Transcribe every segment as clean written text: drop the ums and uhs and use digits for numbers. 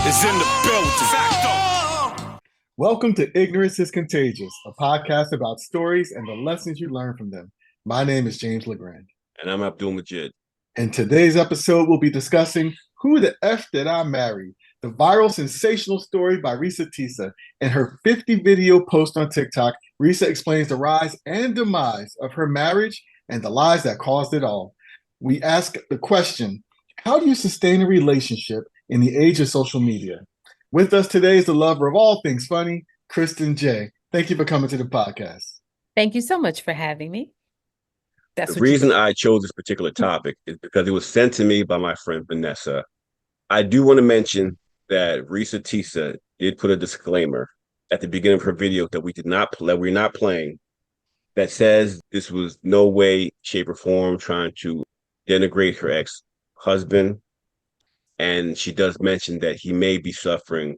is in the building. Facto. Welcome to Ignorance is Contagious, a podcast about stories and the lessons you learn from them. My name is James LeGrand. And I'm Abdul Majid. In today's episode, we'll be discussing Who the F Did I Marry? The viral sensational story by Reesa Teesa. In her 50-video post on TikTok, Reesa explains the rise and demise of her marriage and the lies that caused it all. We ask the question, how do you sustain a relationship in the age of social media? With us today is the lover of all things funny, Kristen J. Thank you for coming to the podcast. Thank you so much for having me. The reason I chose this particular topic is because it was sent to me by my friend Vanessa. I do want to mention that Reesa Teesa did put a disclaimer at the beginning of her video that we're not playing, that says this was no way, shape, or form trying to denigrate her ex-husband. And she does mention that he may be suffering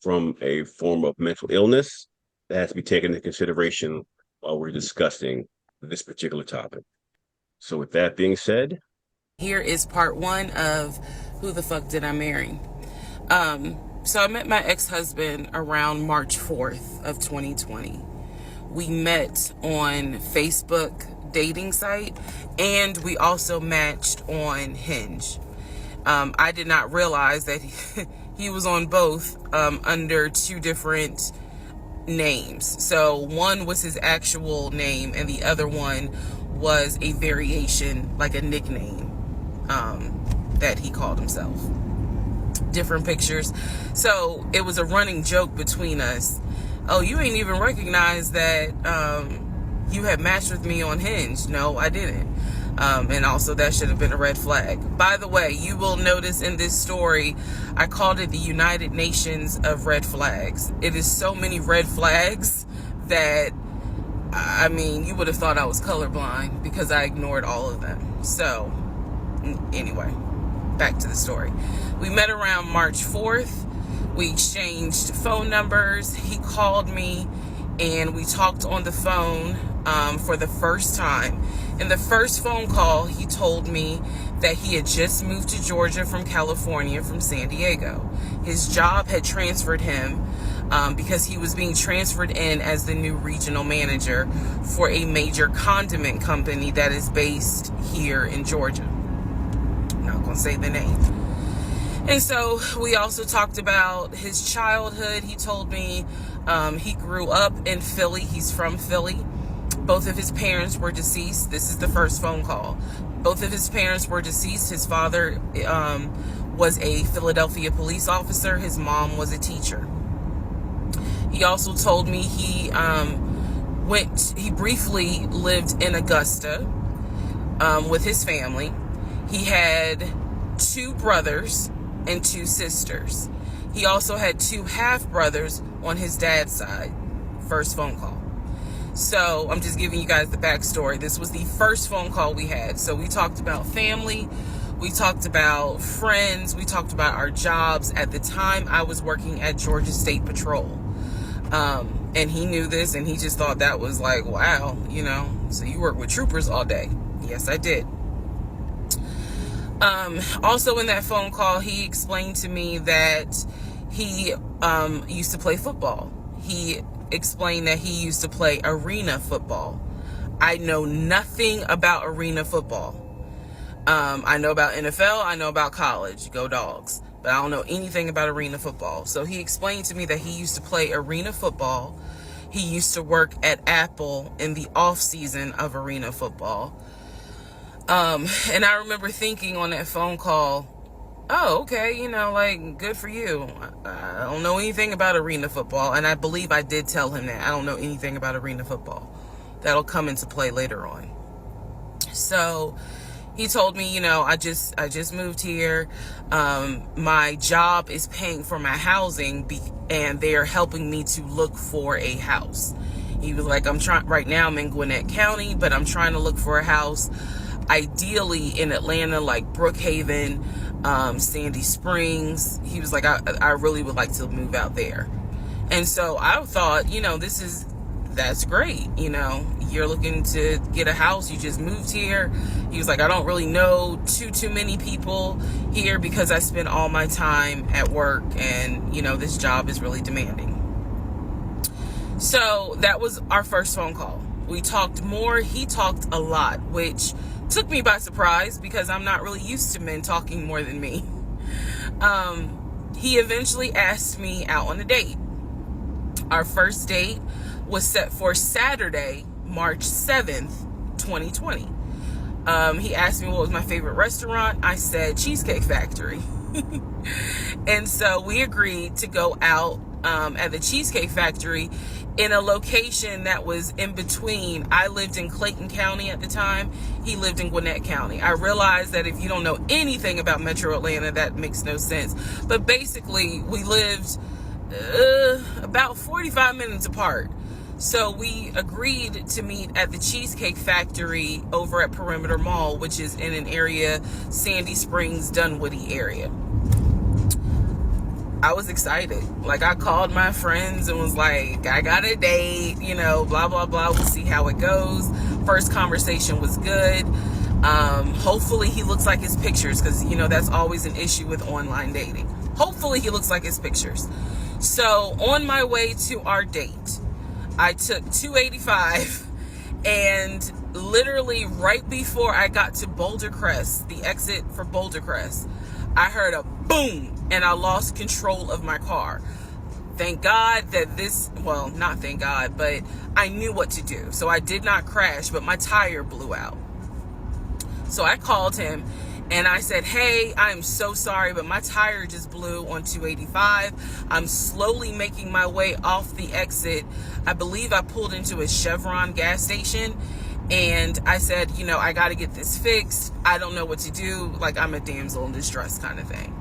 from a form of mental illness that has to be taken into consideration while we're discussing this particular topic. So with that being said, here is part one of Who the Fuck Did I Marry? So I met my ex-husband around March 4th of 2020. We met on Facebook dating site, and we also matched on Hinge. I did not realize that he was on both under two different names. So one was his actual name, and the other one was a variation, like a nickname that he called himself. Different pictures. So it was a running joke between us. Oh, you ain't even recognize that you had matched with me on Hinge. No, I didn't. And also that should have been a red flag. By the way, you will notice in this story, I called it the United Nations of red flags. It is so many red flags that, I mean, you would have thought I was colorblind because I ignored all of them. So, anyway, back to the story. We met around March 4th. We exchanged phone numbers. He called me and we talked on the phone for the first time. In the first phone call, he told me that he had just moved to Georgia from California, from San Diego. His job had transferred him because he was being transferred in as the new regional manager for a major condiment company that is based here in Georgia. I'm not going to say the name. And so we also talked about his childhood. He told me he grew up in Philly. He's from Philly. Both of his parents were deceased. This is the first phone call. Both of his parents were deceased. His father was a Philadelphia police officer. His mom was a teacher. He also told me he briefly lived in Augusta with his family. He had two brothers and two sisters. He also had two half-brothers on his dad's side. First phone call. So I'm just giving you guys the backstory. This was the first phone call we had. So we talked about family. We talked about friends. We talked about our jobs. At the time, I was working at Georgia State Patrol. And he knew this, and he just thought that was like, wow, so you work with troopers all day. Yes, I did. Also in that phone call, he explained to me that he used to play football. He explained that he used to play arena football. I know nothing about arena football. I know about NFL, I know about college, go Dogs, but I don't know anything about arena football. So he explained to me that he used to play arena football. He used to work at Apple in the off season of arena football. And I remember thinking on that phone call, oh, okay, good for you. I don't know anything about arena football. And I believe I did tell him that. I don't know anything about arena football. That'll come into play later on. So he told me, I just moved here. My job is paying for my housing and they're helping me to look for a house. He was like, right now I'm in Gwinnett County, but I'm trying to look for a house, ideally in Atlanta, like Brookhaven, Sandy Springs. He was like, I really would like to move out there. And so I thought, that's great. You're looking to get a house. You just moved here. He was like, I don't really know too many people here because I spend all my time at work, and, you know, this job is really demanding. So that was our first phone call. We talked more. He talked a lot, which took me by surprise because I'm not really used to men talking more than me. He eventually asked me out on a date. Our first date was set for Saturday, March 7th, 2020. He asked me what was my favorite restaurant. I said Cheesecake Factory. And so we agreed to go out at the Cheesecake Factory in a location that was in between. I lived in Clayton County at the time. He lived in Gwinnett County. I realized that if you don't know anything about Metro Atlanta, that makes no sense. But basically, we lived about 45 minutes apart. So we agreed to meet at the Cheesecake Factory over at Perimeter Mall, which is in an area, Sandy Springs, Dunwoody area. I was excited. Like, I called my friends and was like, I got a date, you know, blah, blah, blah. We'll see how it goes. First conversation was good. Hopefully he looks like his pictures, because, you know, that's always an issue with online dating. Hopefully he looks like his pictures. So on my way to our date, I took 285, and literally right before I got to Boulder Crest, the exit for Boulder Crest, I heard a boom, and I lost control of my car. Thank God that not thank God, but I knew what to do. So I did not crash, but my tire blew out. So I called him and I said, hey, I'm so sorry, but my tire just blew on 285. I'm slowly making my way off the exit. I believe I pulled into a Chevron gas station. And I said, you know, I got to get this fixed. I don't know what to do. Like, I'm a damsel in distress kind of thing.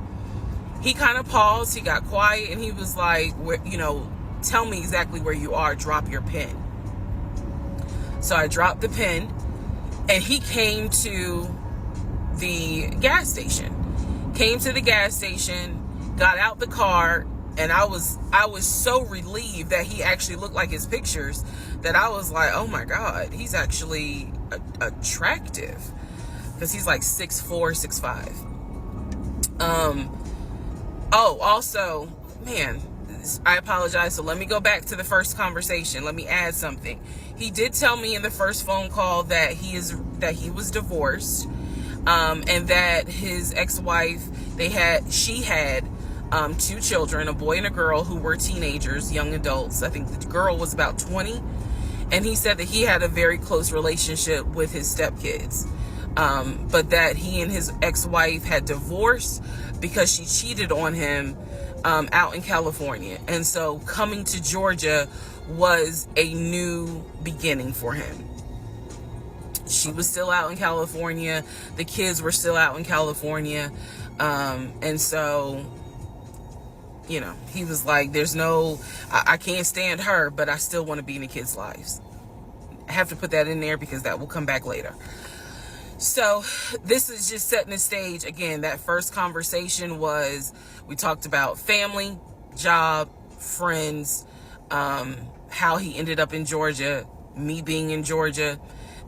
He kind of paused. He got quiet, and he was like, you know, tell me exactly where you are. Drop your pin. So I dropped the pin, and he came to the gas station. Got out the car, and I was so relieved that he actually looked like his pictures that I was like, oh my God, he's actually attractive, because he's like 6'4", 6'5". Oh, also, man, I apologize. So let me go back to the first conversation. Let me add something. He did tell me in the first phone call that he was divorced, and that his ex-wife, she had 2 children, a boy and a girl, who were teenagers, young adults. I think the girl was about 20. And he said that he had a very close relationship with his stepkids, but that he and his ex-wife had divorced because she cheated on him out in California. And so coming to Georgia was a new beginning for him. She was still out in California. The kids were still out in California. And so, you know, he was like, I can't stand her, but I still want to be in the kids' lives. I have to put that in there because that will come back later. So this is just setting the stage. Again, that first conversation we talked about family, job, friends, how he ended up in Georgia, me being in Georgia,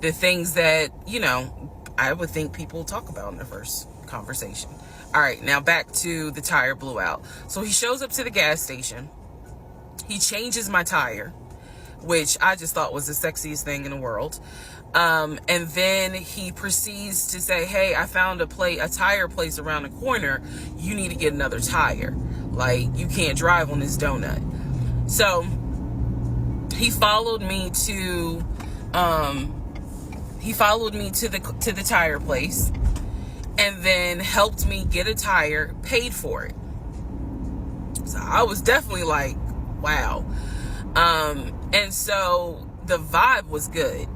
the things that, you know, I would think people talk about in the first conversation. All right, now back to the tire blew out. So he shows up to the gas station. He changes my tire, which I just thought was the sexiest thing in the world. And then he proceeds to say, hey, I found a tire place around the corner. You need to get another tire. Like, you can't drive on this donut. So he followed me to the tire place, and then helped me get a tire, paid for it. So I was definitely like, wow. And so the vibe was good.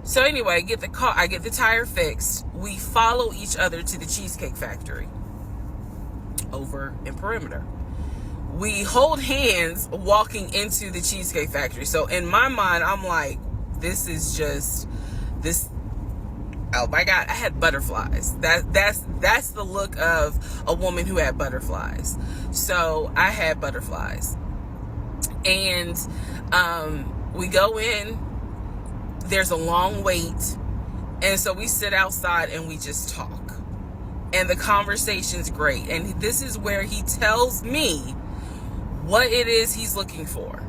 So anyway, I get the tire fixed. We follow each other to the Cheesecake Factory over in Perimeter. We hold hands walking into the Cheesecake Factory. So in my mind, I'm like, this. Oh my God, I had butterflies. That's the look of a woman who had butterflies. So I had butterflies. And we go in, there's a long wait. And so we sit outside and we just talk. and the conversation's great. And this is where he tells me what it is he's looking for.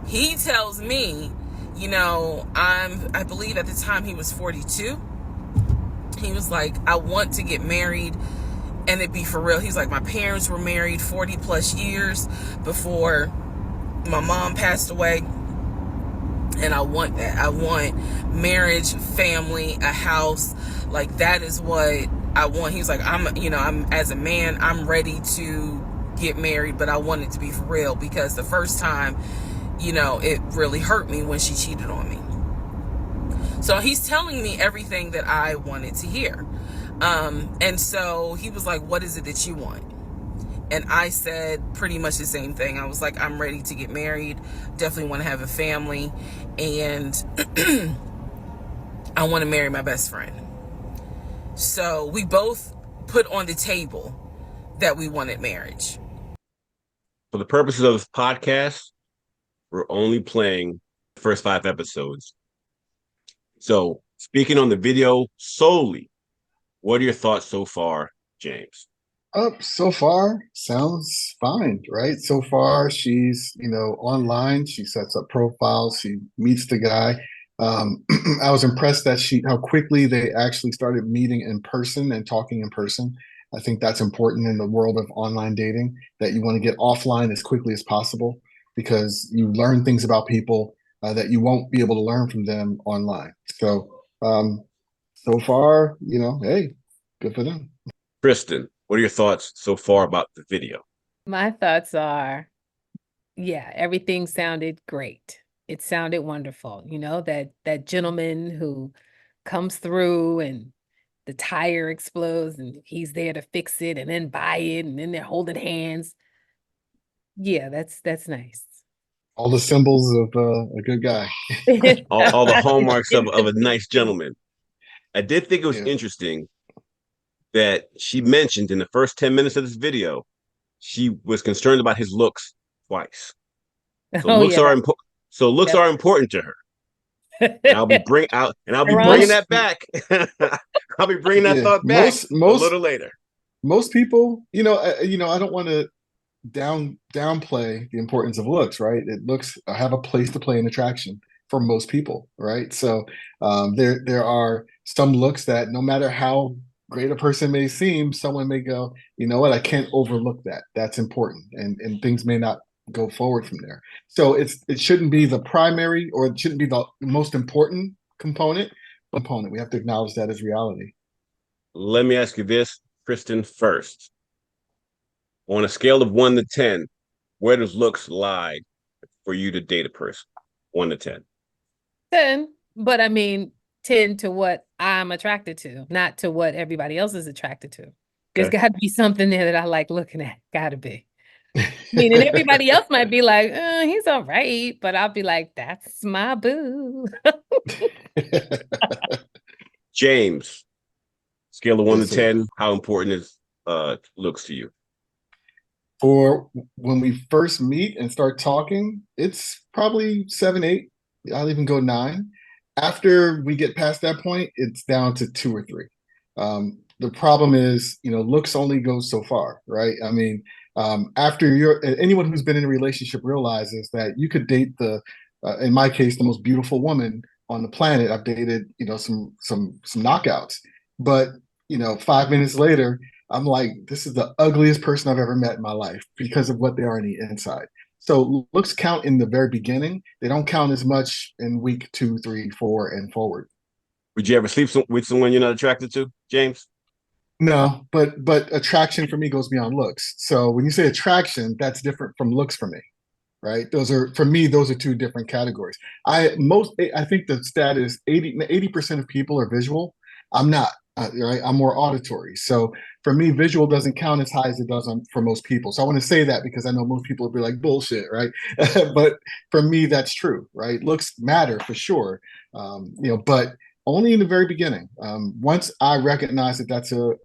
He tells me, you know, I believe at the time he was 42. He was like, I want to get married and it be for real. He's like, my parents were married 40 plus years before my mom passed away. And I want that. I want marriage, family, a house. Like, that is what I want. He's like, I'm as a man, I'm ready to get married, but I want it to be for real, because the first time, you know, it really hurt me when she cheated on me. So he's telling me everything that I wanted to hear. And so he was like, what is it that you want? And I said pretty much the same thing. I was like, I'm ready to get married. Definitely want to have a family. And I want to marry my best friend. So we both put on the table that we wanted marriage. For the purposes of this podcast, we're only playing the first 5 episodes. So speaking on the video solely, what are your thoughts so far, James? So far, sounds fine, right? So far, she's, online. She sets up profiles. She meets the guy. I was impressed that how quickly they actually started meeting in person and talking in person. I think that's important in the world of online dating, that you want to get offline as quickly as possible, because you learn things about people that you won't be able to learn from them online. So, so far, hey, good for them. Kristen, what are your thoughts so far about the video? My thoughts are, yeah, everything sounded great. It sounded wonderful. You know, that gentleman who comes through and the tire explodes and he's there to fix it and then buy it and then they're holding hands. Yeah, that's nice. All the symbols of a good guy. all the hallmarks of a nice gentleman. I did think it was interesting that she mentioned in the first 10 minutes of this video, she was concerned about his looks twice. So looks are important. So looks are important to her. And I'll be bringing that back. I'll be bringing that thought back a little later. Most people, I don't want to downplay the importance of looks, right? Looks have a place to play in attraction for most people, right? So there are some looks that no matter how great a person may seem, someone may go, you know what, I can't overlook that. That's important, and things may not go forward from there. So it shouldn't be the primary, or it shouldn't be the most important component. We have to acknowledge that as reality. Let me ask you this, Kristen, first. On a scale of 1 to 10, where does looks lie for you to date a person? 1 to 10. 10, but I mean 10 to what I'm attracted to, not to what everybody else is attracted to. There's got to be something there that I like looking at. Got to be. Meaning everybody else might be like, he's all right, but I'll be like, that's my boo. James, scale of 1 to 10, how important is looks to you? For when we first meet and start talking, it's probably 7, 8. I'll even go 9. After we get past that point, it's down to 2 or 3. The problem is, looks only goes so far, right? I mean, after anyone who's been in a relationship realizes that you could date in my case, the most beautiful woman on the planet. I've dated, some knockouts, but 5 minutes later, I'm like, this is the ugliest person I've ever met in my life because of what they are on the inside. So looks count in the very beginning. They don't count as much in week 2, 3, 4, and forward. Would you ever sleep with someone you're not attracted to, James? No, but attraction for me goes beyond looks. So when you say attraction, that's different from looks for me, right? Those are 2 different categories. I think the stat is 80% of people are visual. I'm not. Right? I'm more auditory. So for me, visual doesn't count as high as it does for most people. So I want to say that because I know most people will be like, bullshit, right? But for me, that's true, right? Looks matter for sure, but only in the very beginning. Once I recognize that that's a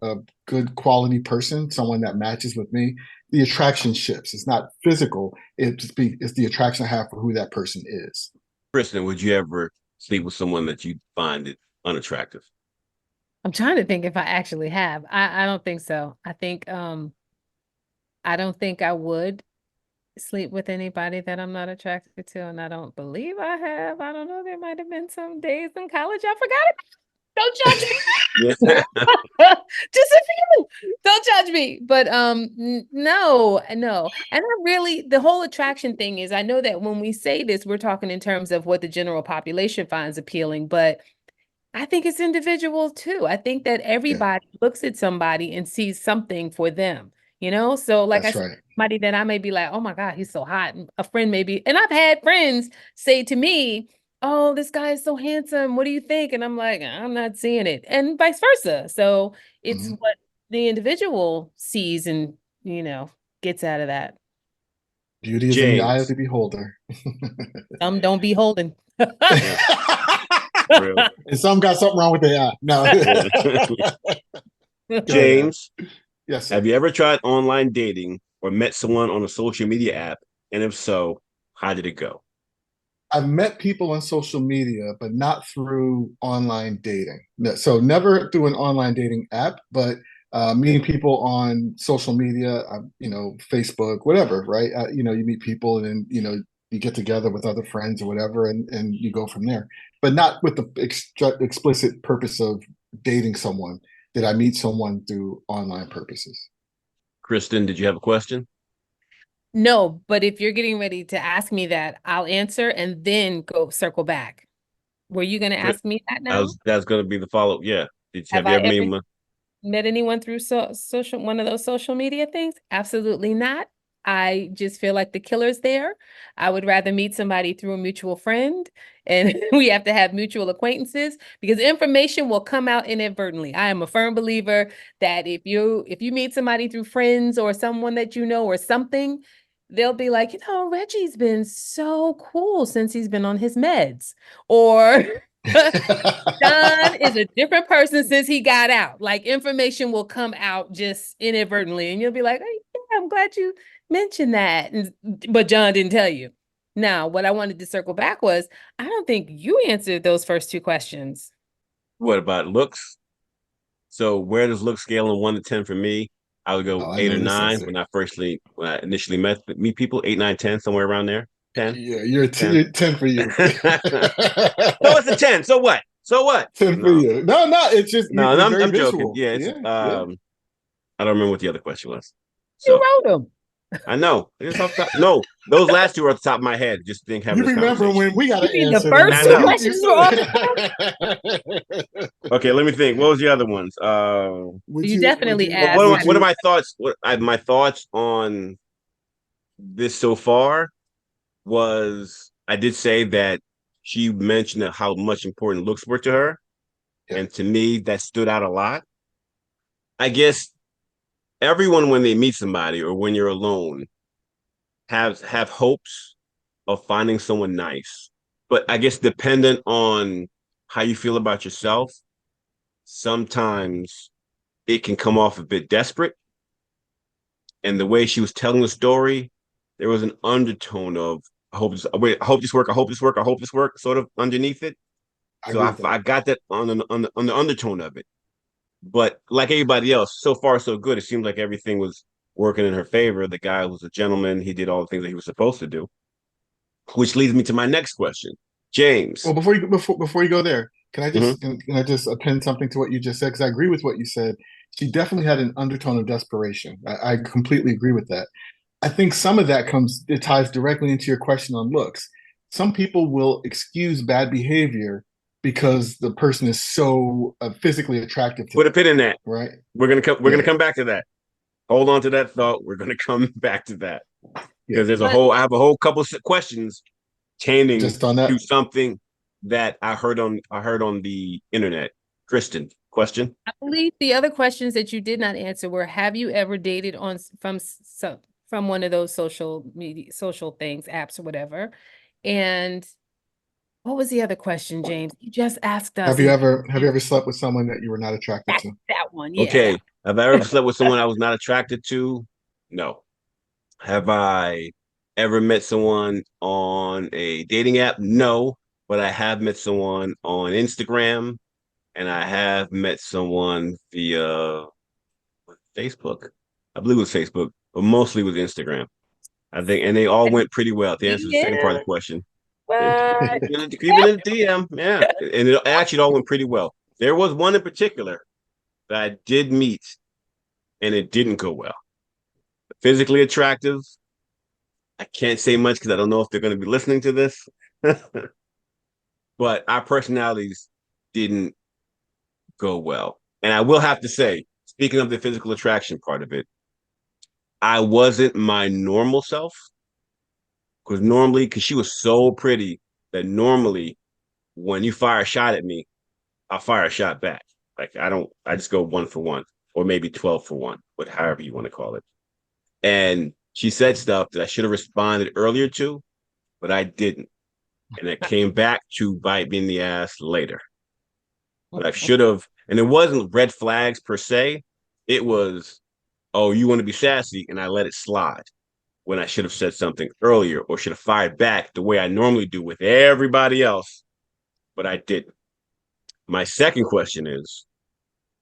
good quality person, someone that matches with me, the attraction shifts. It's not physical. It's the attraction I have for who that person is. Kristen, would you ever sleep with someone that you find unattractive? I'm trying to think if I actually have. I don't think so. I don't think I would sleep with anybody that I'm not attracted to, and I don't believe I have. I don't know. There might have been some days in college I forgot it. Don't judge me. Yeah. Just a few. Don't judge me. But no, no. And I really, the whole attraction thing is, I know that when we say this, we're talking in terms of what the general population finds appealing, but I think it's individual too. I think that Yeah, everybody looks at somebody and sees something for them, you know? So like I that's said, right. somebody that I may be like, oh my God, he's so hot. And a friend maybe, and I've had friends say to me, oh, this guy is so handsome. What do you think? And I'm like, I'm not seeing it. And vice versa. So it's Mhm. what the individual sees and, gets out of that. Beauty is in the eye of James. the beholder. Some don't be holding. Yeah, real. And some got something wrong with their eye. No. Go ahead, Al. James, Yes, have sir. you ever tried online dating or met someone on a social media app? And if so, how did it go? I've met people on social media, but not through online dating. So never through an online dating app, but meeting people on social media, Facebook, whatever, right? You meet people and then, you get together with other friends or whatever, and you go from there. But not with the explicit purpose of dating someone. Did I meet someone through online purposes? Kristen, did you have a question? No, but if you're getting ready to ask me that, I'll answer and then go circle back. Were you going to Chris- ask me that now? That's going to be the follow-up. Yeah. Have Have you I ever met ever anyone? met anyone through social one of those social media things? Absolutely not. I just feel like the killer's there. I would rather meet somebody through a mutual friend, and we have to have mutual acquaintances because information will come out inadvertently. I am a firm believer that if you meet somebody through friends or someone that you know or something, they'll be like, Reggie's been so cool since he's been on his meds, or John is a different person since he got out. Like information will come out just inadvertently, and you'll be like, "Hey, yeah, I'm glad you mentioned that." But John didn't tell you. Now, what I wanted to circle back was, I don't think you answered those first two questions. What about looks? So where does look scale in 1 to 10 for me? I would go Oh, I eight or know this nine answer. when I initially meet people, 8, 9, 10, somewhere around there. 10, Yeah, you're a 10. you're 10 for you. So it's a 10. So what? So what? 10 for No, you. No, no, it's just no, you're very I'm joking. visual. Yeah, it's Yeah, yeah. I don't remember what the other question was. You So wrote them. I know. It's off top. No, those last two are off the top of my head. Just think having You this remember conversation. when we got You an mean the answer and first I two know. you questions were off the top? Okay, let me think. What was the other ones? You definitely asked, would What are you my thoughts? My thoughts on this so far was I did say that she mentioned how much important looks were to her, yeah, and to me that stood out a lot. I guess everyone when they meet somebody or when you're alone have hopes of finding someone nice, but I guess dependent on how you feel about yourself, sometimes it can come off a bit desperate. And the way she was telling the story, there was an undertone of I hope this work, I hope this work, I hope this work, sort of underneath it. I So agree with that. I got that on the undertone of it. But like everybody else, so far so good. It seemed like everything was working in her favor. The guy was a gentleman. He did all the things that he was supposed to do, which leads me to my next question, Well, James. before you go there, can I Mhm. just can I just append something to what you just said? Because I agree with what you said. She definitely had an undertone of desperation. I completely agree with that. I think some of that it ties directly into your question on looks. Some people will excuse bad behavior because the person is so physically attractive to Put a them, pin in that. right? We're Yeah, gonna come back to that. Hold on to that thought. We're gonna come back to that yeah. because but I have a whole couple of questions pertaining Just on that. to something that I heard on the internet. Kristen, question. I believe the other questions that you did not answer were, have you ever dated from one of those social media, social things, apps or whatever? And what was the other question, James? You just asked us. And Have you ever slept with someone that you were not attracted that's to? that one. Yeah, that Okay, have I ever slept with someone I was not attracted to? No. Have I ever met someone on a dating app? No, but I have met someone on Instagram and I have met someone via Facebook. I believe it was Facebook, but mostly with Instagram. I think, and they all went pretty well. To answer the second part of Yeah. the question, What? even in the DM, yeah, and it actually all went pretty well. There was one in particular that I did meet, and it didn't go well. Physically attractive. I can't say much because I don't know if they're going to be listening to this, but our personalities didn't go well. And I will have to say, speaking of the physical attraction part of it, I wasn't my normal self because she was so pretty that normally when you fire a shot at me, I'll fire a shot back. Like I just go 1 for 1 or maybe 12 for 1, but however you want to call it. And she said stuff that I should have responded earlier to, but I didn't. And it came back to bite me in the ass later. But I should have, and it wasn't red flags per se. It was, oh, you want to be sassy, and I let it slide when I should have said something earlier or should have fired back the way I normally do with everybody else, but I didn't. My second question is,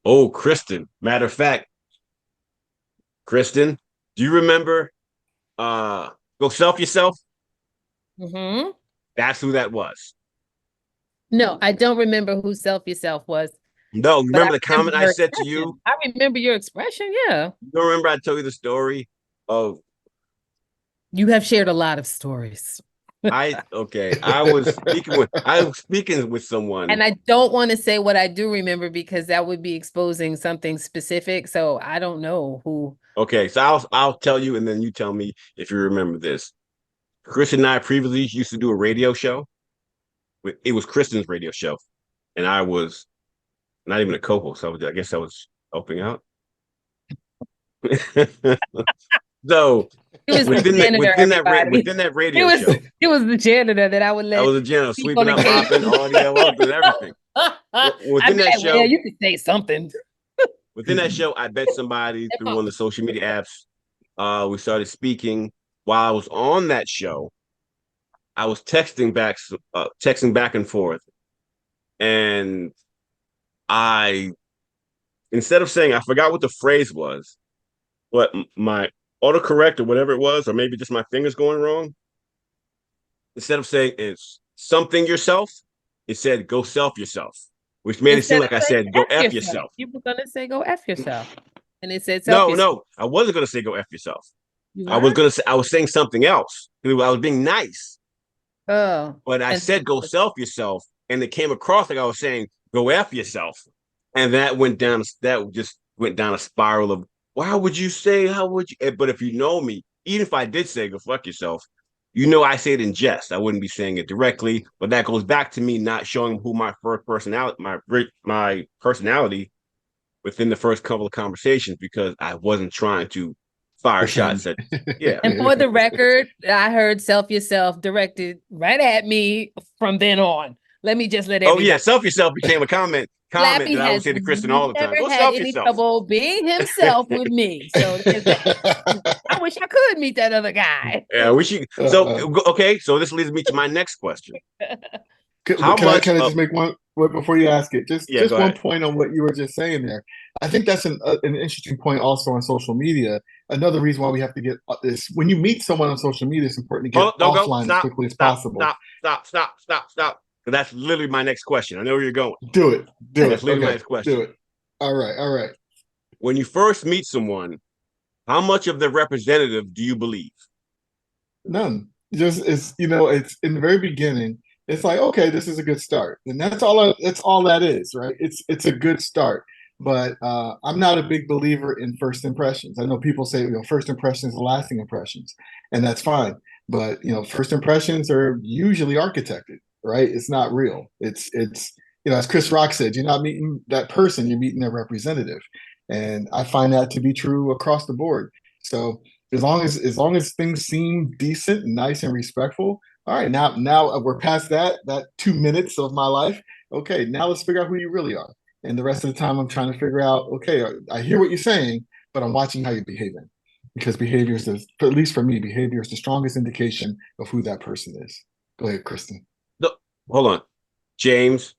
oh, Kristen. Matter of fact, Kristen, do you remember Go Self Yourself? Mm-hmm. That's who that was. No, I don't remember who Self Yourself was. No, But remember the comment I said to you? I remember your expression, yeah. You don't remember I told you the story of You have shared a lot of stories. I was speaking with someone. And I don't want to say what I do remember because that would be exposing something specific. So I don't know who. Okay, so I'll tell you, and then you tell me if you remember this. Chris and I previously used to do a radio show. It was Kristen's radio show, and I was not even a co-host. I guess I was helping out. So within that radio show, it was the janitor that I would let. I was a janitor sweeping up, mopping, all the up and everything. Within that show, you could say something. Within that show, I bet somebody through one of the social media apps. We started speaking. While I was on that show, I was texting back and forth, and instead of saying, I forgot what the phrase was, but my autocorrect or whatever it was, or maybe just my fingers going wrong. Instead of saying it's something yourself, it said go self yourself, which made it seem like I said go F yourself. You were gonna say go F yourself, and it said no, I wasn't gonna say go F yourself. I was saying something else. I was being nice. Oh, but I said go self yourself, and it came across like I was saying go F yourself, and that just went down a spiral of why would you say, how would you? But if you know me, even if I did say go fuck yourself, I say it in jest. I wouldn't be saying it directly, but that goes back to me not showing who my personality within the first couple of conversations because I wasn't trying to fire shots at. Yeah. And for the record, I heard self yourself directed right at me from then on. Let me just let everybody. Oh yeah, self yourself became a comment that I would say to Kristen all the time. Go self yourself. Trouble being himself with me. So I wish I could meet that other guy. Yeah, I wish you. So okay, so this leads me to my next question. Can I just make one before you ask it? Just one point on what you were just saying there. I think that's an interesting point also on social media. Another reason why we have to get this when you meet someone on social media, it's important to get offline as quickly as possible. Stop. That's literally my next question. I know where you're going. Do it. That's literally my next question. Do it. All right. When you first meet someone, how much of the representative do you believe? None. It's in the very beginning. It's like, okay, this is a good start, and that's all. That's all that is, right? It's a good start, but I'm not a big believer in first impressions. I know people say, first impressions are lasting impressions, and that's fine. But first impressions are usually architected, right? It's not real. It's as Chris Rock said, you're not meeting that person, you're meeting their representative, and I find that to be true across the board. So as long as things seem decent, and nice, and respectful. All right, now we're past that 2 minutes of my life. Okay, now let's figure out who you really are. And the rest of the time, I'm trying to figure out, okay, I hear what you're saying, but I'm watching how you're behaving. Because behavior is, at least for me, behavior is the strongest indication of who that person is. Go ahead, Kristen. No, hold on. James,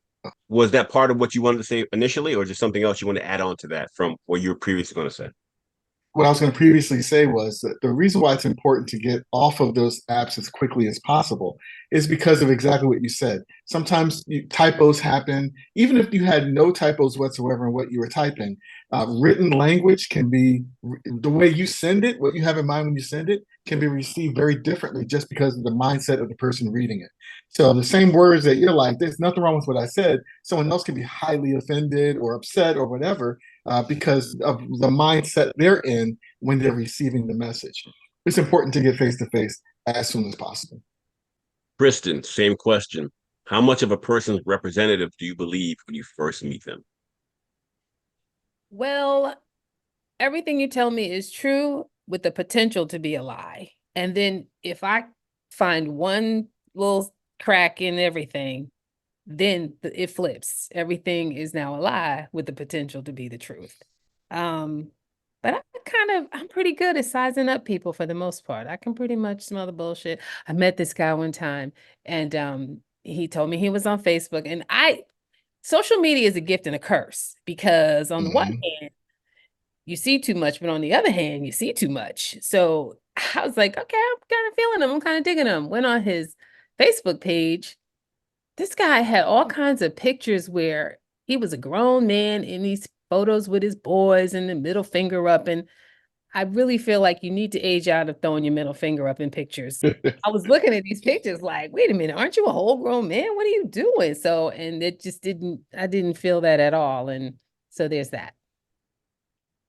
Was that part of what you wanted to say initially, or just something else you want to add on to that from what you were previously going to say? What I was going to previously say was that the reason why it's important to get off of those apps as quickly as possible is because of exactly what you said. Sometimes typos happen, even if you had no typos whatsoever in what you were typing. Written language can be the way you send it, what you have in mind when you send it, can be received very differently just because of the mindset of the person reading it. So the same words that you're like, there's nothing wrong with what I said, someone else can be highly offended or upset or whatever because of the mindset they're in when they're receiving the message. It's important to get face to face as soon as possible. Kristen, same question. How much of a person's representative do you believe when you first meet them? Well, everything you tell me is true with the potential to be a lie. And then if I find one little crack in everything, then it flips. Everything is now a lie with the potential to be the truth. But I'm pretty good at sizing up people for the most part. I can pretty much smell the bullshit. I met this guy one time and he told me he was on Facebook, and social media is a gift and a curse because on the one hand, you see too much, but on the other hand, you see too much. So I was like, okay, I'm kind of feeling him. I'm kind of digging him. Went on his Facebook page. This guy had all kinds of pictures where he was a grown man in these photos with his boys and the middle finger up. And I really feel like you need to age out of throwing your middle finger up in pictures. I was looking at these pictures like, wait a minute, aren't you a whole grown man? What are you doing? So, and it just I didn't feel that at all. And so there's that.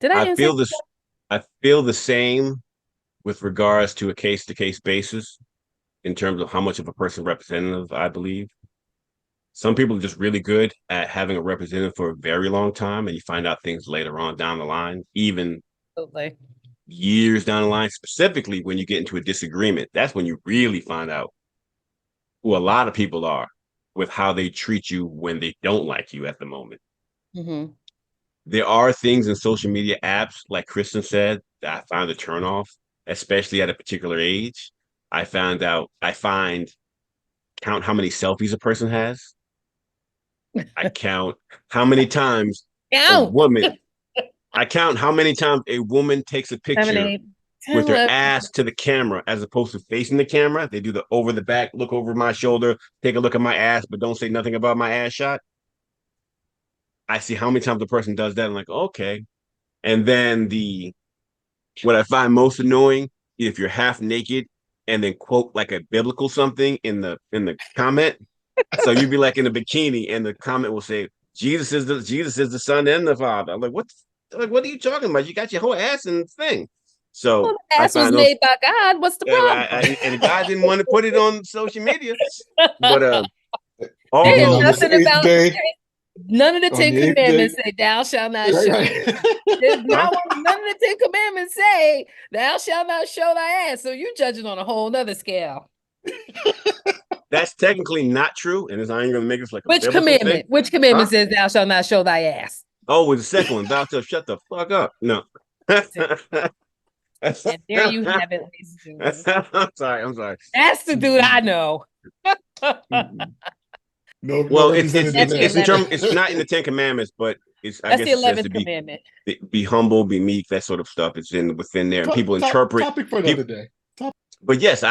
Did I I answer? feel this. I feel the same with regards to a case-to-case basis in terms of how much of a person representative I believe. Some people are just really good at having a representative for a very long time, and you find out things later on down the line, even Absolutely. years down the line, specifically when you get into a disagreement. That's when you really find out who a lot of people are with how they treat you when they don't like you at the moment. Mm-hmm. There are things in social media apps, like Kristen said, that I find a turnoff, especially at a particular age. I find count how many selfies a person has. I count how many times a Count. woman, I count how many times a woman takes a 7, picture 8, 10, with her 11. ass to the camera as opposed to facing the camera. They do the over the back, look over my shoulder, take a look at my ass, but don't say nothing about my ass shot. I see how many times the person does that. I'm like, okay. And then what I find most annoying, if you're half naked and then quote like a biblical something in the comment. So you'd be like in a bikini and the comment will say, Jesus is the son and the father. I'm like, what are you talking about? You got your whole ass in the thing. So Well, the I ass was find those made by God. What's the problem? and the guy didn't want to put it on social media. But And There then is although on this nothing eighth about day, none of the on 10 the eighth day, commandments say thou shalt not right, show. right. There's huh? not one, none of the 10 commandments say thou shalt not show thy ass. So you're judging on a whole nother scale. That's technically not true, and I ain't gonna make this like a Which biblical thing. commandment? Which commandment Huh? says thou shalt not show thy ass? Oh, with the second one, thou shalt shut the fuck up. No. And there you have it, ladies and gentlemen. I'm sorry. That's the dude I know. No Well, That's the representative it's not in the Ten Commandments, but I That's guess the it says 11th to commandment. be humble, be meek, that sort of stuff. It's within there, and people interpret. Topic for People, another day. but yes,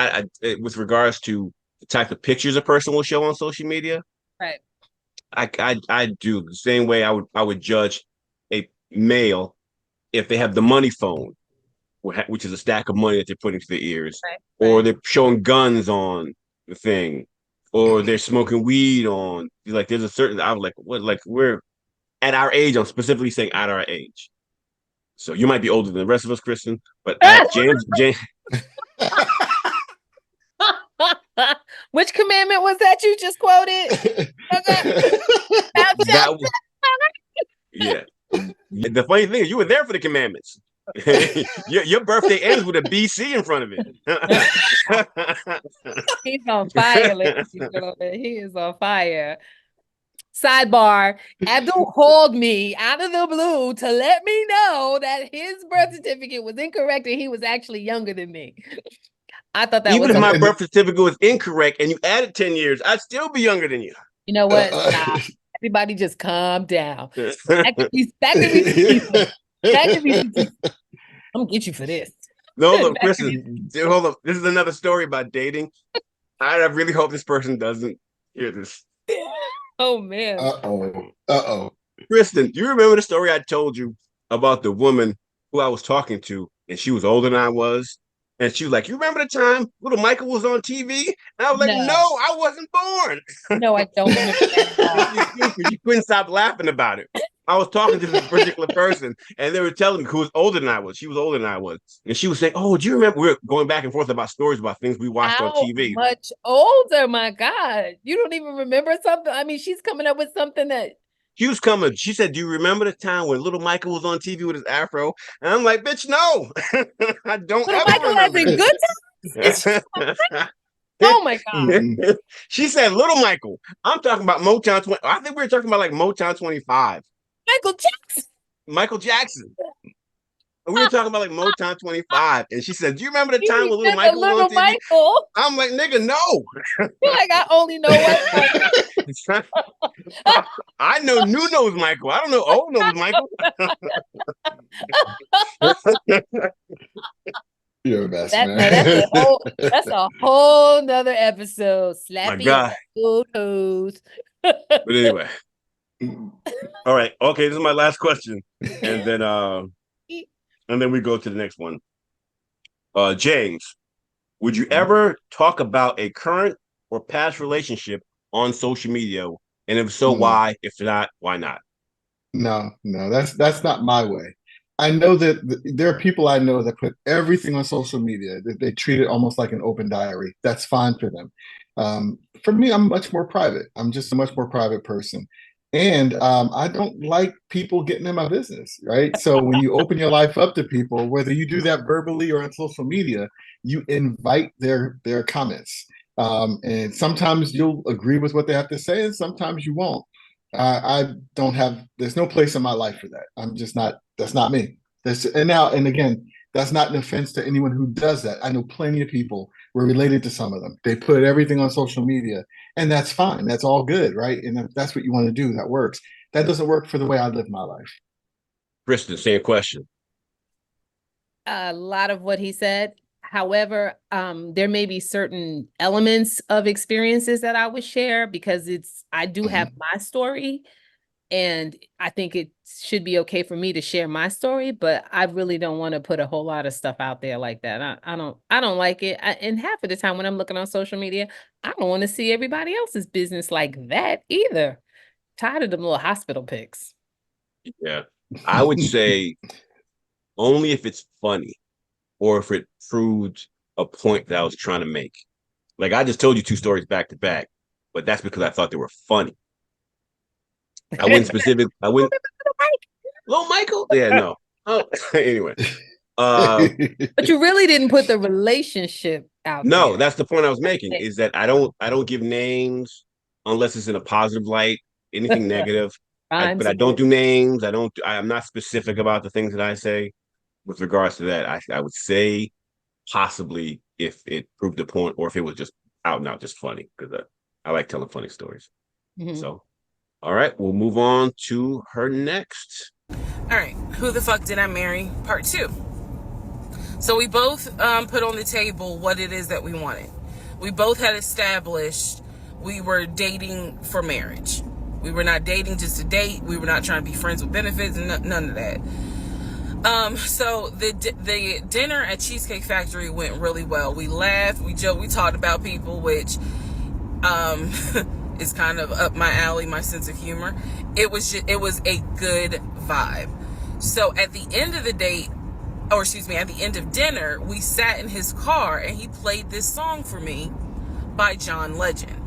with regards to the type of pictures a person will show on social media, Right. I do the same way I would judge a male if they have the money phone, which is a stack of money that they're putting to their ears, Right. or Right. they're showing guns on the thing, or they're smoking weed on. Like there's a certain I was like, what? Like we're at our age. I'm specifically saying at our age. So you might be older than the rest of us, Kristen, but at James, Which commandment was that you just quoted? that yeah. The funny thing is, you were there for the commandments. your birthday ends with a BC in front of it. He's on fire, ladies and gentlemen. He is on fire. Sidebar, Abdul called me out of the blue to let me know that his birth certificate was incorrect and he was actually younger than me. I thought that Even was if my birth certificate was incorrect and you added 10 years, I'd still be younger than you. You know what? Stop. Everybody just calm down. That could be Teesa. That could be Teesa. I'm gonna get you for this. No, look, Kristen, hold up. This is another story about dating. I really hope this person doesn't hear this. Oh man. Uh-oh. Kristen, do you remember the story I told you about the woman who I was talking to, and she was older than I was? And she was like, "You remember the time little Michael was on TV?" And I was like, "No, I wasn't born." No, I don't remember that. You couldn't stop laughing about it. I was talking to this particular person, and they were telling me who was older than I was. She was older than I was. And she was saying, "Oh, do you remember?" We were going back and forth about stories about things we watched on TV. Much older, my God. You don't even remember something? I mean, she's coming up with something that... She was coming. She said, "Do you remember the time when little Michael was on TV with his afro?" And I'm like, "Bitch, no, I don't little ever Michael remember has a good time." Oh my God. She said, "Little Michael." I'm talking about Motown 20. I think we were talking about like Motown 25. Michael Jackson. We were talking about like Motown 25. And she said, "Do you remember the time when little Michael was on TV?" Michael. I'm like, "Nigga, no." Like I only know one. I know new knows Michael. I don't know old knows Michael. You're a mess, man. That's a whole nother episode. Slappy toes. But anyway. All right. Okay, this is my last question. And then we go to the next one. James, would you ever talk about a current or past relationship on social media? And if so, why? If not, why not? No, that's not my way. I know that there are people I know that put everything on social media. They treat it almost like an open diary. That's fine for them. For me, I'm much more private. I'm just a much more private person. And I don't like people getting in my business, right? So when you open your life up to people, whether you do that verbally or on social media, you invite their comments. And sometimes you'll agree with what they have to say, and sometimes you won't. I don't have, there's no place in my life for that. I'm just not, that's not me. And again, that's not an offense to anyone who does that. I know plenty of people, we're related to some of them. They put everything on social media, and that's fine. That's all good, right? And if that's what you want to do, that works. That doesn't work for the way I live my life. Kristen, same question. A lot of what he said. However, there may be certain elements of experiences that I would share because I do have my story, and I think it should be okay for me to share my story, but I really don't want to put a whole lot of stuff out there like that. I don't like it. And half of the time when I'm looking on social media, I don't want to see everybody else's business like that either. Tired of them little hospital pics. Yeah. I would say only if it's funny or if it proves a point that I was trying to make. Like I just told you 2 stories back to back, but that's because I thought they were funny. I wouldn't Little Michael? Yeah, no. Oh, anyway. But you really didn't put the relationship out there. No, that's the point I was making, is that I don't give names unless it's in a positive light, anything negative. But I don't do names. I'm not specific about the things that I say with regards to that. I would say possibly if it proved a point or if it was just out and out just funny, because I like telling funny stories. So, all right, we'll move on to her next. All right, who the fuck did I marry? Part 2. So we both put on the table what it is that we wanted. We both had established we were dating for marriage. We were not dating just to date. We were not trying to be friends with benefits and none of that. So the dinner at Cheesecake Factory went really well. We laughed, we joked, we talked about people, which is kind of up my alley, my sense of humor. It was a good vibe. So at the end of the date, at the end of dinner, we sat in his car and he played this song for me by John Legend.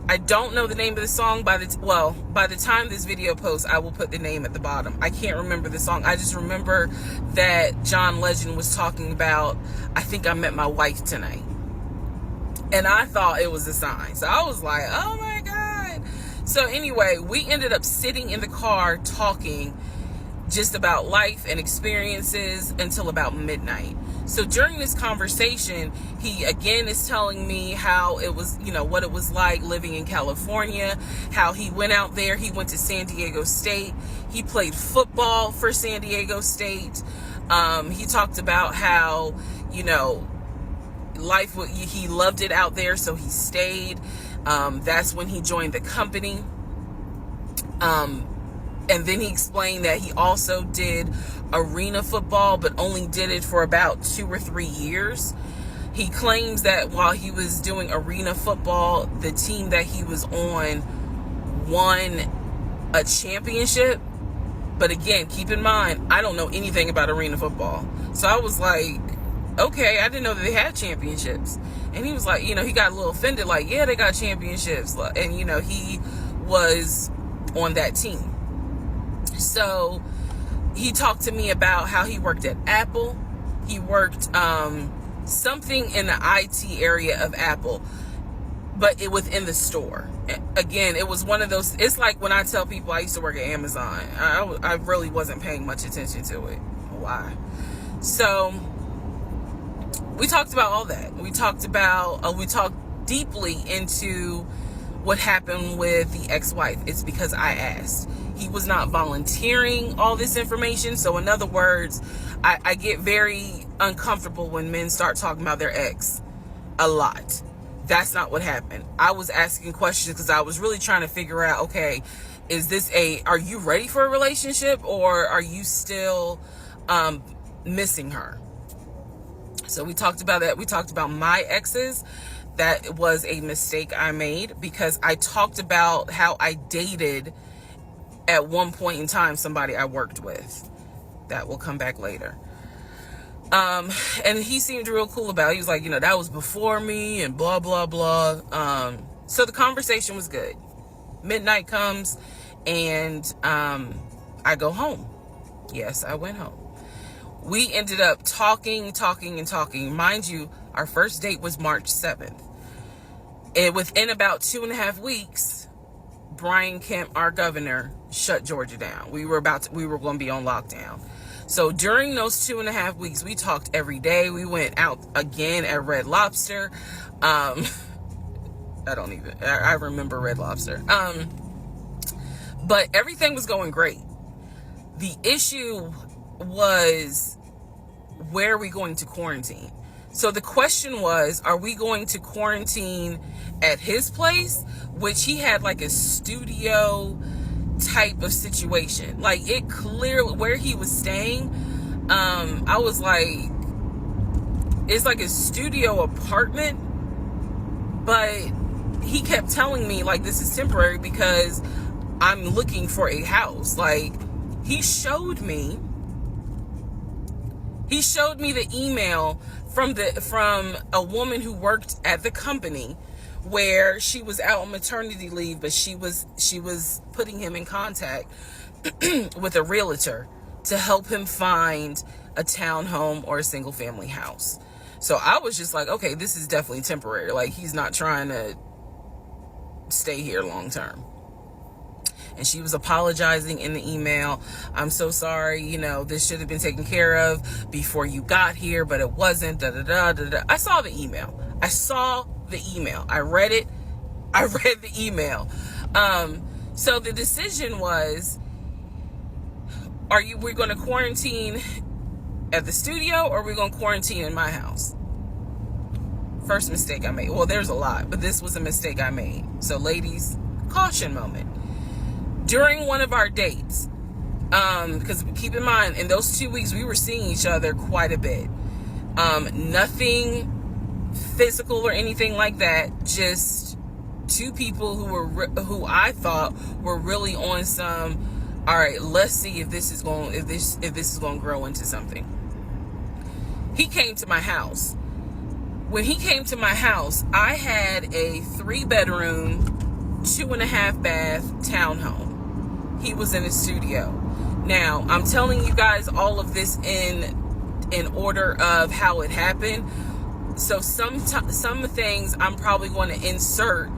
I don't know the name of the song. By the time this video posts, I will put the name at the bottom. I can't remember the song. I just remember that John Legend was talking about, I think I met my wife tonight. And I thought it was a sign. So I was like, oh my God. So anyway, we ended up sitting in the car talking just about life and experiences until about midnight. So during this conversation, he again is telling me how it was, what it was like living in California, how he went out there, he went to San Diego State, he played football for San Diego State. He talked about how, he loved it out there, so he stayed. That's when he joined the company. And then he explained that he also did arena football, but only did it for about 2 or 3 years. He claims that while he was doing arena football, the team that he was on won a championship. But again, keep in mind, I don't know anything about arena football. So I was like, okay, I didn't know that they had championships. And he was like, he got a little offended, like, yeah, they got championships. And, he was on that team. So he talked to me about how he worked at Apple. He worked something in the IT area of Apple, but within the store. Again, it was one of those, it's like when I tell people I used to work at Amazon. I really wasn't paying much attention to it. Why? So we talked about all that. We talked deeply into what happened with the ex-wife. It's because I asked. He was not volunteering all this information. So in other words, I get very uncomfortable when men start talking about their ex a lot. That's not what happened. I was asking questions because I was really trying to figure out, okay, are you ready for a relationship, or are you still missing her? So we talked about that. We talked about my exes. That was a mistake I made because I talked about how I dated at one point in time somebody I worked with. That will come back later. And he seemed real cool about it. He was like, that was before me and blah, blah, blah. So the conversation was good. Midnight comes and I go home. Yes, I went home. We ended up talking. Mind you, our first date was March 7th. And within about 2.5 weeks, Brian Kemp, our governor, shut Georgia down. We were going to be on lockdown. So during those 2.5 weeks, we talked every day. We went out again at Red Lobster. I remember Red Lobster. But everything was going great. The issue was, where are we going to quarantine? So the question was, are we going to quarantine at his place, which he had like a studio type of situation. Like, it clearly, where he was staying, I was like, it's like a studio apartment, but he kept telling me like, this is temporary because I'm looking for a house. Like, he showed me the email from a woman who worked at the company where she was out on maternity leave, but she was putting him in contact with a realtor to help him find a townhome or a single family house. So I was just like, okay, this is definitely temporary. Like, he's not trying to stay here long term. And she was apologizing in the email. I'm so sorry, this should have been taken care of before you got here, but it wasn't, I saw the email. I read it. I read the email. So the decision was, we're going to quarantine at the studio, or we're going to quarantine in my house? First mistake I made. Well, there's a lot, but this was a mistake I made. So ladies, caution moment. During one of our dates, because keep in mind, in those 2 weeks, we were seeing each other quite a bit. Nothing physical or anything like that. Just two people who I thought were really on some, all right, let's see if this is going to grow into something. He came to my house. When he came to my house, I had a 3-bedroom, 2.5 bath townhome. He was in a studio. Now, I'm telling you guys all of this in order of how it happened. So some things I'm probably going to insert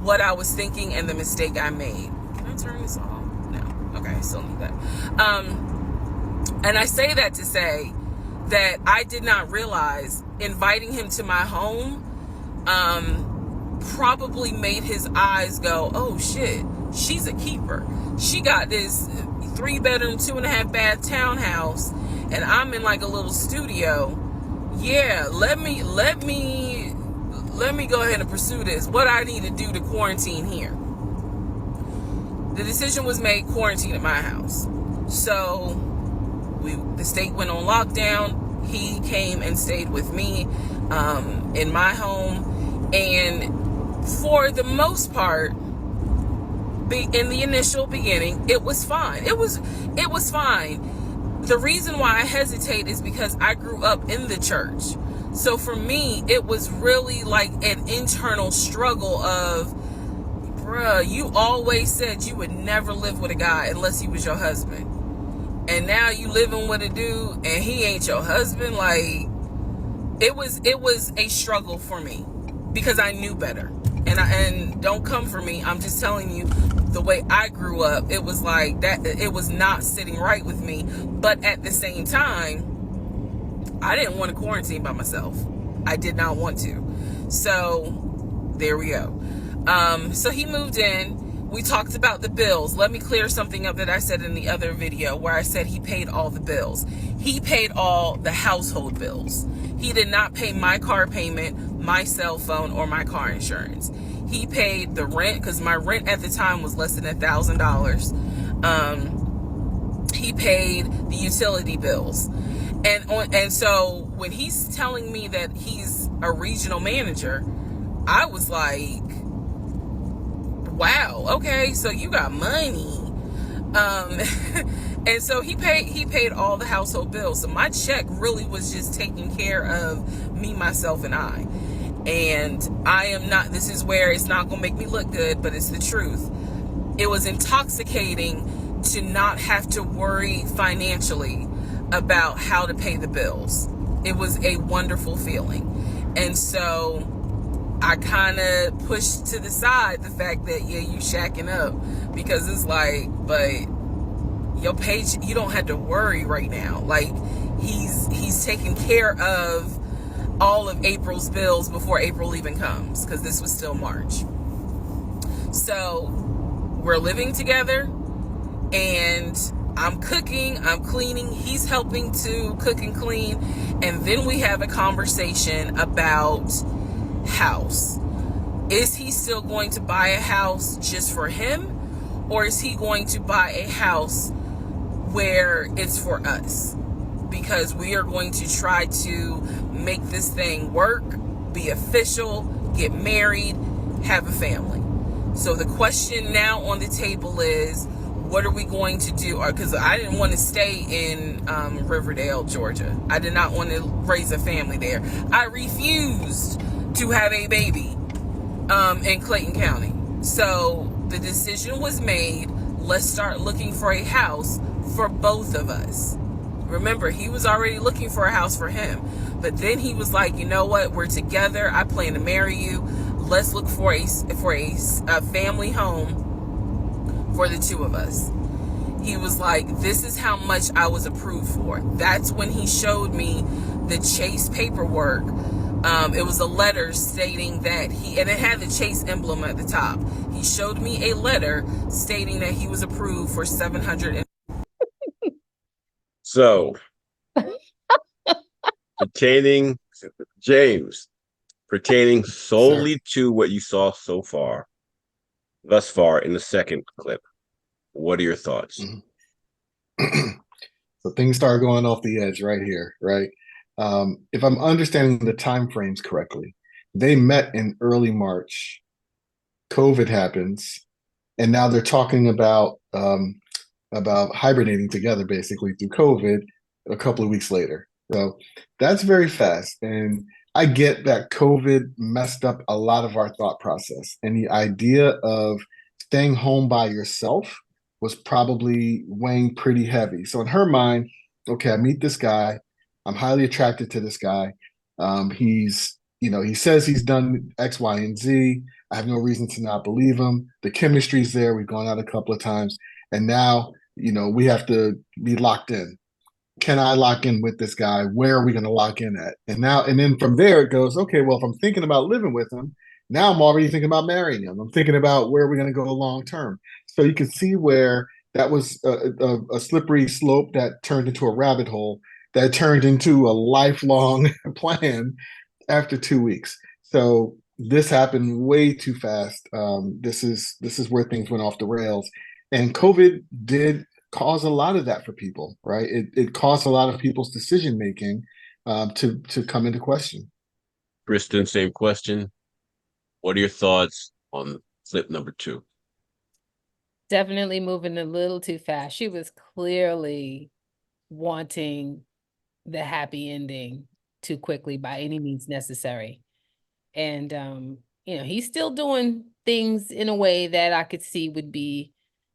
what I was thinking and the mistake I made. Can I turn this off? No. Okay, I still need that. And I say that to say that I did not realize inviting him to my home probably made his eyes go, oh shit, she's a keeper. She got this 3-bedroom, 2.5-bath townhouse, and I'm in like a little studio. Yeah, let me go ahead and pursue this. What I need to do to quarantine here. The decision was made, quarantine at my house. So the state went on lockdown. He came and stayed with me in my home, and for the most part, in the initial beginning, it was fine. It was fine. The reason why I hesitate is because I grew up in the church. So for me, it was really like an internal struggle of, bruh, you always said you would never live with a guy unless he was your husband. And now you living with a dude and he ain't your husband. Like, it was a struggle for me because I knew better. And don't come for me. I'm just telling you the way I grew up. It was like that. It was not sitting right with me. But at the same time, I didn't want to quarantine by myself. I did not want to. So there we go. So he moved in. We talked about the bills. Let me clear something up that I said in the other video where I said he paid all the bills. He paid all the household bills. He did not pay my car payment, my cell phone, or my car insurance. He paid the rent, because my rent at the time was less than $1,000. He paid the utility bills. And so when he's telling me that he's a regional manager, I was like, wow, okay, so you got money. And so he paid all the household bills. So my check really was just taking care of me, myself, and I. And I am not, this is where it's not gonna make me look good, but it's the truth. It was intoxicating to not have to worry financially about how to pay the bills. It was a wonderful feeling. And so I kind of pushed to the side the fact that, yeah, you shacking up, because it's like, but your page, you don't have to worry right now. Like, he's taking care of all of April's bills before April even comes, because this was still March. So we're living together, and I'm cooking, I'm cleaning, he's helping to cook and clean, and then we have a conversation about house. Is he still going to buy a house just for him, or is he going to buy a house where it's for us? Because we are going to try to make this thing work, be official, get married, have a family. So the question now on the table is, what are we going to do? Because I didn't want to stay in Riverdale, Georgia. I did not want to raise a family there. I refused to have a baby in Clayton County. So the decision was made, let's start looking for a house for both of us. Remember, he was already looking for a house for him. But then he was like, you know what? We're together. I plan to marry you. Let's look for a family home for the two of us. He was like, this is how much I was approved for. That's when he showed me the Chase paperwork. It was a letter stating that and it had the Chase emblem at the top. He showed me a letter stating that he was approved for $700. So, pertaining solely to what you saw thus far in the second clip, what are your thoughts? So things started going off the edge right here, right? If I'm understanding the time frames correctly, they met in early March. COVID happens, and now they're talking about hibernating together basically through COVID a couple of weeks later. So that's very fast. And I get that COVID messed up a lot of our thought process. And the idea of staying home by yourself was probably weighing pretty heavy. So in her mind, okay, I meet this guy. I'm highly attracted to this guy. He says he's done X, Y, and Z. I have no reason to not believe him. The chemistry's there. We've gone out a couple of times. And now, we have to be locked in. can I lock in with this guy? Where are we going to lock in at? And then from there it goes, okay, well, if I'm thinking about living with him, now I'm already thinking about marrying him. I'm thinking about where we're going to go long term. So you can see where that was a slippery slope that turned into a rabbit hole that turned into a lifelong plan after 2 weeks. So this happened way too fast. This is where things went off the rails, and COVID did cause a lot of that for people, right? It caused a lot of people's decision making to come into question. Kristen, same question. What are your thoughts on flip number two? Definitely moving a little too fast. She was clearly wanting the happy ending too quickly by any means necessary. And he's still doing things in a way that I could see would be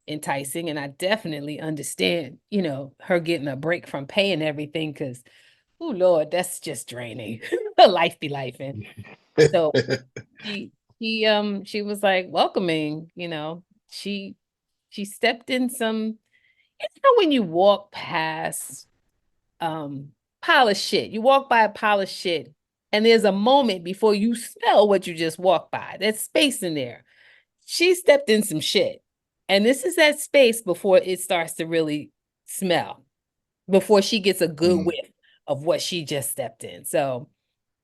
enticing. And I definitely understand, her getting a break from paying everything because, oh Lord, that's just draining. Life be life. And so she was like welcoming, she stepped in some, when you walk past pile of shit, you walk by a pile of shit, and there's a moment before you smell what you just walked by. There's space in there. She stepped in some shit. And this is that space before it starts to really smell, before she gets a good whiff of what she just stepped in. So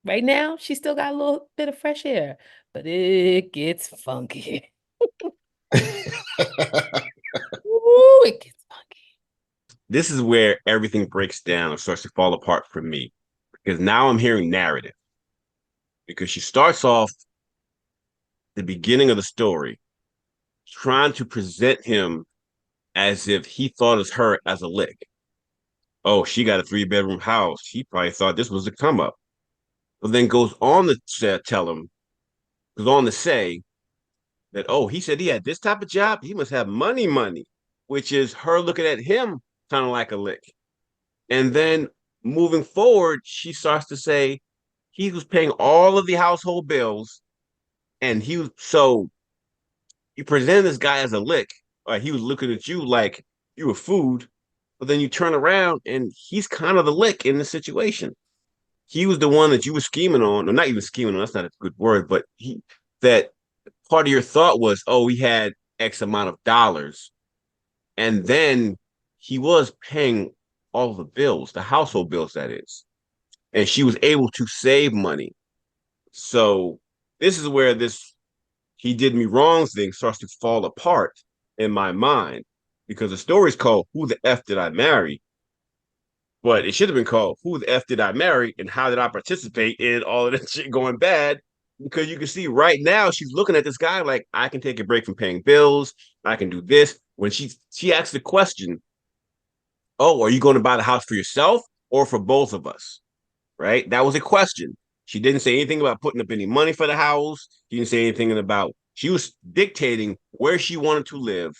right now, she still got a little bit of fresh air, but it gets funky. Ooh, it gets funky. This is where everything breaks down and starts to fall apart for me, because now I'm hearing narrative. Because she starts off the beginning of the story trying to present him as if he thought of her as a lick. Oh, she got a 3-bedroom house. He probably thought this was a come up. But then goes on to goes on to say that, oh, he said he had this type of job. He must have money, which is her looking at him kind of like a lick. And then moving forward, she starts to say he was paying all of the household bills. And so you presented this guy as a lick. He was looking at you like you were food. But then you turn around and he's kind of the lick in the situation. He was the one that you were scheming on, or not even scheming on, that's not a good word, but that part of your thought was, oh, he had X amount of dollars. And then he was paying all the bills, the household bills, that is. And she was able to save money. So this is where this he did me wrong thing starts to fall apart in my mind, because the story's called Who the F Did I Marry? But it should have been called Who the F Did I Marry and How Did I Participate in all of that shit going bad? Because you can see right now she's looking at this guy like, I can take a break from paying bills. I can do this. When she asked the question, oh, are you going to buy the house for yourself or for both of us? Right? That was a question. She didn't say anything about putting up any money for the house. She didn't say anything about, she was dictating where she wanted to live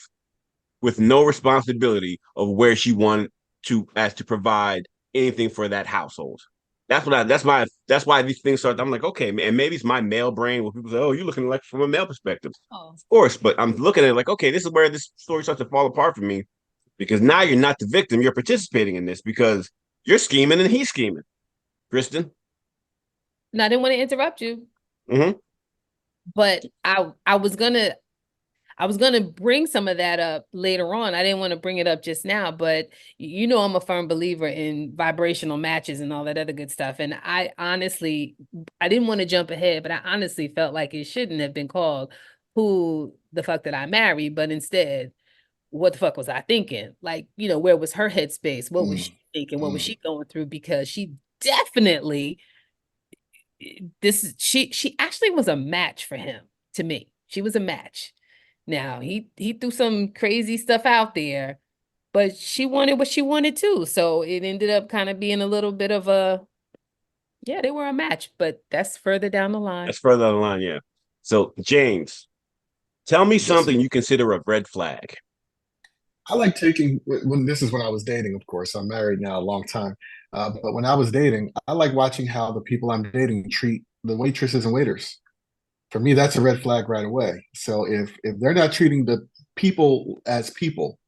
with no responsibility of where she wanted to provide anything for that household. That's why these things start. I'm like, okay, and maybe it's my male brain where people say, oh, you're looking like from a male perspective. Oh. Of course, but I'm looking at it like, okay, this is where this story starts to fall apart for me, because now you're not the victim, you're participating in this because you're scheming and he's scheming. Kristen? No, I didn't want to interrupt you. Mm-hmm. But I was gonna bring some of that up later on. I didn't want to bring it up just now, but I'm a firm believer in vibrational matches and all that other good stuff. And I didn't want to jump ahead, but I honestly felt like it shouldn't have been called Who the Fuck Did I Marry? But instead, what the fuck was I thinking? Like, where was her headspace? What was she thinking? What was she going through? Because she definitely she actually was a match for him. To me, she was a match. Now he threw some crazy stuff out there, but she wanted what she wanted too. So it ended up kind of being a little bit of they were a match, but that's further down the line. That's further down the line, yeah. So James, tell me something you consider a red flag. I like this is when I was dating, of course. I'm married now a long time. But when I was dating, I like watching how the people I'm dating treat the waitresses and waiters. For me, that's a red flag right away. So if they're not treating the people as people,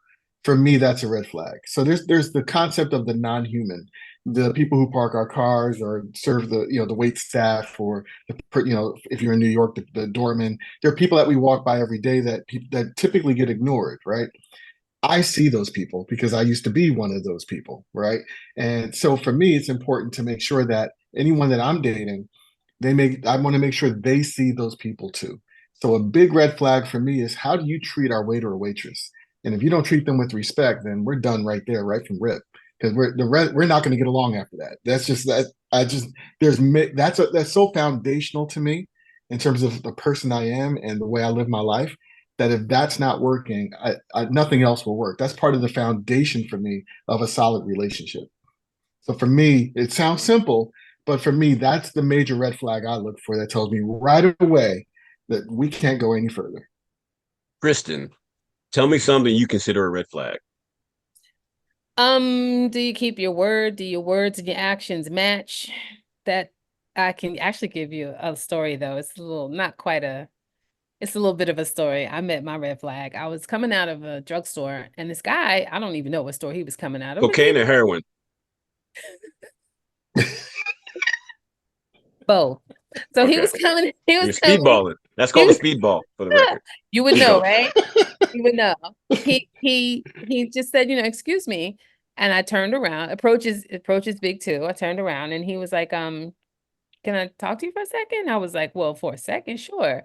for me, that's a red flag. So there's the concept of the non-human, the people who park our cars or serve the wait staff, or if you're in New York, the doorman. There are people that we walk by every day that typically get ignored, right? I see those people because I used to be one of those people, right? And so for me, it's important to make sure that anyone that I'm dating, I want to make sure they see those people too. So a big red flag for me is, how do you treat our waiter or waitress? And if you don't treat them with respect, then we're done right there, right from rip, because we're not going to get along after that. That's just that. That's so foundational to me in terms of the person I am and the way I live my life, that if that's not working, nothing else will work. That's part of the foundation for me of a solid relationship. So for me, it sounds simple, but for me, that's the major red flag I look for, that tells me right away that we can't go any further. Kristen, tell me something you consider a red flag. Do you keep your word? Do your words and your actions match? That I can actually give you a story though. It's a little bit of a story. I met my red flag. I was coming out of a drugstore, and this guy, I don't even know what store he was coming out of. Cocaine or heroin? Both. So he was coming. You're speedballing. That's called a speedball, for the record. You would know, right? You would know. He just said, excuse me. And I turned around, approaches big two. I turned around and he was like, can I talk to you for a second? I was like, well, for a second, sure.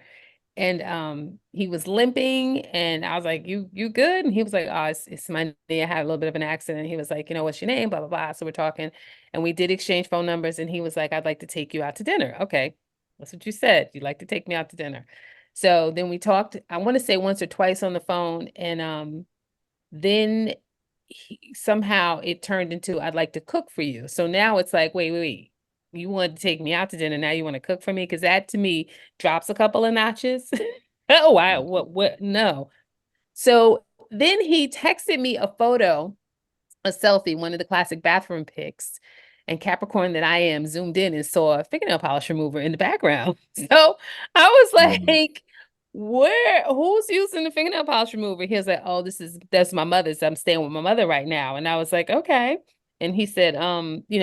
And he was limping and I was like, you good? And he was like, oh, it's my knee. I had a little bit of an accident. He was like, what's your name? Blah, blah, blah. So we're talking and we did exchange phone numbers and he was like, I'd like to take you out to dinner. Okay. That's what you said. You'd like to take me out to dinner. So then we talked, I want to say once or twice on the phone. And then somehow it turned into, I'd like to cook for you. So now it's like, wait. You wanted to take me out to dinner. Now you want to cook for me? Because that to me drops a couple of notches. Oh, what? No. So then he texted me a photo, a selfie, one of the classic bathroom pics. And Capricorn that I am zoomed in and saw a fingernail polish remover in the background. So I was like, who's using the fingernail polish remover? He was like, oh, that's my mother's. I'm staying with my mother right now. And I was like, okay. And he said,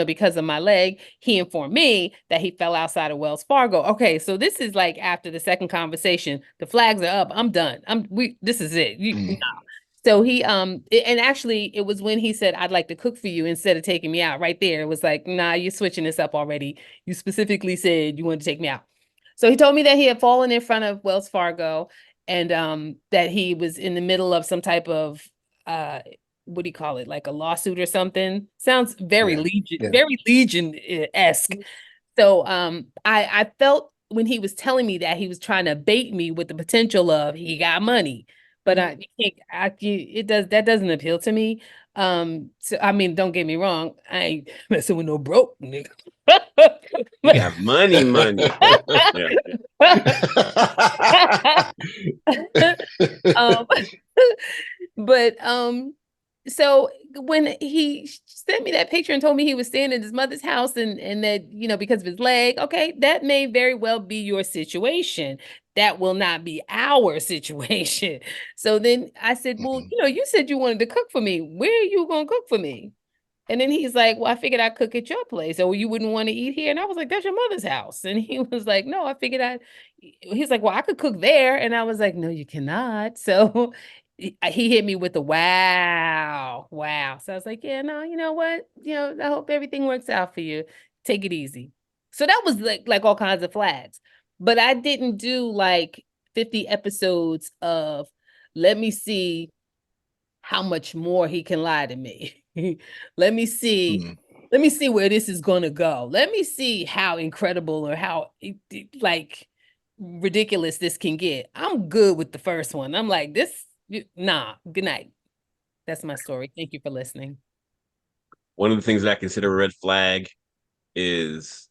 because of my leg, he informed me that he fell outside of Wells Fargo. Okay, so this is like after the second conversation, the flags are up. I'm done. This is it. No. So he, and actually it was when he said, I'd like to cook for you instead of taking me out right there. It was like, nah, you're switching this up already. You specifically said you wanted to take me out. So he told me that he had fallen in front of Wells Fargo and that he was in the middle of some type of, what do you call it? Like a lawsuit or something. Sounds very very Legion-esque. So I felt when he was telling me that he was trying to bait me with the potential of he got money. But that doesn't appeal to me. So I mean, don't get me wrong, I ain't messing with no broke nigga. You got money. But so when he sent me that picture and told me he was staying in his mother's house and that, because of his leg, okay, that may very well be your situation. That will not be our situation. So then I said, well, you said you wanted to cook for me. Where are you going to cook for me? And then he's like, well, I figured I'd cook at your place. Or you wouldn't want to eat here. And I was like, that's your mother's house. And he was like, no, I figured he's like, well, I could cook there. And I was like, no, you cannot. So he hit me with the wow. So I was like, yeah, no, you know what? I hope everything works out for you. Take it easy. So that was like all kinds of flags. But I didn't do like 50 episodes of let me see how much more he can lie to me. Let me see where this is going to go. Let me see how incredible or how like ridiculous this can get. I'm good with the first one. I'm like, good night. That's my story. Thank you for listening. One of the things that I consider a red flag is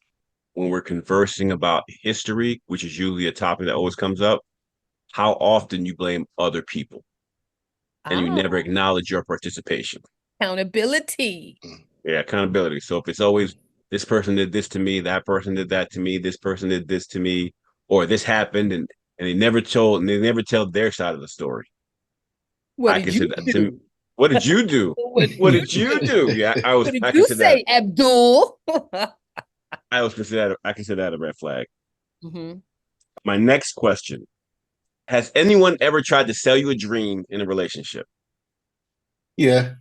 when we're conversing about history, which is usually a topic that always comes up, how often you blame other people and you never acknowledge your participation. Accountability. Yeah, accountability. So if it's always this person did this to me, that person did that to me, this person did this to me, or this happened, and they never tell their side of the story. What did you do? What did you do? What What did did you do? Yeah, I was. what did I you consider that. say, Abdul? I was consider. I consider that a red flag. Hmm. My next question: has anyone ever tried to sell you a dream in a relationship? Yeah.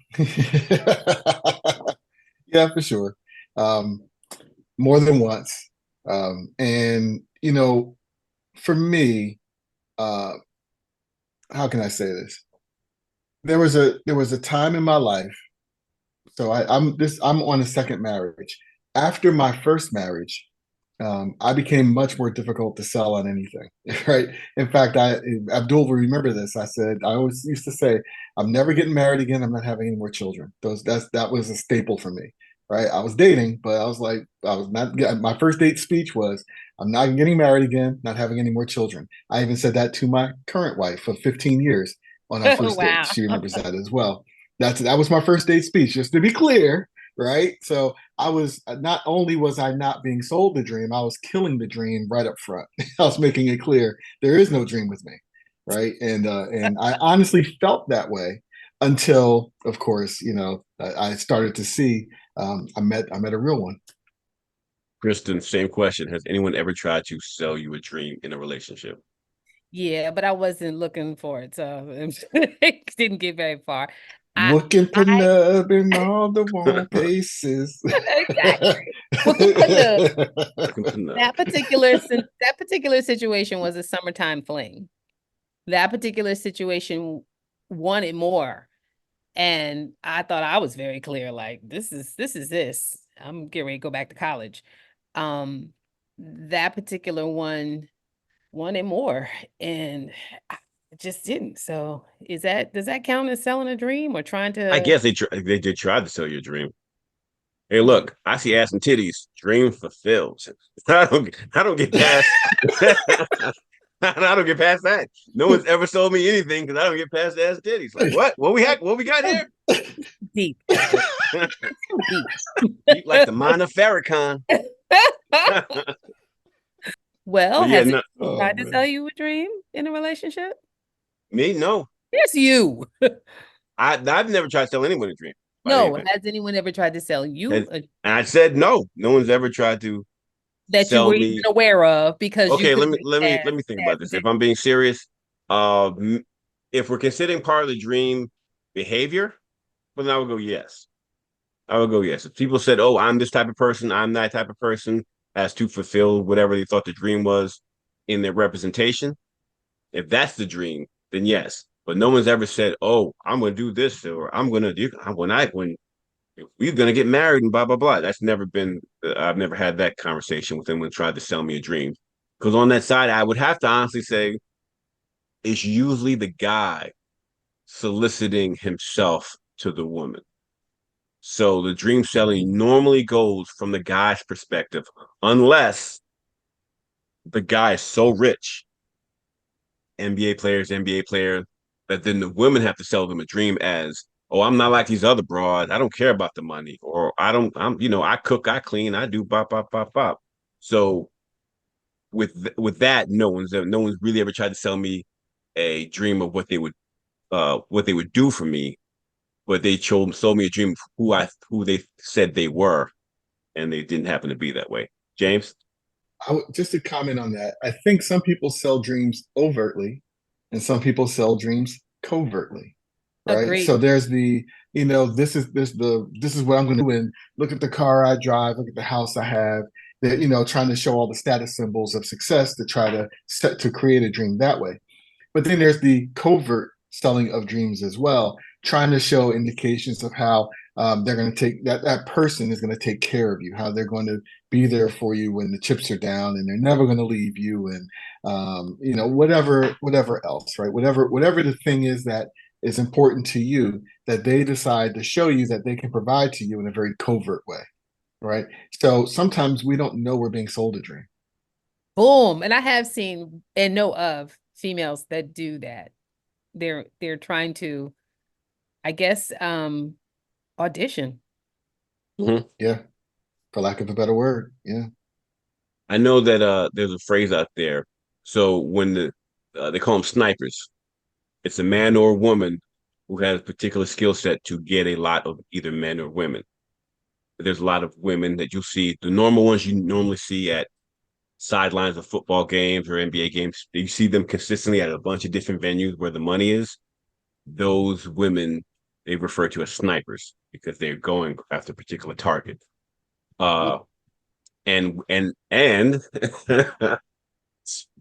Yeah, for sure. Um, more than once. And for me, uh, how can I say this? There was a time in my life. So I'm on a second marriage. After my first marriage, I became much more difficult to sell on anything. Right. In fact, Abdul will remember this. I always used to say, I'm never getting married again. I'm not having any more children. That was a staple for me. Right. I was dating, but I was like, I was not. My first date speech was, I'm not getting married again. Not having any more children. I even said that to my current wife of 15 years on our first date. Wow. She remembers that as well. That was my first date speech. Just to be clear, right? So I was not only was I not being sold the dream, I was killing the dream right up front. I was making it clear there is no dream with me, right? And I honestly felt that way until, of course, I started to see I met a real one. Kristen, same question. Has anyone ever tried to sell you a dream in a relationship? Yeah, but I wasn't looking for it, so it didn't get very far. I Looking for I love in all the wrong places. exactly looking for love. Looking for no. That particular situation was a summertime fling. That particular situation wanted more. And I thought I was very clear, like this. I'm getting ready to go back to college. That particular one wanted more, and I just didn't. So does that count as selling a dream or trying I to? guess they did try to sell you a dream. Hey, look, I see ass and titties, dream fulfilled. I don't get past I don't get past that. No one's ever sold me anything because I don't get past ass and titties. Like what? What we got here? Deep, Abdul. Deep. Deep like the mine of Farrakhan. But Well, yeah, has it no, Oh tried to sell man. you a dream in a relationship? me, no. Yes, you. I've never tried to sell anyone a dream about No, anything. has anyone ever tried to sell you And I said no. No one's ever tried to that you sell were even me. aware of because you Okay, let couldn't me get let me let past me think that about this. If particular? I'm being serious, uh, if we're considering part of the dream behavior, well, then I would go yes. I would go yes. If people said, "Oh, I'm this type of person, I'm that type of person," as to fulfill whatever they thought the dream was in their representation, if that's the dream, then yes. But no one's ever said, "Oh, I'm going to do this," or "I'm going to do when we're going to get married," and blah blah blah. That's never been. I've never had that conversation with anyone tried to sell me a dream. Because on that side, I would have to honestly say it's usually the guy soliciting himself to the woman. So the dream selling normally goes from the guy's perspective, unless the guy is so rich, NBA player, that then the women have to sell them a dream as, oh, I'm not like these other broads. I don't care about the money, or I cook, I clean, I do bop, bop, bop, bop. So with that, no one's really ever tried to sell me a dream of what they would do for me, but they sold me a dream of who they said they were, and they didn't happen to be that way. James? Just to comment on that, I think some people sell dreams overtly and some people sell dreams covertly, right? Agreed. So there's this is what I'm going to do, and look at the car I drive, look at the house I have. That trying to show all the status symbols of success to try to create a dream that way. But then there's the covert selling of dreams as well, trying to show indications of how they're going to take that person is going to take care of you, how they're going to be there for you when the chips are down, and they're never going to leave you, and whatever else, right? Whatever the thing is that is important to you, that they decide to show you that they can provide to you in a very covert way, right? So sometimes we don't know we're being sold a dream. Boom. And I have seen and know of females that do that. They're trying to, I guess, audition. Mm-hmm. Yeah, for lack of a better word. Yeah. I know that there's a phrase out there. So when they call them snipers, it's a man or a woman who has a particular skill set to get a lot of either men or women. There's a lot of women that you'll see, the normal ones you normally see at sidelines of football games or NBA games. You see them consistently at a bunch of different venues where the money is. Those women, they refer to as snipers because they're going after a particular target. And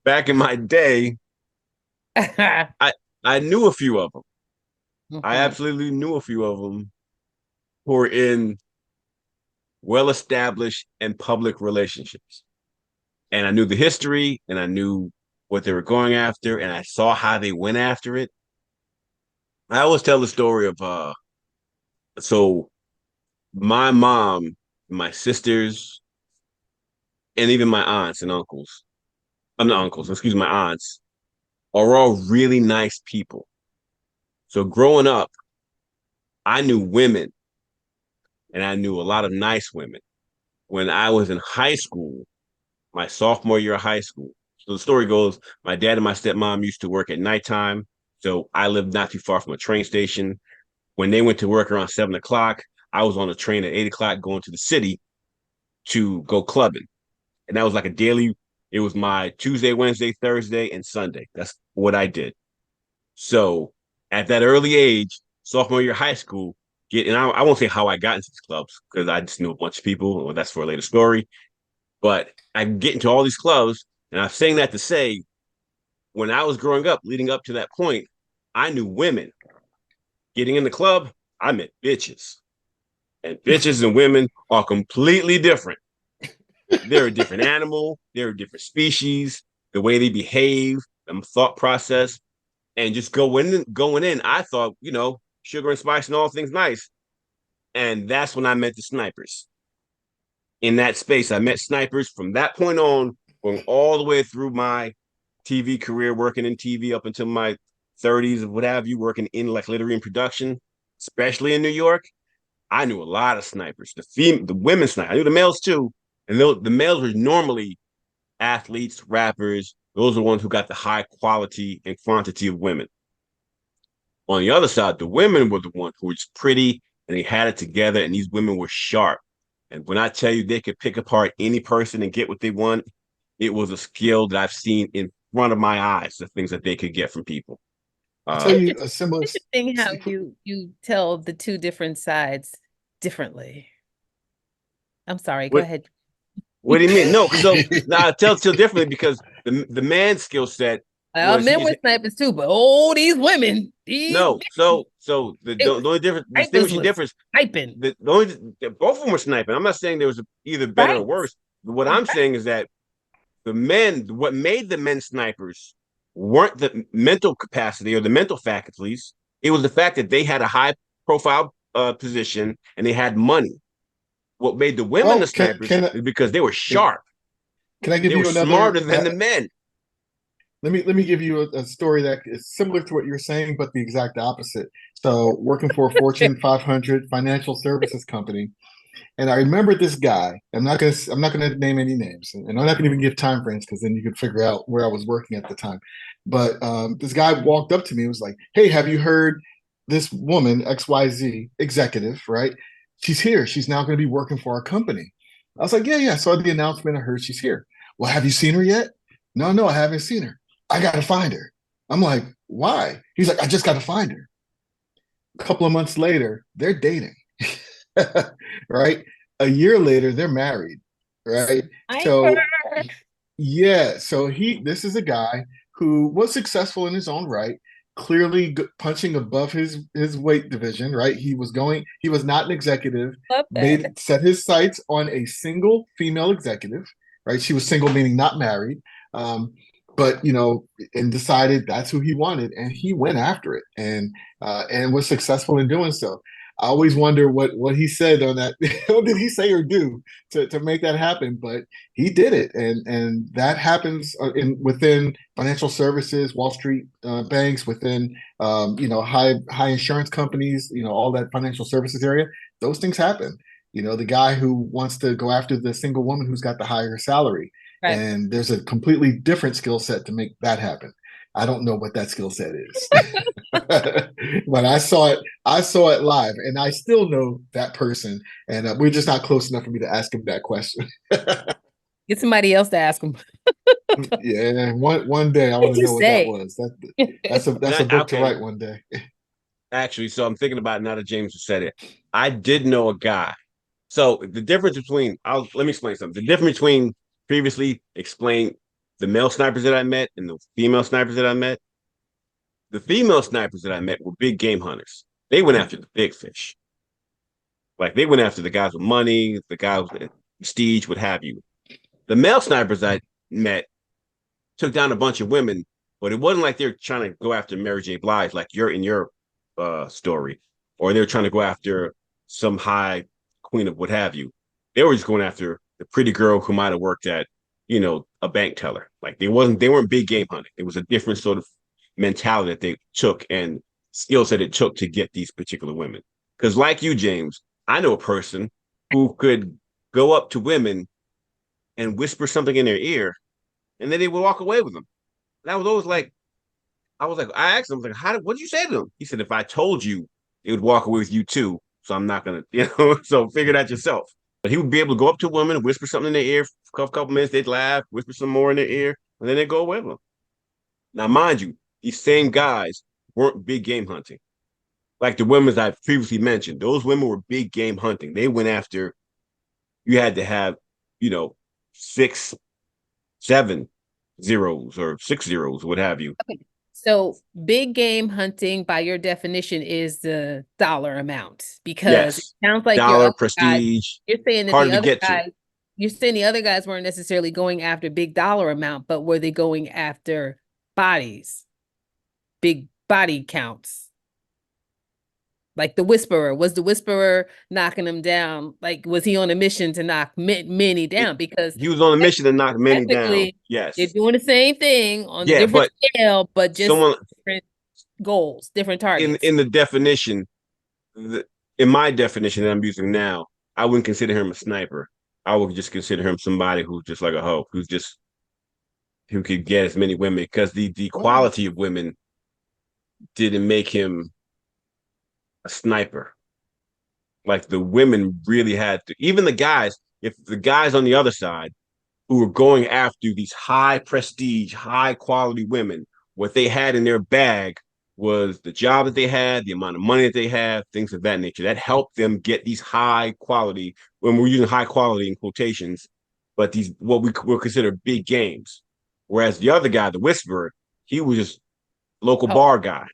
back in my day, I knew a few of them. I absolutely knew a few of them who were in well-established and public relationships. And I knew the history and I knew what they were going after and I saw how they went after it. I always tell the story of so my mom, my sisters, and even my aunts and uncles. I'm not uncles, excuse me, my aunts are all really nice people. So growing up, I knew women and I knew a lot of nice women. When I was in high school, my sophomore year of high school. So the story goes, my dad and my stepmom used to work at nighttime. So I lived not too far from a train station. When they went to work around 7 o'clock, I was on a train at 8 o'clock going to the city to go clubbing. And that was like a daily, it was my Tuesday, Wednesday, Thursday, and Sunday. That's what I did. So at that early age, sophomore year of high school, and I won't say how I got into these clubs because I just knew a bunch of people. Well, that's for a later story. But I get into all these clubs, and I'm saying that to say, when I was growing up, leading up to that point, I knew women. Getting in the club, I met bitches. And bitches and women are completely different. They're a different animal, they're a different species, the way they behave, the thought process. And just going in, I thought, sugar and spice and all things nice. And that's when I met the snipers. In that space, I met snipers from that point on, going all the way through my TV career, working in TV up until my 30s, what have you, working in like literary and production, especially in New York. I knew a lot of snipers. The women sniper. I knew the males too, and the males were normally athletes, rappers. Those are the ones who got the high quality and quantity of women. On the other side, the women were the ones who were just pretty and they had it together, and these women were sharp. And when I tell you they could pick apart any person and get what they want, it was a skill that I've seen in front of my eyes, the things that they could get from people. I'll tell you a similar thing how you tell the two different sides differently. I'm sorry, go ahead. What do you mean? No, so I tell it differently because the man's skill set. Men were snipers too, but these women. No, so the only difference, distinguishing difference, sniping. Both of them were sniping. I'm not saying there was either better or worse. What I'm saying is that what made the men snipers weren't the mental capacity or the mental faculties. It was the fact that they had a high profile position and they had money. What made the women the snipers is because they were sharp. Can I give you another? Smarter than the men. Let me give you a story that is similar to what you're saying, but the exact opposite. So, working for a Fortune 500 financial services company, and I remember this guy. I'm not gonna name any names, and I'm not gonna even give time frames because then you could figure out where I was working at the time. But this guy walked up to me and was like, "Hey, have you heard this woman XYZ executive? Right? She's here. She's now going to be working for our company." I was like, "Yeah. I saw the announcement. I heard she's here." "Well, have you seen her yet?" No, I haven't seen her. "I got to find her." I'm like, "Why?" He's like, "I just got to find her." A couple of months later, they're dating. Right? A year later, they're married. Right? So this is a guy who was successful in his own right, clearly punching above his weight division, right? He was not an executive, set his sights on a single female executive, right? She was single, meaning not married. But and decided that's who he wanted, and he went after it, and was successful in doing so. I always wonder what he said on that. What did he say or do to make that happen? But he did it, and that happens within financial services, Wall Street banks, within high insurance companies, all that financial services area. Those things happen. The guy who wants to go after the single woman who's got the higher salary. Right. And there's a completely different skill set to make that happen. I don't know what that skill set is. But I saw it live, and I still know that person, and we're just not close enough for me to ask him that question. Get somebody else to ask him. Yeah, one day I want to know Just what that say. was. That's a book to Okay, write one day. actually, so I'm thinking about it now that James has said it. I did know a guy. So the difference between let me explain something. The difference between previously explained the male snipers that I met and the female snipers that I met. The female snipers that I met were big game hunters. They went after the big fish. Like they went after the guys with money, the guys with prestige, what have you. The male snipers I met took down a bunch of women, but it wasn't like they're trying to go after Mary J. Blige, like you're in your story, or they're trying to go after some high queen of what have you. They were just going after the pretty girl who might have worked at, a bank teller. Like they weren't big game hunting. It was a different sort of mentality that they took and skills that it took to get these particular women. Because like you, James, I know a person who could go up to women and whisper something in their ear, and then they would walk away with them. And I was always like, I asked him, like, what did you say to them? He said, if I told you, it would walk away with you too. So I'm not gonna, so figure that yourself. But he would be able to go up to a woman, whisper something in their ear, for a couple minutes, they'd laugh, whisper some more in their ear, and then they'd go away with them. Now, mind you, these same guys weren't big game hunting. Like the women I previously mentioned, those women were big game hunting. They went after, you had to have, 6, 7 zeros or 6 zeros, what have you. Okay. So big game hunting, by your definition, is the dollar amount, because it Yes. sounds like your Dollar, other guys, prestige, you're saying that harder the to other get to. guys, you're saying the other guys weren't necessarily going after big dollar amount, but were they going after bodies, big body counts? Like was the whisperer knocking them down? Like, was he on a mission to knock many down? Because He was on a mission to knock many down. technically they're Yes. doing the same thing on Yeah, different but scale, but just someone different goals, different in targets. in the definition, in my definition that I'm using now, I wouldn't consider him a sniper. I would just consider him somebody who's just like a hoe, who could get as many women because the quality of women didn't make him a sniper. Like the women really had to, even the guys, if the guys on the other side who were going after these high prestige, high quality women, what they had in their bag was the job that they had, the amount of money that they had, things of that nature. That helped them get these high quality, when we're using high quality in quotations, but these what we will consider big games. Whereas the other guy, the whisperer, he was just local Oh, bar guy.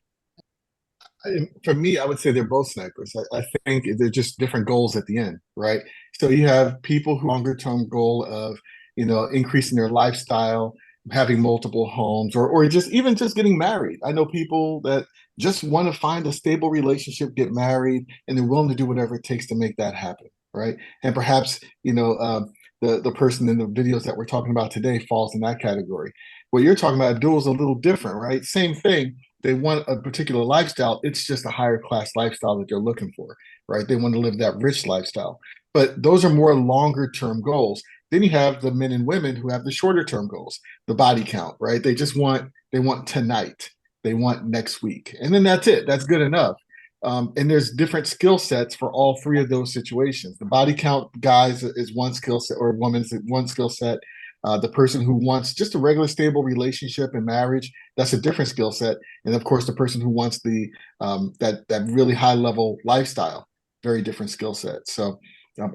For me, I would say they're both snipers. I think they're just different goals at the end, right? So you have people who longer term goal of, increasing their lifestyle, having multiple homes, or just even just getting married. I know people that just want to find a stable relationship, get married, and they're willing to do whatever it takes to make that happen, right? And perhaps, the person in the videos that we're talking about today falls in that category. What you're talking about, Abdul, is a little different, right? Same thing, they want a particular lifestyle. It's just a higher class lifestyle that they're looking for, right? They want to live that rich lifestyle. But those are more longer term goals. Then you have the men and women who have the shorter term goals, the body count, right? They want tonight, they want next week, and then that's it. That's good enough. And there's different skill sets for all three of those situations. The body count guys is one skill set, or woman's one skill set. The person who wants just a regular stable relationship and marriage, that's a different skill set. And of course, the person who wants the that really high level lifestyle, very different skill set. So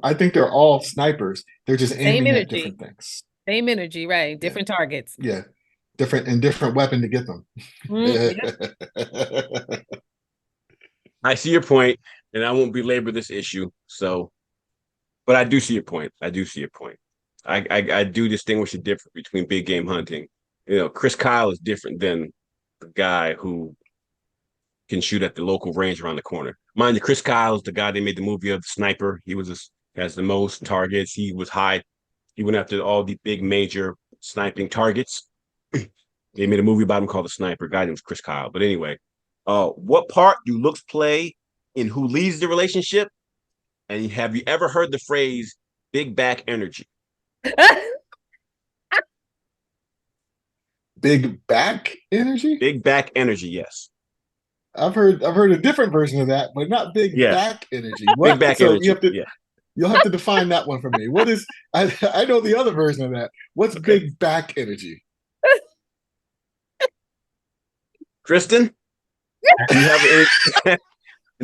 I think they're all snipers. They're just same aiming at energy, different things. same energy, right? Yeah, Different targets. yeah, different weapon to get them. Yeah. I see your point, and I won't belabor this issue. So, but I do see your point. I do see your point. I do distinguish the difference between big game hunting. Chris Kyle is different than the guy who can shoot at the local range around the corner. Mind you, Chris Kyle is the guy they made the movie of, the sniper. Has the most targets. He was high. He went after all the big major sniping targets. They made a movie about him called The Sniper. Guy named Chris Kyle. But anyway, what part do looks play in who leads the relationship? And have you ever heard the phrase "big back energy"? Big back energy? Big back energy, yes. I've heard a different version of that, but not big Yeah. back energy. Big What? back So energy. Yeah. you'll have to define that one for me. What is I know the other version of that. What's Okay. big back energy? Kristen, do you have any,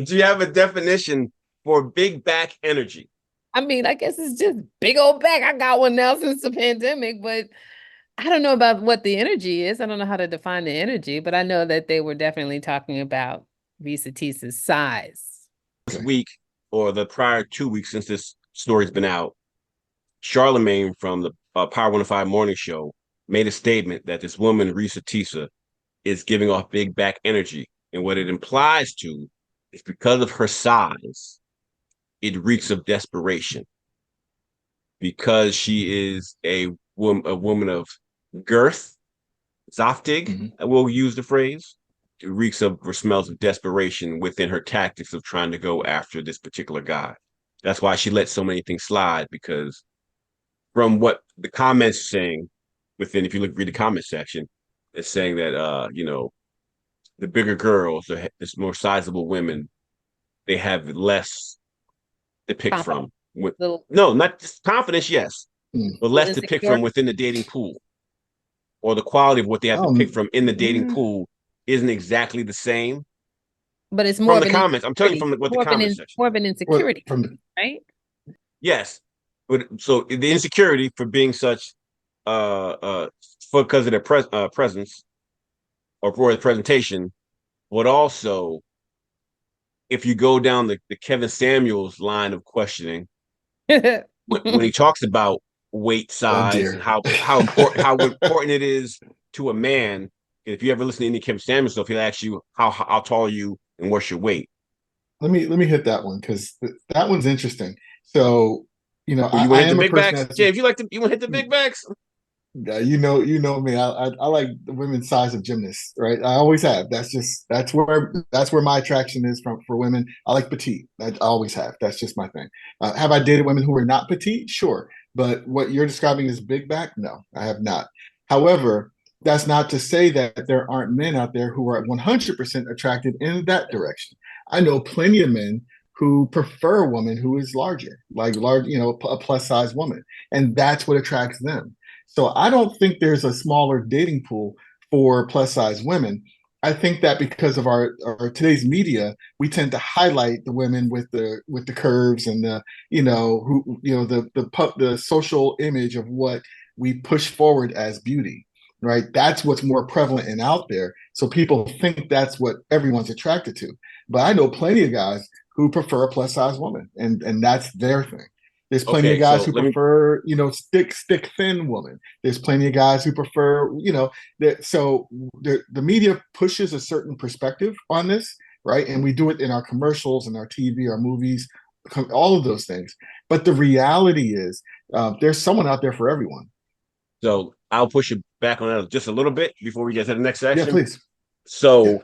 do you have a definition for big back energy? I mean, I guess it's just big old back. I got one now since the pandemic, but I don't know about what the energy is. I don't know how to define the energy, but I know that they were definitely talking about Reesa Teesa's size. This week or the prior 2 weeks since this story's been out, Charlemagne from the Power 105 morning show made a statement that this woman, Reesa Teesa, is giving off big back energy. And what it implies to is because of her size, it reeks of desperation. Because she is a woman of girth, Zoftig, I will use the phrase. It reeks of or smells of desperation within her tactics of trying to go after this particular guy. That's why she let so many things slide, because from what the comments saying within, if you read the comment section, it's saying that the bigger girls, the more sizable women, they have less to pick from. No, not just confidence, yes, but less to pick from within the dating pool, or the quality of what they have to pick from in the dating pool isn't exactly the same. But it's more from of the comments. I'm telling you from what the comments section. More of an insecurity, right? Yes, but so the insecurity for being such, because of their presence or for the presentation, but also if you go down the Kevin Samuels line of questioning, when he talks about weight, size, and how important it is to a man. If you ever listen to any Kevin Samuels stuff, he'll ask you how tall are you and what's your weight. Let me hit that one, because that one's interesting. So you want to hit the big backs? Yeah, if you want to hit the big backs. You know me. I like the women's size of gymnasts, right? I always have. That's where my attraction is for women. I like petite. I always have. That's just my thing. Have I dated women who were not petite? Sure, but what you're describing as big back, no, I have not. However, that's not to say that there aren't men out there who are 100% attracted in that direction. I know plenty of men who prefer a woman who is larger, like a plus size woman, and that's what attracts them. So I don't think there's a smaller dating pool for plus size women. I think that because of our today's media, we tend to highlight the women with the curves and the social image of what we push forward as beauty, right? That's what's more prevalent and out there. So people think that's what everyone's attracted to. But I know plenty of guys who prefer a plus size woman, and that's their thing. There's plenty of guys who prefer, stick thin woman. There's plenty of guys who prefer, so the media pushes a certain perspective on this, right? And we do it in our commercials and our TV, our movies, all of those things. But the reality is, there's someone out there for everyone. So I'll push you back on that just a little bit before we get to the next section. Yeah, please. So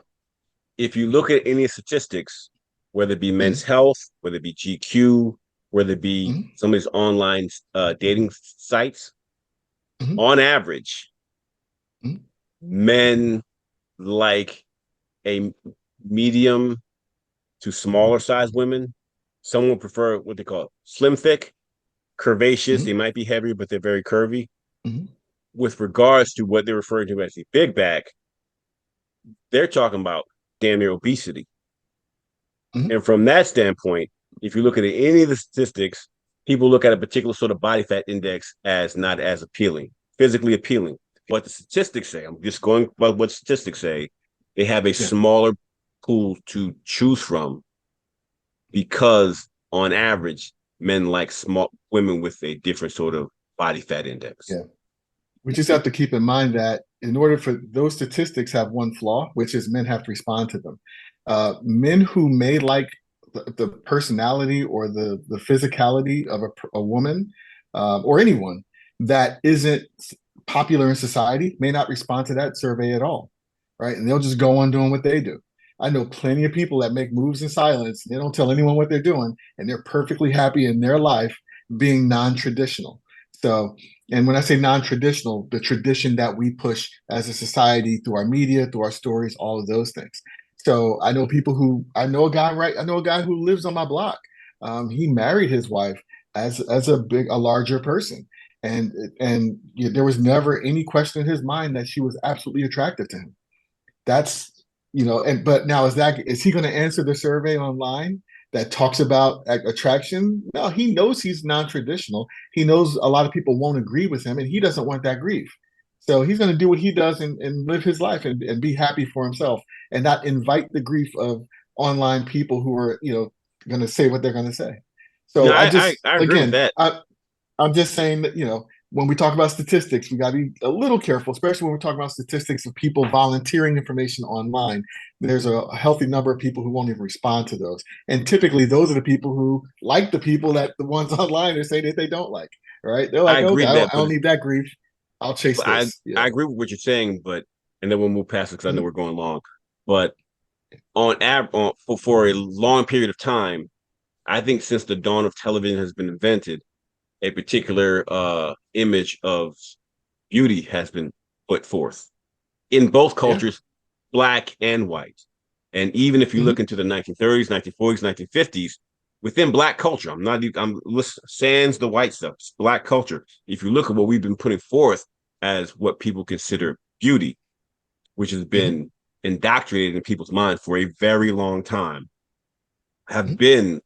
if you look at any statistics, whether it be men's health, whether it be GQ, whether it be some of these online dating sites, on average, men like a medium to smaller size women. Some will prefer what they call slim thick, curvaceous. They might be heavier, but they're very curvy. With regards to what they're referring to as the big back, they're talking about damn near obesity. And from that standpoint, if you look at any of the statistics, people look at a particular sort of body fat index as not as appealing, physically appealing. What the statistics say, I'm just going by what statistics say, they have a smaller pool to choose from because, on average, men like small women with a different sort of body fat index. Yeah. We just have to keep in mind that in order for those statistics have one flaw, which is men have to respond to them. Men who may like the personality or the physicality of a woman or anyone that isn't popular in society may not respond to that survey at all, right? And they'll just go on doing what they do. I know plenty of people that make moves in silence. They don't tell anyone what they're doing, and they're perfectly happy in their life being non-traditional. So, and when I say non-traditional, the tradition that we push as a society through our media, through our stories, all of those things. So I know I know a guy who lives on my block. He married his wife as a larger person. And there was never any question in his mind that she was absolutely attracted to him. That's but now is he going to answer the survey online that talks about attraction? No, he knows he's non-traditional. He knows a lot of people won't agree with him, and he doesn't want that grief. So he's going to do what he does and live his life and be happy for himself and not invite the grief of online people who are going to say what they're going to say. So No, I just I agree with again that. I'm just saying that, when we talk about statistics, we got to be a little careful, especially when we're talking about statistics of people volunteering information online. There's a healthy number of people who won't even respond to those. And typically, those are the people who like the people that the ones online are saying that they don't like, right? They're I like, agree okay, with that, I don't need that grief. I'll chase but I this. Yeah. I agree with what you're saying, and then we'll move past it because I know Mhm. we're going long. But for a long period of time, I think since the dawn of television has been invented, a particular image of beauty has been put forth in both Yeah. cultures, black and white. And even if you Mhm. look into the 1930s, 1940s, 1950s, within black culture, I'm sans the white stuff, it's black culture. If you look at what we've been putting forth as what people consider beauty, which has Mhm. been indoctrinated in people's mind for a very long time, have Mhm. been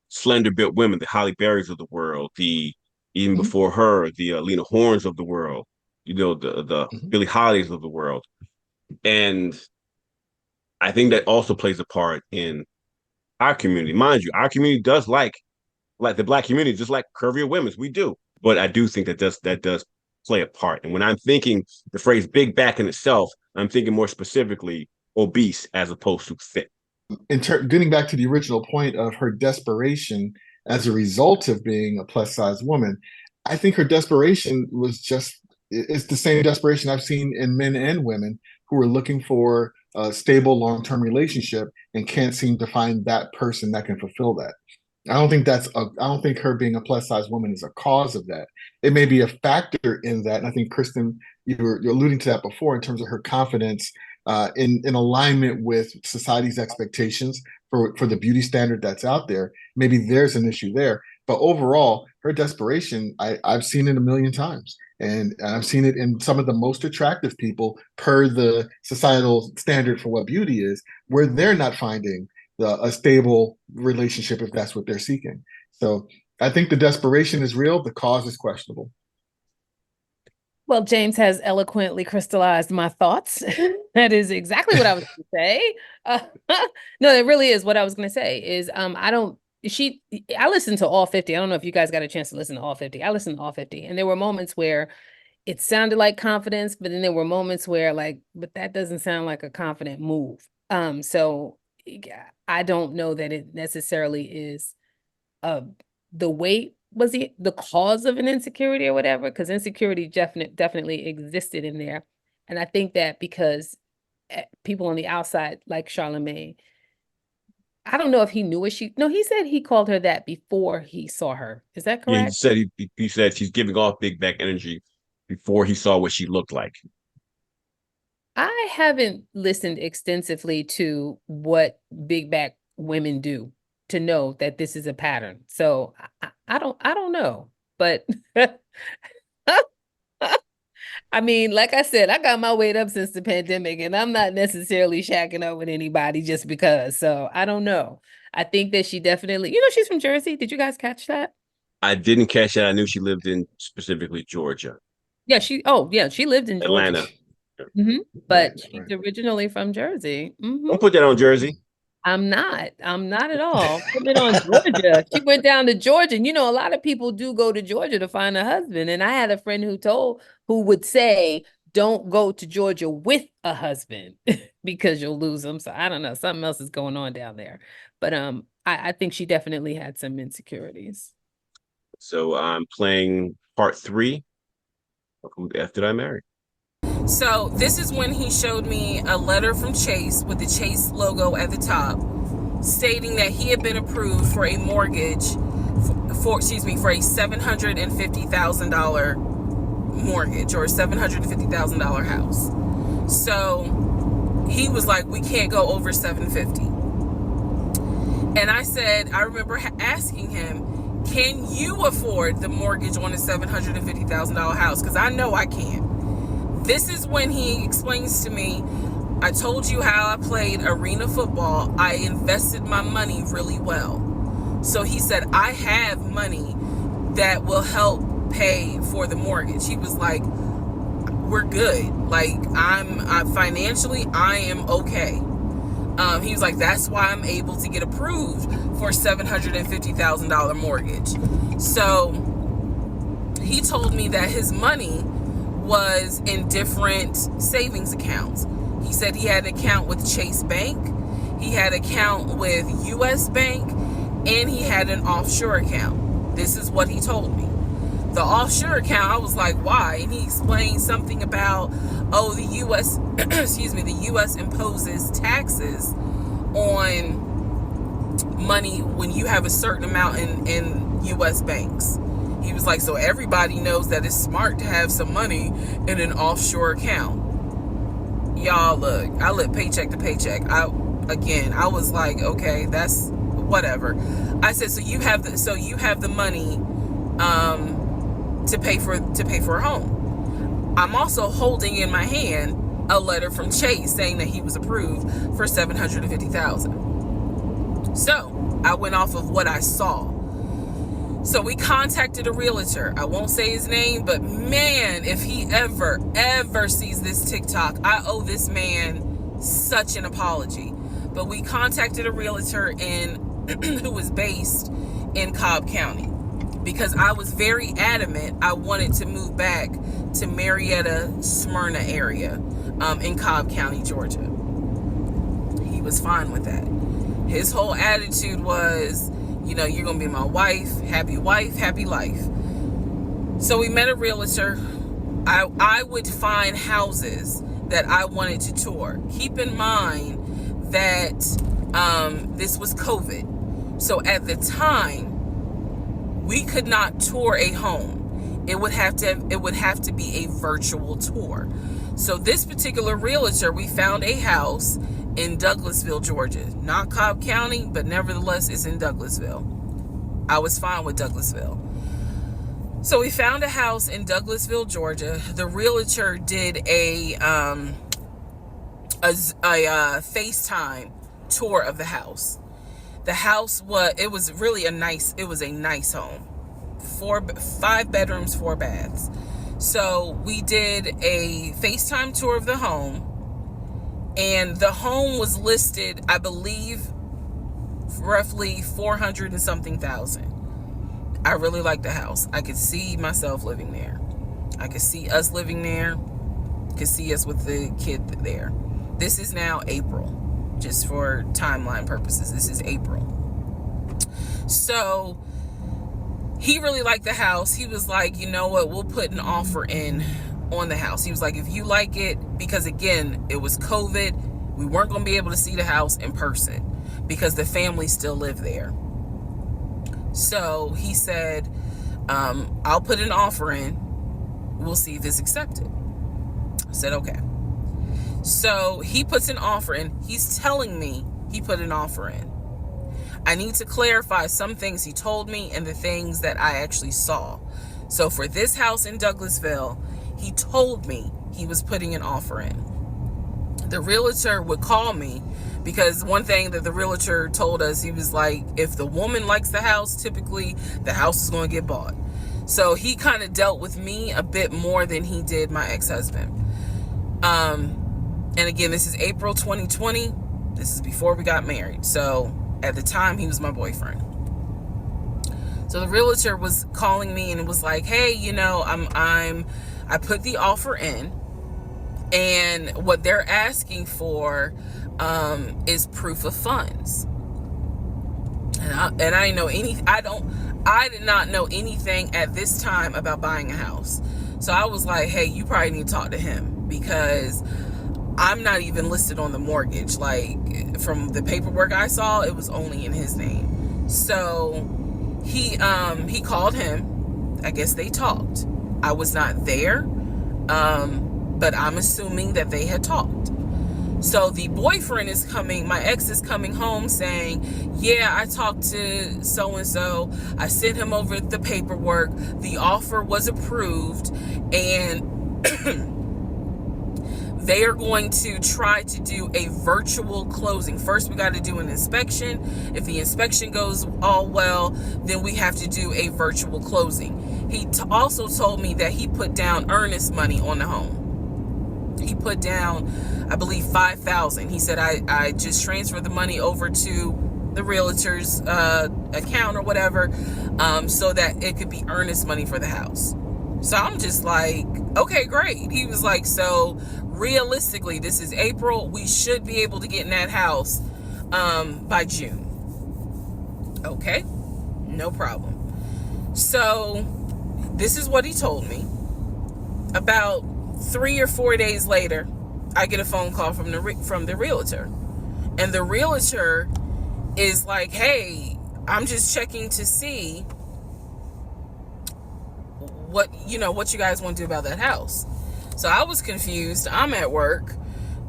slender built women, the Holly Berrys of the world, the even Mhm. before her, the Lena Hornes of the world, the Mhm. Billie Holidays of the world. And I think that also plays a part in our community. Mind you, our community does like the black community, just like curvier women's, we do. But I do think that does play a part. And when I'm thinking the phrase big back in itself, I'm thinking more specifically obese as opposed to fit. Getting back to the original point of her desperation as a result of being a plus size woman, I think her desperation was just it's the same desperation I've seen in men and women who are looking for a stable long-term relationship and can't seem to find that person that can fulfill that. I don't think her being a plus size woman is a cause of that. It may be a factor in that. And I think Kristen, you're alluding to that before in terms of her confidence in alignment with society's expectations for the beauty standard that's out there. Maybe there's an issue there. But overall, her desperation, I've seen it a million times. And I've seen it in some of the most attractive people per the societal standard for what beauty is, where they're not finding a stable relationship if that's what they're seeking. So I think the desperation is real. The cause is questionable. Well, James has eloquently crystallized my thoughts. That is exactly what I was going to say. Uh, no, it really is what I was going to say is I listened to all 50. I don't know if you guys got a chance to listen to all 50. I listened to all 50. And there were moments where it sounded like confidence, but then there were moments where but that doesn't sound like a confident move. So yeah, I don't know that it necessarily is uh the weight was the cause of an insecurity or whatever, because insecurity definitely existed in there. And I think that because people on the outside, like Charlemagne, I don't know if he knew what no, he said he called her that before he saw her. Is that Yeah, he correct? said he said she's giving off big back energy before he saw what she looked like. I haven't listened extensively to what big back women do to know that this is a pattern. So I don't know. But I mean, like I said, I got my weight up since the pandemic, and I'm not necessarily shacking up with anybody just because. So I don't know. I think that she definitely, she's from Jersey. Did you guys catch that? I didn't catch that. I knew she lived in specifically Georgia, Yeah, she lived in Georgia. Atlanta. But Right, she's right. originally from Jersey. Don't put that on Jersey. I'm not. I'm not at all. Putting it on Georgia. She went down to Georgia. And a lot of people do go to Georgia to find a husband. And I had a friend who would say, don't go to Georgia with a husband because you'll lose them. So I don't know. Something else is going on down there. But I think she definitely had some insecurities. So I'm playing part 3 of Who the F Did I Marry? So this is when he showed me a letter from Chase with the Chase logo at the top, stating that he had been approved for a mortgage for a $750,000 mortgage or a $750,000 house. So he was like, we can't go over 750. And I said, I remember asking him, can you afford the mortgage on a $750,000 house? Because I know I can. This is when he explains to me, I told you how I played arena football. I invested my money really well. So he said, I have money that will help pay for the mortgage. He was like, we're good. Like, I'm financially, I am okay. He was like, that's why I'm able to get approved for $750,000 mortgage. So he told me that his money was in different savings accounts. He said he had an account with Chase Bank, he had an account with US Bank, and he had an offshore account. This is what he told me. The offshore account, I was like, why? And he explained something about, the US, the US imposes taxes on money when you have a certain amount in US banks. He was like, so everybody knows that it's smart to have some money in an offshore account. Y'all, look, I live paycheck to paycheck. I was like, okay, that's whatever. I said, so you have the money to pay for a home. I'm also holding in my hand a letter from Chase saying that he was approved for $750,000. So I went off of what I saw. So we contacted a realtor. I won't say his name, but man, if he ever sees this TikTok, I owe this man such an apology. But we contacted a realtor who was based in Cobb County, because I was very adamant I wanted to move back to Marietta, Smyrna area in Cobb County, Georgia. He was fine with that. His whole attitude was, you're going to be my wife, happy life. So we met a realtor. I would find houses that I wanted to tour. Keep in mind that this was COVID. So at the time, we could not tour a home. It would have to be a virtual tour. So this particular realtor, we found a house in Douglasville, Georgia. Not Cobb County, but nevertheless, it's in Douglasville. I was fine with Douglasville. So we found a house in Douglasville, Georgia. The realtor did a FaceTime tour of the house. The house was a nice home. 5 bedrooms, 4 baths. So we did a FaceTime tour of the home, and the home was listed, I believe, roughly 400 and something thousand. I really liked the house. I could see myself living there. I could see us living there. Could see us with the kid there. This is now April, just for timeline purposes. This is April. So he really liked the house. He was like, you know what, we'll put an offer in on the house. He was like, if you like it, because again, it was COVID, we weren't going to be able to see the house in person because the family still lived there. So he said, I'll put an offer in. We'll see if it's accepted. I said, okay. So he puts an offer in. He's telling me he put an offer in. I need to clarify some things he told me and the things that I actually saw. So for this house in Douglasville, he told me he was putting an offer in. The realtor would call me, because one thing that the realtor told us, he was like, if the woman likes the house, typically the house is going to get bought. So he kind of dealt with me a bit more than he did my ex-husband. And again, this is April 2020. This is before we got married. So at the time, he was my boyfriend. So the realtor was calling me and was like, hey, I put the offer in, and what they're asking for is proof of funds. And I did not know anything at this time about buying a house. So I was like, hey, you probably need to talk to him, because I'm not even listed on the mortgage. Like, from the paperwork I saw, it was only in his name. So He called him. I guess they talked. I was not there, but I'm assuming that they had talked. So the boyfriend is coming, my ex is coming home saying, yeah, I talked to so-and-so. I sent him over the paperwork. The offer was approved, and they are going to try to do a virtual closing. First, we got to do an inspection. If the inspection goes all well, then we have to do a virtual closing. He also told me that he put down earnest money on the home. He put down, I believe, $5,000. He said, I just transferred the money over to the realtor's account or whatever, so that it could be earnest money for the house. So I'm just like, okay, great. He was like, so realistically, this is April. We should be able to get in that house by June. Okay, no problem. So this is what he told me. About 3 or 4 days later, I get a phone call from the realtor, and the realtor is like, hey, I'm just checking to see what you guys want to do about that house. So I was confused. I'm at work,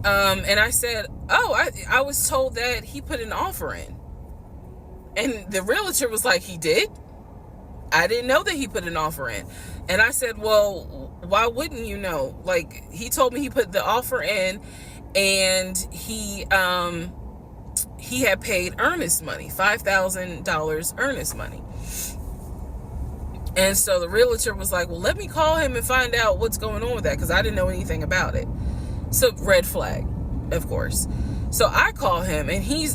and I said, oh, I was told that he put an offer in. And the realtor was like, he did? I didn't know that he put an offer in. And I said, well, why wouldn't you know? Like, he told me he put the offer in, and he had paid earnest money, $5,000 earnest money. And so the realtor was like, well, let me call him and find out what's going on with that, because I didn't know anything about it. So red flag, of course. So I call him, and he,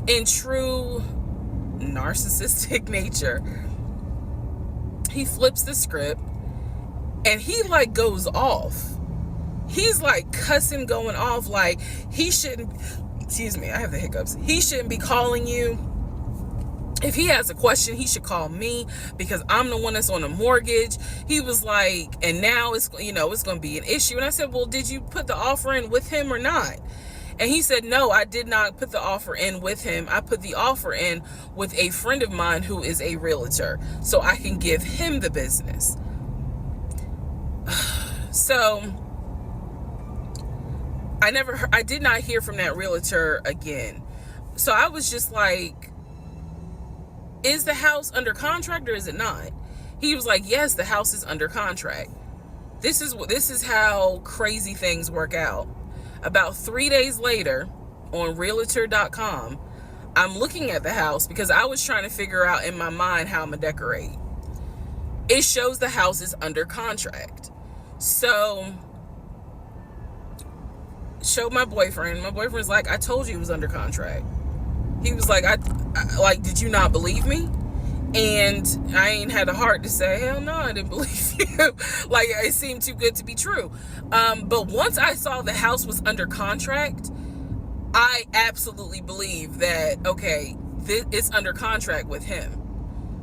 in true narcissistic nature, he flips the script, and he like goes off. He's like cussing, going off, like he shouldn't, excuse me, I have the hiccups. He shouldn't be calling you. If he has a question, he should call me, because I'm the one that's on a mortgage. He was like, and now it's going to be an issue. And I said, well, did you put the offer in with him or not? And he said, no, I did not put the offer in with him. I put the offer in with a friend of mine who is a realtor, so I can give him the business. So I did not hear from that realtor again. So I was just like, is the house under contract or is it not? He was like, yes, the house is under contract. This is how crazy things work out. About 3 days later, on realtor.com, I'm looking at the house because I was trying to figure out in my mind how I'm gonna decorate. It shows the house is under contract. So, showed my boyfriend. My boyfriend's like, I told you it was under contract. He was like, I like, did you not believe me? And I ain't had the heart to say, hell no, I didn't believe you. Like, it seemed too good to be true. But once I saw the house was under contract, I absolutely believe that, okay, it's under contract with him.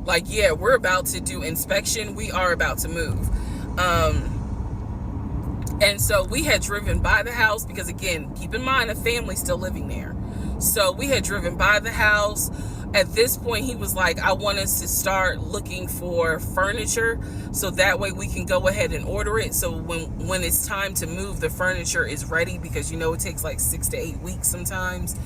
Like, yeah, we're about to do inspection. We are about to move. And so we had driven by the house because, again, keep in mind, a family's still living there. So we had driven by the house. At this point, he was like, I want us to start looking for furniture so that way we can go ahead and order it. So when it's time to move, the furniture is ready, because it takes like 6 to 8 weeks sometimes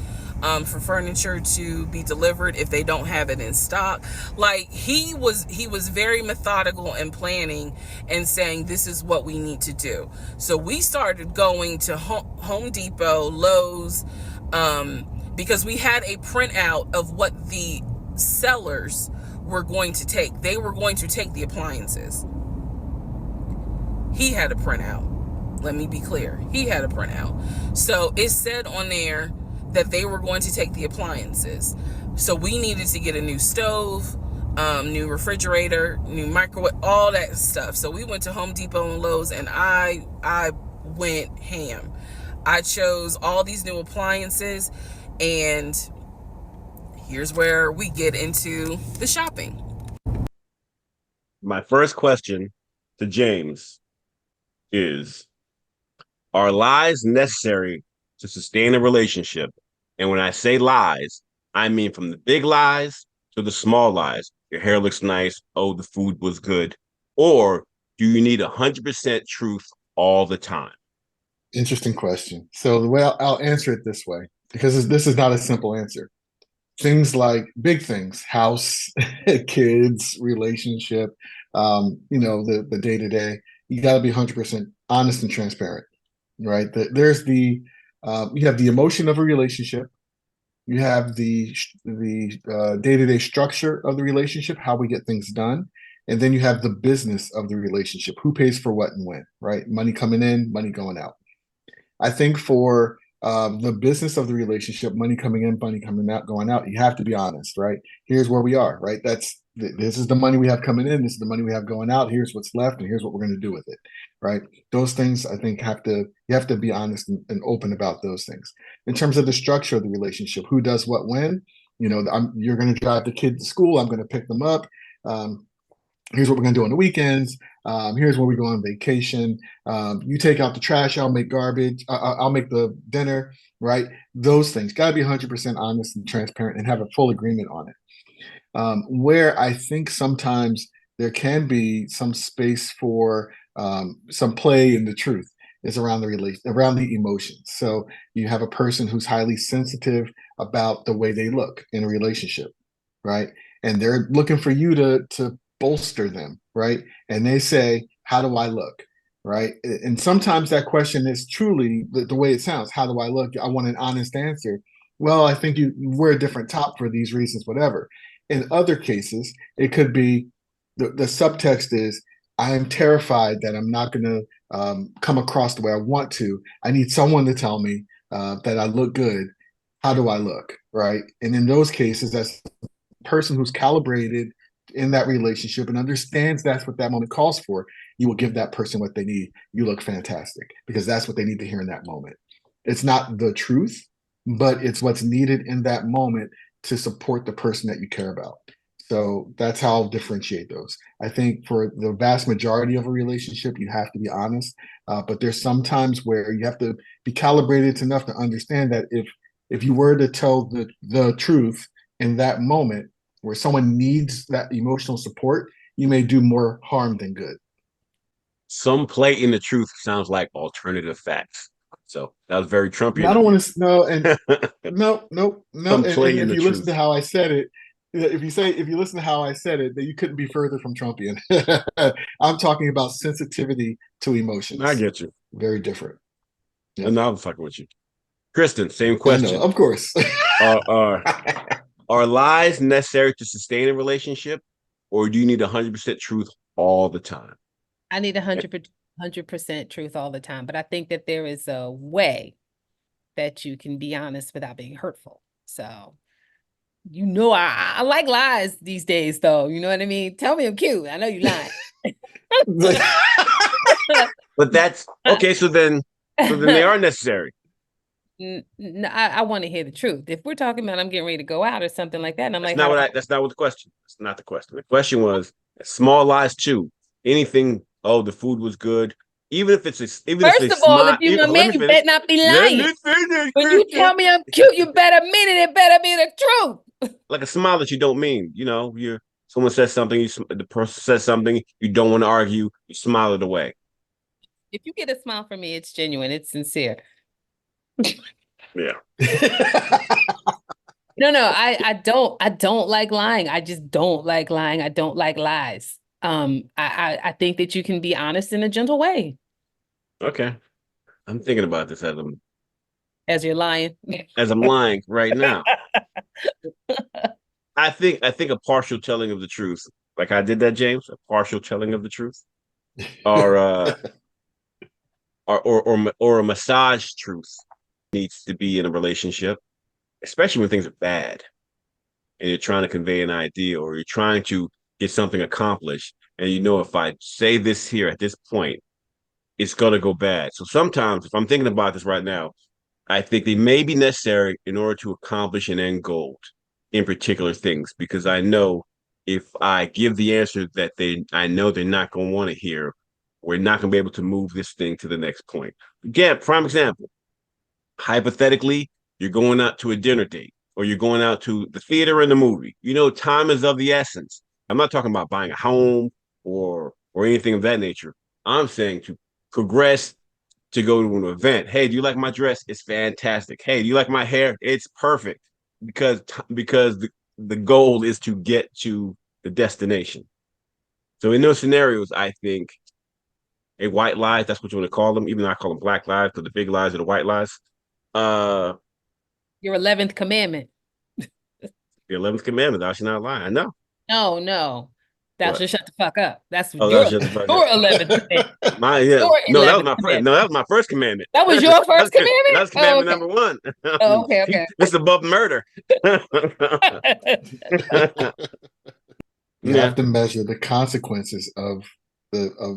for furniture to be delivered if they don't have it in stock. Like, he was very methodical and planning and saying, this is what we need to do. So we started going to Home Depot, Lowe's, because we had a printout of what the sellers were going to take. They were going to take the appliances. He had a printout. Let me be clear. He had a printout. So it said on there that they were going to take the appliances. So we needed to get a new stove, new refrigerator, new microwave, all that stuff. So we went to Home Depot and Lowe's, and I went ham. I chose all these new appliances. And here's where we get into the shopping. My first question to James is, are lies necessary to sustain a relationship? And when I say lies, I mean from the big lies So the small lies, your hair looks nice. Oh, the food was good. Or do you need 100% truth all the time? Interesting question. So the way I'll answer it this way, because this is not a simple answer. Things like big things, house, kids, relationship, the day to day. You got to be 100% honest and transparent, right? You have the emotion of a relationship. You have the day-to-day structure of the relationship, how we get things done, and then you have the business of the relationship, who pays for what and when, right? Money coming in, money going out. I think for the business of the relationship, money coming in, money coming out, going out, you have to be honest, right? Here's where we are, right? This is the money we have coming in. This is the money we have going out. Here's what's left, and here's what we're going to do with it, right? Those things, I think, you have to be honest and open about those things. In terms of the structure of the relationship, who does what when, you're going to drive the kid to school. I'm going to pick them up. Here's what we're going to do on the weekends. Here's where we go on vacation. You take out the trash. I'll make garbage. I'll make the dinner, right? Those things got to be 100% honest and transparent and have a full agreement on it. Where I think sometimes there can be some space for some play in the truth is around the emotions. So you have a person who's highly sensitive about the way they look in a relationship, right? And they're looking for you to bolster them, right? And they say, how do I look? Right. And sometimes that question is truly the way it sounds. How do I look? I want an honest answer. Well, I think you wear a different top for these reasons, whatever. In other cases, it could be the subtext is, I am terrified that I'm not going to come across the way I want to. I need someone to tell me that I look good. How do I look? Right. And in those cases, that's the person who's calibrated in that relationship and understands that's what that moment calls for. You will give that person what they need. You look fantastic, because that's what they need to hear in that moment. It's not the truth, but it's what's needed in that moment to support the person that you care about. So that's how I'll differentiate those. I think for the vast majority of a relationship, you have to be honest, but there's sometimes where you have to be calibrated enough to understand that if you were to tell the truth in that moment where someone needs that emotional support, you may do more harm than good. Some play in the truth sounds like alternative facts. So that was very Trumpian. I don't want to no, and no. Some And play in if the you truth. listen to how I said it, if you listen to how I said it, then you couldn't be further from Trumpian. I'm talking about sensitivity to emotions. I get you. Very different. Yeah. And now I'm fucking with you. Kristen, same I question. know, of course. Are lies necessary to sustain a relationship, or do you need 100% truth all the time? I need 100% truth all the time, but I think that there is a way that you can be honest without being hurtful. So, I like lies these days, though. You know what I mean? Tell me I'm cute. I know you lying. But that's okay. So then they are necessary. No, I want to hear the truth. If we're talking about I'm getting ready to go out or something like that, and I'm that's like, that's not what the question. That's not the question. The question was small lies too. Anything. Oh, the food was good. Even if it's first of all, if you're my man, you better not be lying. When you tell me I'm cute, you better mean it. It better be the truth. Like a smile that you don't mean. Someone says something, the person says something, you don't want to argue, you smile it away. If you get a smile from me, it's genuine, it's sincere. Yeah. No, I don't like lying. I just don't like lying. I don't like lies. I think that you can be honest in a gentle way. Okay. I'm thinking about this as you're lying. As I'm lying right now. I think a partial telling of the truth, like I did that, James, a partial telling of the truth, or a massage truth needs to be in a relationship, especially when things are bad and you're trying to convey an idea or you're trying to get something accomplished. And if I say this here at this point, it's going to go bad. So sometimes if I'm thinking about this right now, I think they may be necessary in order to accomplish an end goal in particular things, because I know if I give the answer that I know they're not going to want to hear, we're not going to be able to move this thing to the next point. Again, prime example. Hypothetically, you're going out to a dinner date. or you're going out to the theater and the movie. Time is of the essence. I'm not talking about buying a home or anything of that nature. I'm saying to progress, to go to an event. Hey, do you like my dress? It's fantastic. Hey, do you like my hair? It's perfect. Because the goal is to get to the destination. So in those scenarios, I think a white lies, that's what you want to call them, even though I call them black lies, because the big lies are the white lies. Your 11th commandment. The 11th commandment, thou shalt not lie. I know. No. Thou shalt shut the fuck up. That's Oh, your, shut the fuck your up. 11th commandment. No, that was my first. No, that was my first commandment. That was your first commandment? That's commandment number one. Oh, okay. It's above murder. You have to measure the consequences of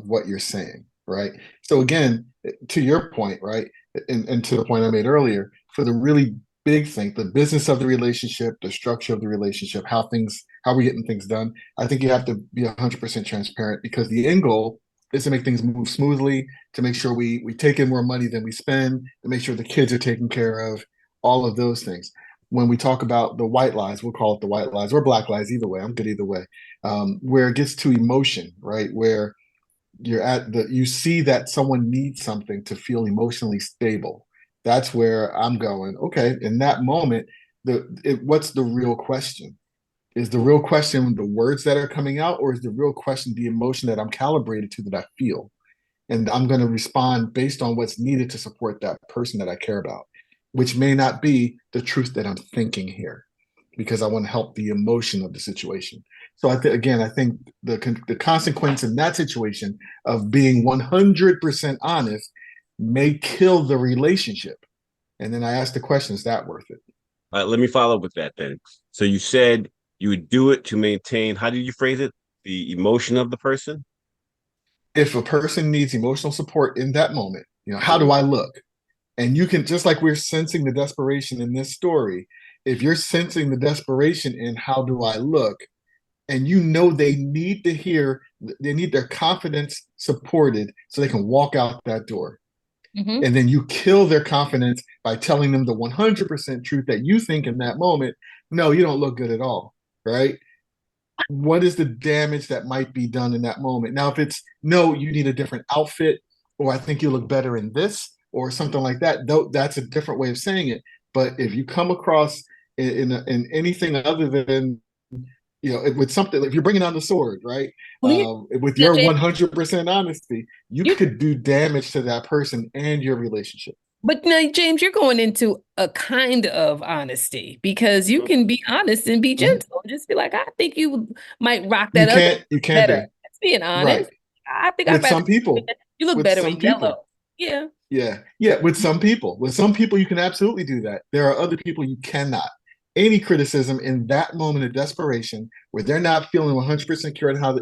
what you're saying, right? So again, to your point, right, and to the point I made earlier, for the really big thing, the business of the relationship, the structure of the relationship, how we're getting things done, I think you have to be 100% transparent, because the end goal is to make things move smoothly, to make sure we take in more money than we spend, to make sure the kids are taken care of, all of those things. When we talk about the white lies, we'll call it the white lies or black lies, either way. I'm good either way. Where it gets to emotion, right? Where you see that someone needs something to feel emotionally stable. That's where I'm going, okay, in that moment, what's the real question? Is the real question the words that are coming out, or is the real question the emotion that I'm calibrated to, that I feel? And I'm going to respond based on what's needed to support that person that I care about, which may not be the truth that I'm thinking here, because I want to help the emotion of the situation. So I think the consequence in that situation of being 100% honest may kill the relationship. And then I ask the question, is that worth it? Let me follow up with that then. So you said you would do it to maintain, how did you phrase it? The emotion of the person? If a person needs emotional support in that moment, how do I look? And you can, just like we're sensing the desperation in this story, if you're sensing the desperation in how do I look, and they need their confidence supported so they can walk out that door. Mm-hmm. And then you kill their confidence by telling them the 100% truth that you think in that moment, no, you don't look good at all, right? What is the damage that might be done in that moment? Now, if it's, no, you need a different outfit, or I think you look better in this, or something like that, though, that's a different way of saying it. But if you come across in anything other than, with something, if you're bringing on the sword, right? With your 100% honesty, you could do damage to that person and your relationship. But now, James, you're going into a kind of honesty, because you can be honest and be gentle. Just be like, I think you might rock that other you can't better. That's being honest. Right. I think with some people, you look better in yellow. Yeah. With some people, you can absolutely do that. There are other people you cannot. Any criticism in that moment of desperation, where they're not feeling 100%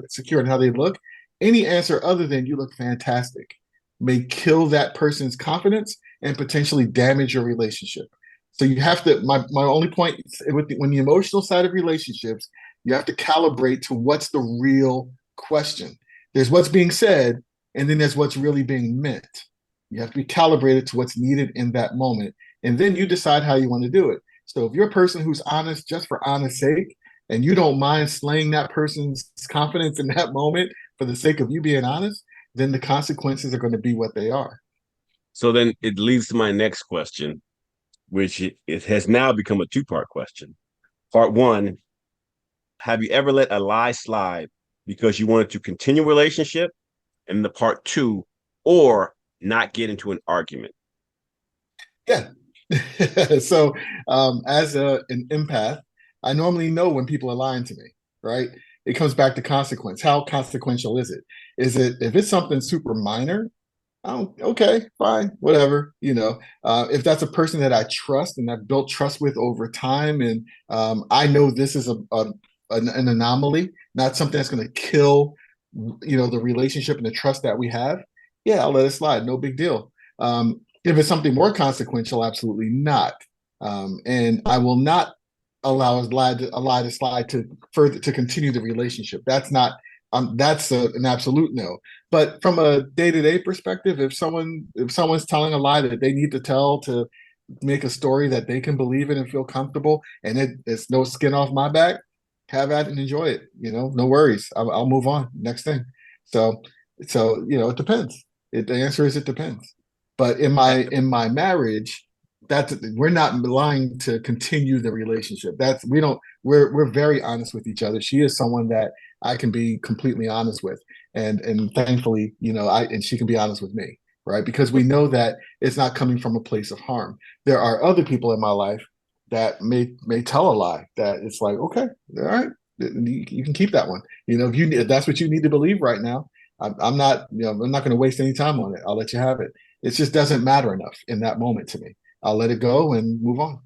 secure in how they look, any answer other than you look fantastic may kill that person's confidence and potentially damage your relationship. So you have to, my only point, when the emotional side of relationships, you have to calibrate to what's the real question. There's what's being said, and then there's what's really being meant. You have to be calibrated to what's needed in that moment. And then you decide how you want to do it. So if you're a person who's honest just for honest sake, and you don't mind slaying that person's confidence in that moment for the sake of you being honest, then the consequences are going to be what they are. So then it leads to my next question, which it has now become a two-part question. Part one, have you ever let a lie slide because you wanted to continue a relationship? And the part two, or not get into an argument? Yeah. So as an empath, I normally know when people are lying to me, right? It comes back to consequence. How consequential is it? If it's something super minor, okay, fine, whatever. If that's a person that I trust and I've built trust with over time, and I know this is an anomaly, not something that's going to kill, the relationship and the trust that we have, yeah, I'll let it slide. No big deal. If it's something more consequential, absolutely not. And I will not allow a lie to slide to continue the relationship. That's not. That's an absolute no. But from a day-to-day perspective, if someone's telling a lie that they need to tell to make a story that they can believe in and feel comfortable, and it's no skin off my back, have at it and enjoy it. No worries. I'll move on. Next thing. So it depends. The answer is it depends. But in my marriage, we're not lying to continue the relationship. We're very honest with each other. She is someone that I can be completely honest with, and thankfully, and she can be honest with me, right? Because we know that it's not coming from a place of harm. There are other people in my life that may tell a lie that it's like, okay, all right, you can keep that one. If that's what you need to believe right now, I'm not going to waste any time on it. I'll let you have it. It just doesn't matter enough in that moment to me. I'll let it go and move on.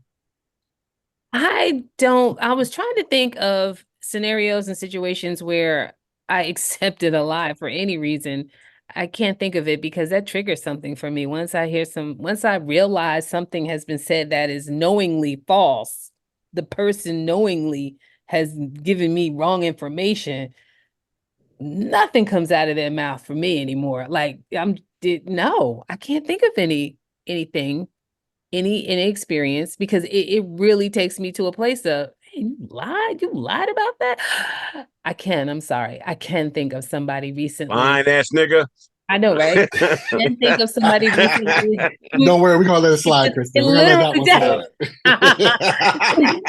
I was trying to think of scenarios and situations where I accepted a lie for any reason. I can't think of it because that triggers something for me. Once I realize something has been said that is knowingly false, the person knowingly has given me wrong information, nothing comes out of their mouth for me anymore. Like no, I can't think of anything, any experience, because it really takes me to a place of, hey, you lied about that. I'm sorry. I can think of somebody recently. Fine ass nigga. I know, right? I can think of somebody recently. Don't worry, we're gonna let it slide, Kristen. We're gonna let that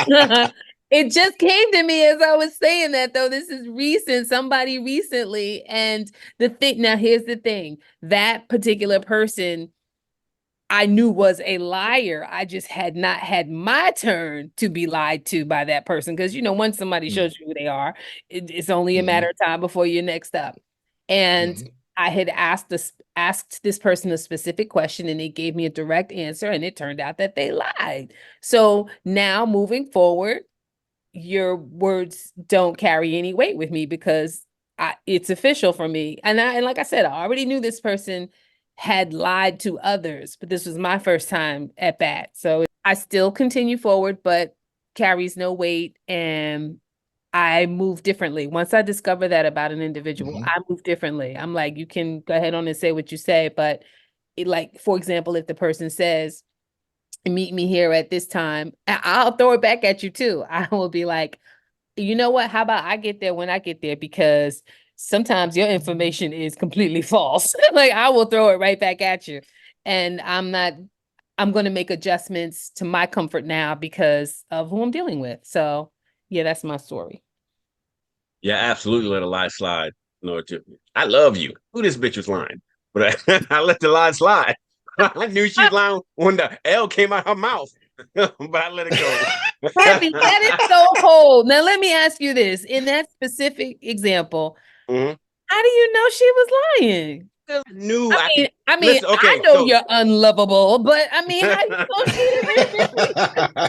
one slide. It just came to me as I was saying that, though. This is recent, somebody recently. And now here's the thing. That particular person I knew was a liar. I just had not had my turn to be lied to by that person. Because, once somebody shows you who they are, it's only a matter of time before you're next up. And I had asked this person a specific question, and they gave me a direct answer, and it turned out that they lied. So now moving forward, your words don't carry any weight with me because it's official for me. And like I said, I already knew this person had lied to others, but this was my first time at bat. So I still continue forward, but carries no weight, and I move differently. Once I discover that about an individual, I move differently. I'm like, you can go ahead on and say what you say, but for example, if the person says, meet me here at this time, I'll throw it back at you too. I will be like, you know what? How about I get there when I get there? Because sometimes your information is completely false. Like, I will throw it right back at you. And I'm going to make adjustments to my comfort now because of who I'm dealing with. So yeah, that's my story. Yeah, absolutely let a lie slide. I love you. Who this bitch was lying? But I let the lie slide. I knew she was lying when the L came out her mouth, but I let it go. Happy, that is so cold. Now, let me ask you this. In that specific example, how do you know she was lying? I know you're unlovable, but I mean, how do you know she was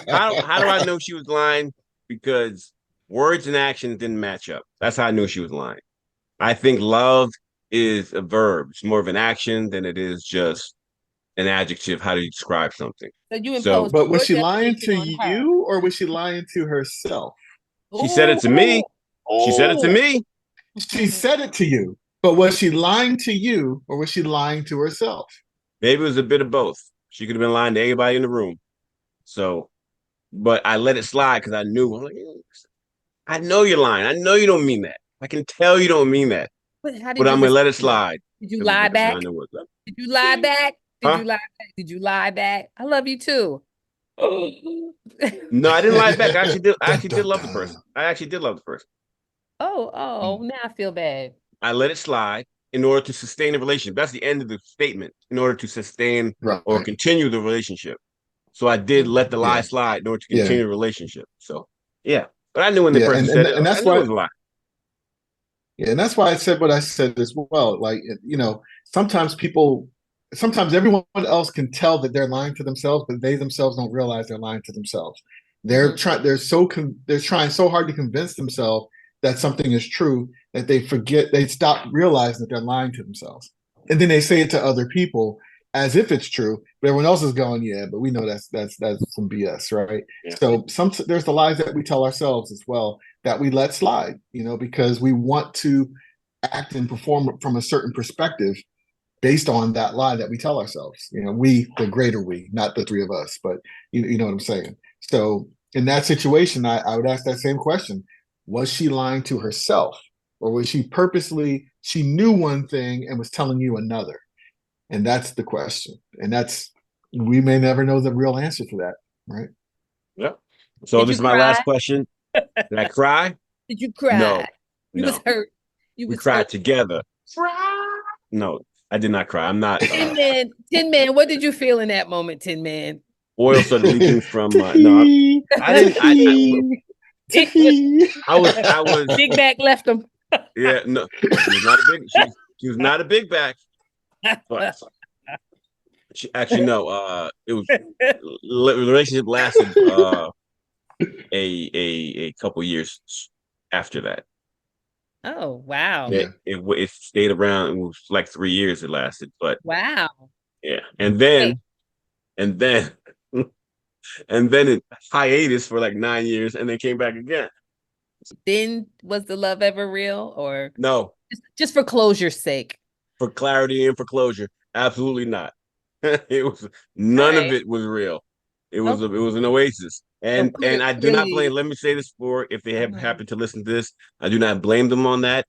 how do I know she was lying? Because words and actions didn't match up. That's how I knew she was lying. I think love is a verb. It's more of an action than it is just an adjective. How do you describe something? But was she lying to you, or was she lying to herself? She said it to me. She said it to me. She said it to you. But was she lying to you, or was she lying to herself? Maybe it was a bit of both. She could have been lying to everybody in the room. So, but I let it slide because I knew. I'm like, I know you're lying. I know you don't mean that. I can tell you don't mean that. But I'm going to let it slide. Did you lie back? Did you lie back? Did you lie back? Did you lie back? I love you too. No, I didn't lie back. I actually did love the person. I actually did love the person. Oh, now I feel bad. I let it slide in order to sustain the relationship. That's the end of the statement. In order to sustain or continue the relationship. So I did let the lie slide in order to continue the relationship. So yeah, but I knew when the person said it, and that's why it was a lie. Yeah, and that's why I said what I said as well. Like, sometimes everyone else can tell that they're lying to themselves, but they themselves don't realize they're lying to themselves. They're trying so hard to convince themselves that something is true that they stop realizing that they're lying to themselves. And then they say it to other people as if it's true, but everyone else is going, yeah, but we know that's some BS, right? Yeah. So there's the lies that we tell ourselves as well that we let slide, because we want to act and perform from a certain perspective. based on that lie that we tell ourselves. We, the greater we, not the three of us, but you know what I'm saying. So in that situation, I would ask that same question: was she lying to herself, or was she purposely? She knew one thing and was telling you another, and that's the question. And we may never know the real answer to that, right? Yeah. So Did this you is my cry? last question. Did I cry? Did you cry? No, You was no. hurt. You We was cried hurt. together. No, I did not cry. I'm not. Tin Man, what did you feel in that moment, Tin Man? Oil started leaking from. No, I didn't. I was. Big Mac left him. Yeah, no, she was not a big. She was not a big back, but actually no. It was the relationship lasted a couple years after that. Oh, wow. It stayed around. It was like 3 years it lasted, but Wow. yeah, and then and then it hiatus for like 9 years, and then came back again. Then was the love ever real, or No, just for closure's sake? for clarity and for closure, absolutely not. It was none of it was real. It was Okay. it was an oasis, and So I do not clearly, blame. Let me say this for if they have happened to listen to this, I do not blame them on that.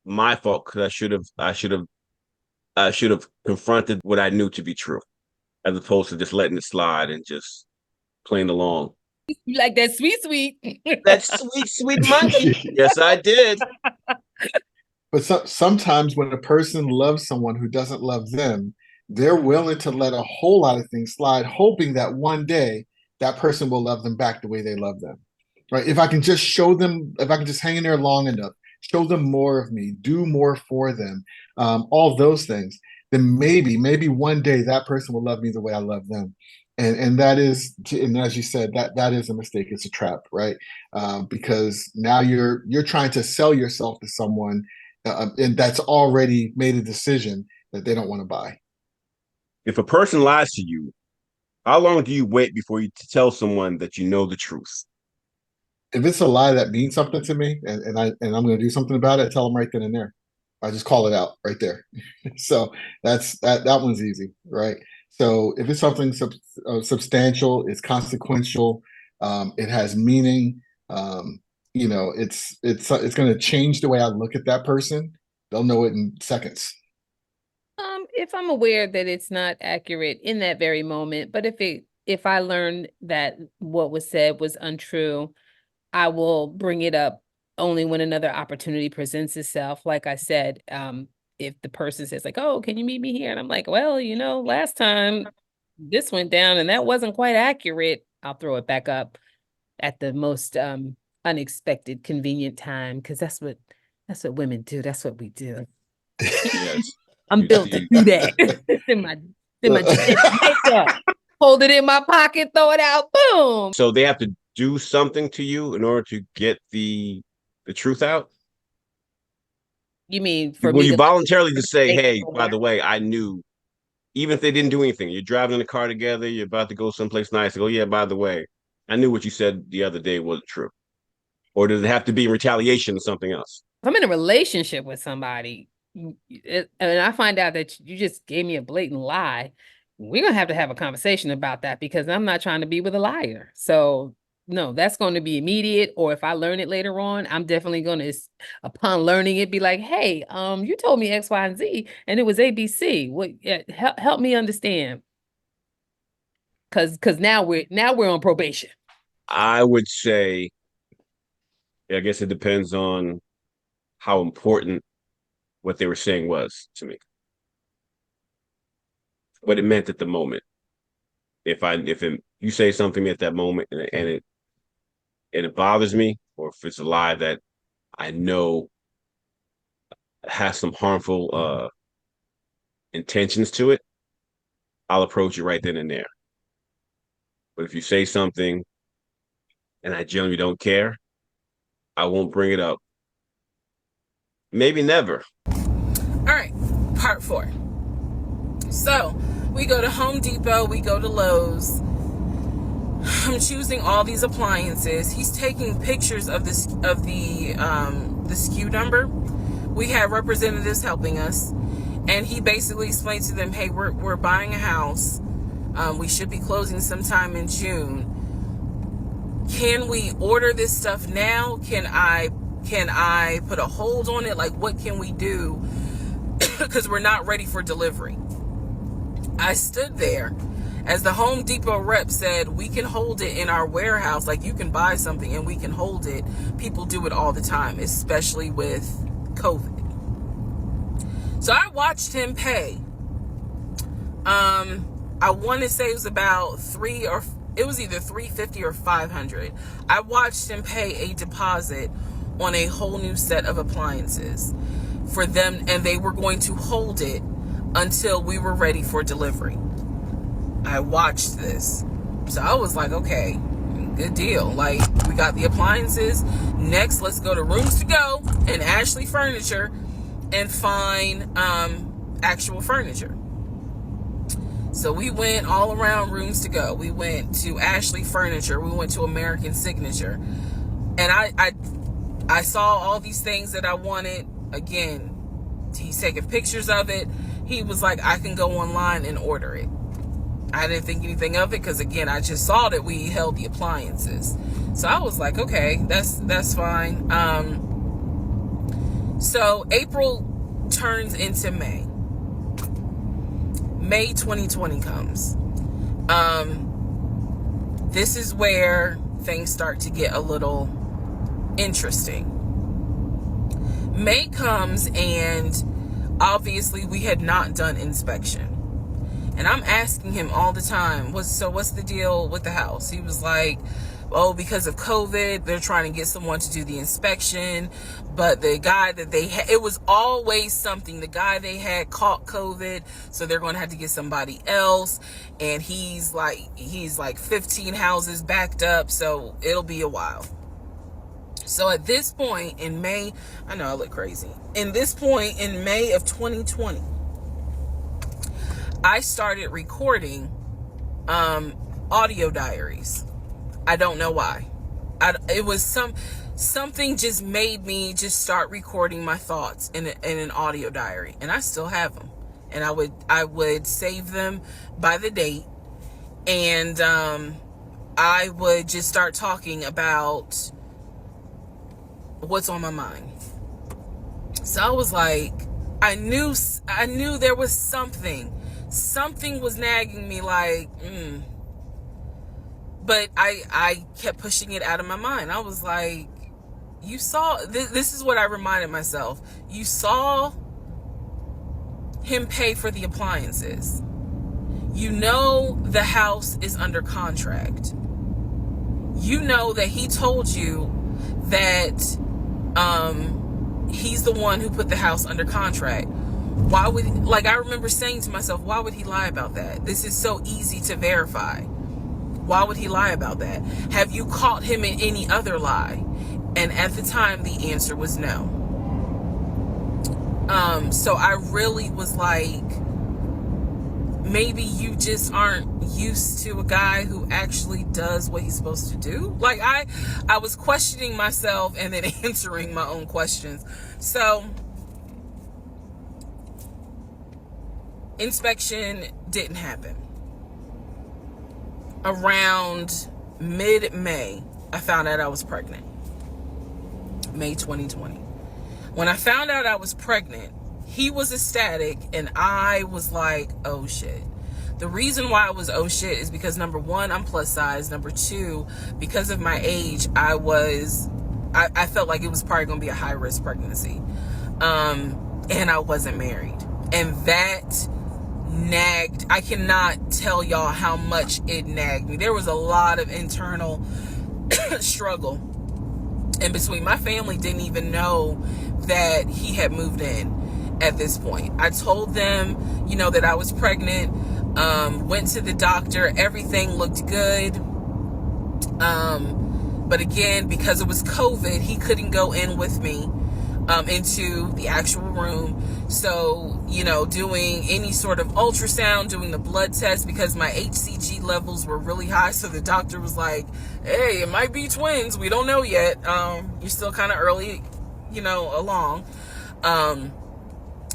My fault, because I should have confronted what I knew to be true, as opposed to just letting it slide and just playing along. you like that sweet. That sweet money. Yes, I did. But sometimes when a person loves someone who doesn't love them, they're willing to let a whole lot of things slide, hoping that one day that person will love them back the way they love them. Right? If I can just show them, if I can just hang in there long enough, show them more of me, do more for them, all those things, then maybe one day that person will love me the way I love them. And that is, and as you said, that is a mistake. It's a trap, right? Because now you're trying to sell yourself to someone, and that's already made a decision that they don't want to buy. If a person lies to you, how long do you wait before you tell someone that you know the truth? If it's a lie that means something to me, and I'm going to do something about it, I tell them right then and there. I just call it out right there. So that one's easy, right? So if it's something substantial, it's consequential, it has meaning. It's going to change the way I look at that person. They'll know it in seconds. If I'm aware that it's not accurate in that very moment, but if I learn that what was said was untrue, I will bring it up only when another opportunity presents itself. Like I said, if the person says like, "Oh, can you meet me here?" and I'm like, "Well, last time this went down and that wasn't quite accurate," I'll throw it back up at the most unexpected, convenient time, because that's what women do. That's what we do. Yes. I'm built to do that. in my makeup. Hold it in my pocket, throw it out, boom. So they have to do something to you in order to get the truth out? You mean for Will me you to voluntarily just say, make hey, it by the way, I knew, even if they didn't do anything, you're driving in the car together, you're about to go someplace nice, go, yeah, by the way, I knew what you said the other day wasn't true. Or does it have to be in retaliation or something else? If I'm in a relationship with somebody and I find out that you just gave me a blatant lie, we're going to have a conversation about that, because I'm not trying to be with a liar. So no, that's going to be immediate. Or if I learn it later on, I'm definitely going to, upon learning it, be like, hey, you told me X, Y, and Z, and it was ABC. What? Help me understand. Because now we're on probation. I would say, I guess it depends on how important what they were saying was to me, what it meant at the moment. If you say something at that moment and it bothers me, or if it's a lie that I know has some harmful intentions to it, I'll approach it right then and there. But if you say something and I generally don't care, I won't bring it up. Maybe never. All right, part 4. So we go to Home Depot, we go to Lowe's. I'm choosing all these appliances. He's taking pictures of the SKU number. We had representatives helping us, And he basically explained to them, hey, we're buying a house. We should be closing sometime in June. Can we order this stuff now? Can I put a hold on it? Like, what can we do? Because we're not ready for delivery. I stood there as the Home Depot rep said, we can hold it in our warehouse. Like, you can buy something and we can hold it. People do it all the time, especially with COVID. So I watched him pay. I want to say it was about it was either $350 or $500. I watched him pay a deposit on a whole new set of appliances for them, and they were going to hold it until we were ready for delivery. I watched this. So I was like, okay, good deal. Like, we got the appliances. Next, let's go to Rooms to Go and Ashley Furniture and find actual furniture. So we went all around Rooms to Go. We went to Ashley Furniture. We went to American Signature. And I saw all these things that I wanted. Again, he's taking pictures of it. He was like, I can go online and order it. I didn't think anything of it because, again, I just saw that we held the appliances. So I was like, okay, that's fine. So April turns into May. May 2020 comes. This is where things start to get a little interesting. May comes, and obviously we had not done inspection. And I'm asking him all the time, what's the deal with the house? He was like, oh, because of COVID, they're trying to get someone to do the inspection. But the guy that they had, it was always something. The guy they had caught COVID, so they're going to have to get somebody else. And he's like 15 houses backed up, so it'll be a while. So at this point in May, I know I look crazy. In this point in May of 2020, I started recording audio diaries. I don't know why. It was something just made me just start recording my thoughts in an audio diary, and I still have them. And I would save them by the date, and I would just start talking about what's on my mind. So I was like, I knew there was something was nagging me, like, but I kept pushing it out of my mind. I was like, you saw, this is what I reminded myself. You saw him pay for the appliances. You know the house is under contract. You know that he told you that he's the one who put the house under contract. Why would, like, I remember saying to myself, why would he lie about that? This is so easy to verify. Why would he lie about that? Have you caught him in any other lie? And at the time, the answer was no. So I really was like, maybe you just aren't used to a guy who actually does what he's supposed to do. Like, I was questioning myself and then answering my own questions. So inspection didn't happen. Around mid-May, I found out I was pregnant. May 2020. When I found out I was pregnant, he was ecstatic and I was like, oh shit. The reason why I was oh shit is because, number one, I'm plus size. Number two, because of my age, I felt like it was probably going to be a high risk pregnancy. And I wasn't married. And that nagged. I cannot tell y'all how much it nagged me. There was a lot of internal struggle in between. My family didn't even know that he had moved in at this point. I told them, that I was pregnant, went to the doctor, everything looked good. But again, because it was COVID, he couldn't go in with me into the actual room. So, doing any sort of ultrasound, doing the blood test, because my HCG levels were really high. So the doctor was like, hey, it might be twins. We don't know yet. You're still kind of early, along.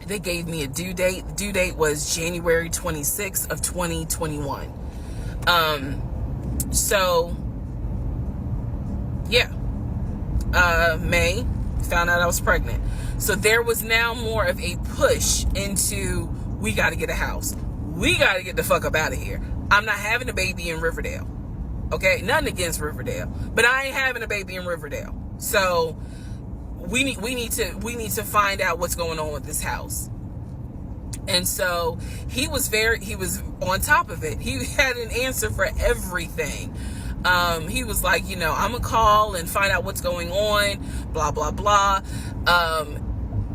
They gave me a due date. The due date was January 26th of 2021. So yeah, May, found out I was pregnant. So there was now more of a push into, we got to get a house. We got to get the fuck up out of here. I'm not having a baby in Riverdale. Okay, nothing against Riverdale, but I ain't having a baby in Riverdale. So we need to find out what's going on with this house. And so he was on top of it. He had an answer for everything. He was like, I'm gonna call and find out what's going on, blah blah blah.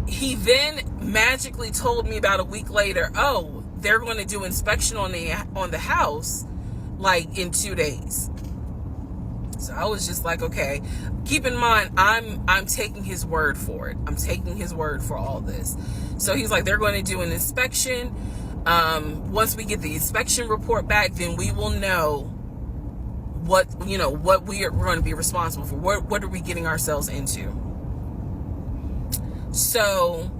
He then magically told me about a week later, oh, they're going to do inspection on the house like in 2 days. So I was just like, okay, keep in mind, I'm taking his word for it. I'm taking his word for all this. So he's like, they're going to do an inspection. Once we get the inspection report back, then we will know what we are going to be responsible for. What are we getting ourselves into? So,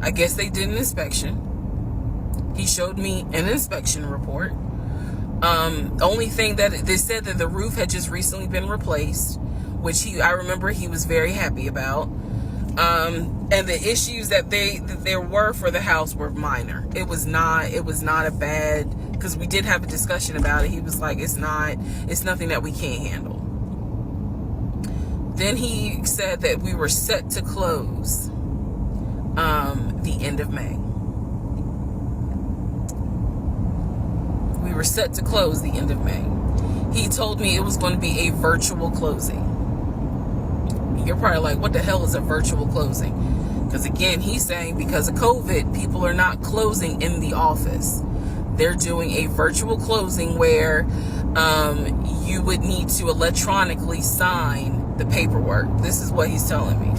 I guess they did an inspection. He showed me an inspection report. Only thing that they said that the roof had just recently been replaced, which I remember he was very happy about. And the issues that there were for the house were minor. It was not a bad, because we did have a discussion about it. He was like, it's nothing that we can't handle. Then he said that we were set to close the end of May. We were set to close the end of May. He told me it was going to be a virtual closing. You're probably like, what the hell is a virtual closing? Because again, he's saying because of COVID, people are not closing in the office. They're doing a virtual closing where you would need to electronically sign the paperwork. This is what he's telling me.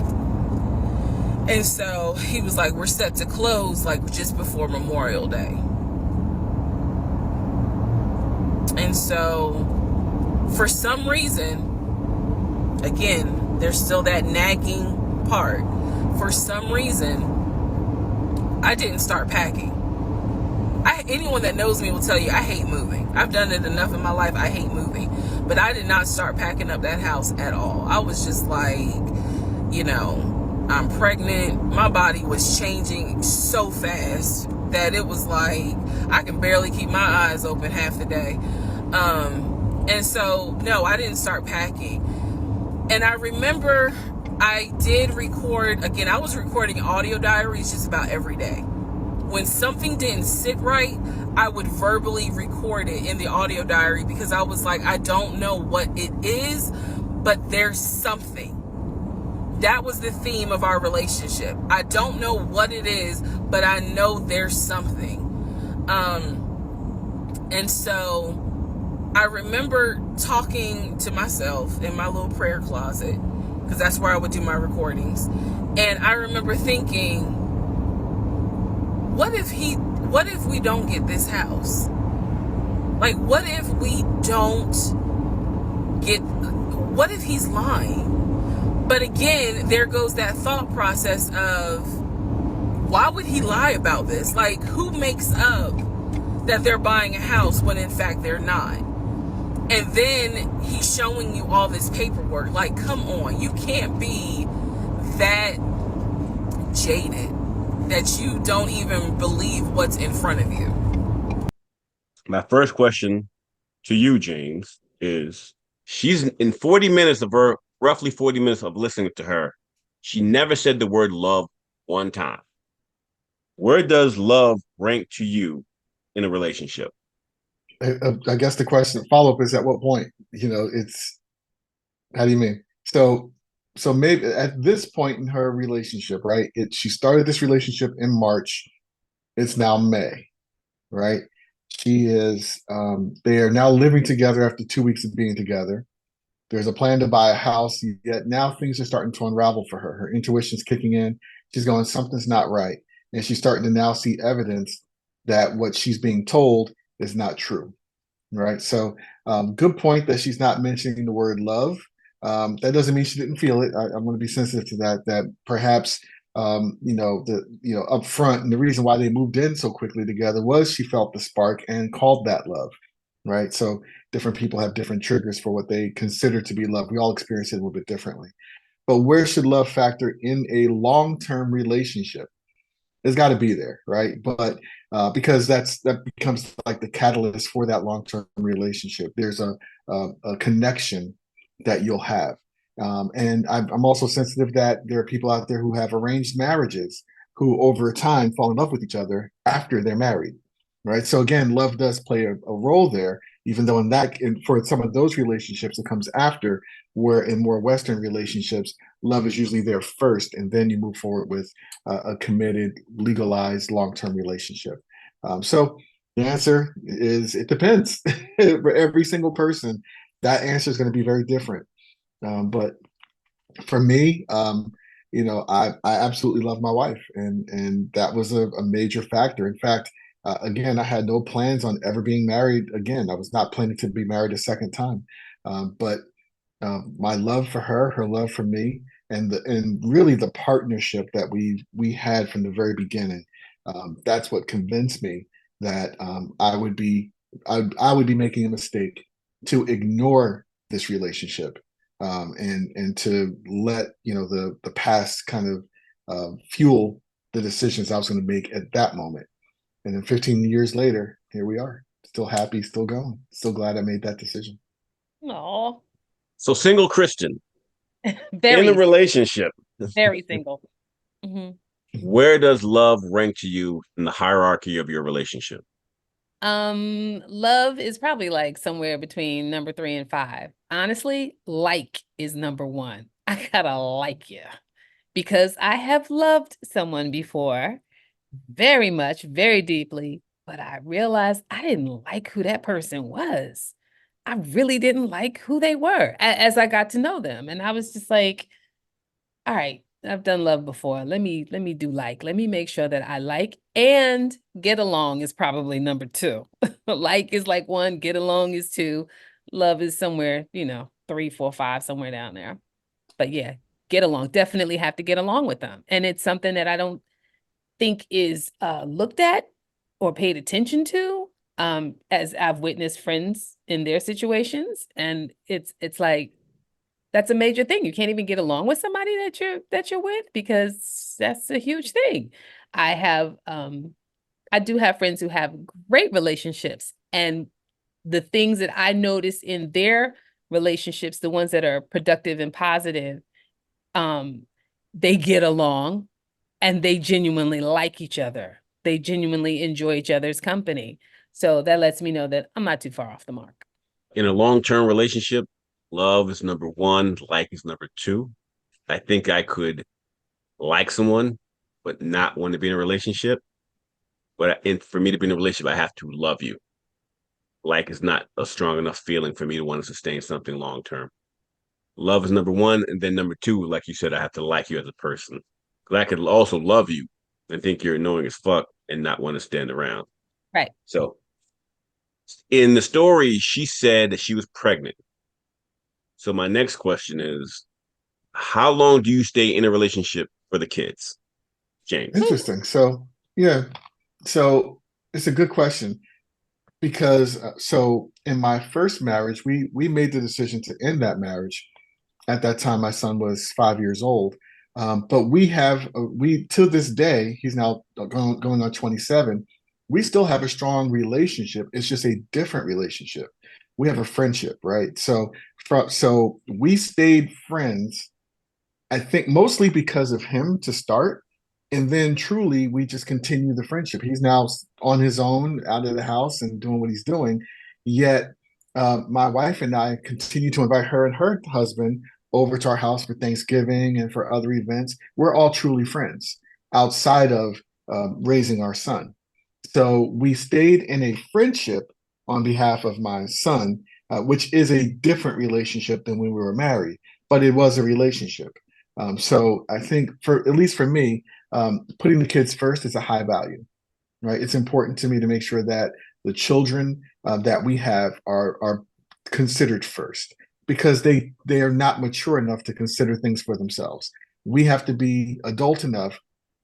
And so he was like, we're set to close like just before Memorial Day. And so for some reason, again, there's still that nagging part. For some reason, I didn't start packing. Anyone that knows me will tell you I hate moving. I've done it enough in my life. I hate moving. But I did not start packing up that house at all. I was just like, I'm pregnant. My body was changing so fast that it was like I can barely keep my eyes open half the day. And so, no, I didn't start packing. And I remember I did record, again, I was recording audio diaries just about every day. When something didn't sit right, I would verbally record it in the audio diary because I was like, I don't know what it is, but there's something. That was the theme of our relationship. I don't know what it is, but I know there's something. And so I remember talking to myself in my little prayer closet, because that's where I would do my recordings. And I remember thinking, what if we don't get this house? Like, what if he's lying? But again, there goes that thought process of, why would he lie about this? Like, who makes up that they're buying a house when in fact they're not? And then he's showing you all this paperwork. Like, come on, you can't be that jaded that you don't even believe what's in front of you. My first question to you, James, is she's in 40 minutes of her, roughly 40 minutes of listening to her, she never said the word love one time. Where does love rank to you in a relationship? I guess the question follow-up is at what point? It's, how do you mean? So maybe at this point in her relationship, right? She started this relationship in March. It's now May, right? She is, they are now living together after 2 weeks of being together. There's a plan to buy a house, yet now things are starting to unravel for her. Her intuition's kicking in. She's going, something's not right. And she's starting to now see evidence that what she's being told is not true, right? So good point that she's not mentioning the word love. That doesn't mean she didn't feel it. I'm going to be sensitive to that. That perhaps up front, and the reason why they moved in so quickly together was she felt the spark and called that love, right? So different people have different triggers for what they consider to be love. We all experience it a little bit differently. But where should love factor in a long-term relationship? It's got to be there, right? But because that becomes like the catalyst for that long-term relationship. There's a connection that you'll have. And I'm also sensitive that there are people out there who have arranged marriages who over time fall in love with each other after they're married, right? So again, love does play a role there, even though for some of those relationships it comes after, where in more Western relationships, love is usually there first, and then you move forward with a committed, legalized, long-term relationship. So the answer is it depends. For every single person, that answer is going to be very different. But for me, I absolutely love my wife, and that was a major factor. In fact, again, I had no plans on ever being married again. I was not planning to be married a second time. But my love for her, her love for me, and really the partnership that we had from the very beginning. That's what convinced me that I would be making a mistake to ignore this relationship, and to let the past kind of fuel the decisions I was going to make at that moment. And then 15 years later, here we are, still happy, still going, still glad I made that decision. No, So single Christian in very, a relationship, very single. Hmm. where does love rank to you in the hierarchy of your relationship? Love is probably like somewhere between number 3 and 5. Honestly, like is number 1. I gotta like you because I have loved someone before very much, very deeply, but I realized I didn't like who that person was. I really didn't like who they were as I got to know them. And I was just like, all right, I've done love before. Let me do like. Let me make sure that I like and get along is probably number 2. Like is like 1, get along is 2. Love is somewhere, 3, 4, 5, somewhere down there. But yeah, get along. Definitely have to get along with them. And it's something that I don't think is looked at or paid attention to, as I've witnessed friends in their situations. And it's like that's a major thing. You can't even get along with somebody that you're with because that's a huge thing. I do have friends who have great relationships, and the things that I notice in their relationships, the ones that are productive and positive, um, they get along and they genuinely like each other. They genuinely enjoy each other's company. So that lets me know that I'm not too far off the mark. In a long-term relationship, love is number 1, like is number 2. I think I could like someone, but not want to be in a relationship. For me to be in a relationship, I have to love you. Like is not a strong enough feeling for me to want to sustain something long term. Love is number 1, and then number 2, like you said, I have to like you as a person. Because I could also love you and think you're annoying as fuck and not want to stand around. Right. So in the story, she said that she was pregnant. So my next question is, how long do you stay in a relationship for the kids, James? Interesting. So yeah, so it's a good question because so in my first marriage, we made the decision to end that marriage. At that time, my son was 5 years old. But we to this day, he's now going on 27. We still have a strong relationship. It's just a different relationship. We have a friendship, right? So we stayed friends, I think mostly because of him to start. And then truly, we just continue the friendship. He's now on his own, out of the house and doing what he's doing. Yet, my wife and I continue to invite her and her husband over to our house for Thanksgiving and for other events. We're all truly friends outside of raising our son. So we stayed in a friendship on behalf of my son, which is a different relationship than when we were married, but it was a relationship. So I think for at least for me, putting the kids first is a high value, right? It's important to me to make sure that the children that we have are considered first. because they are not mature enough to consider things for themselves. We have to be adult enough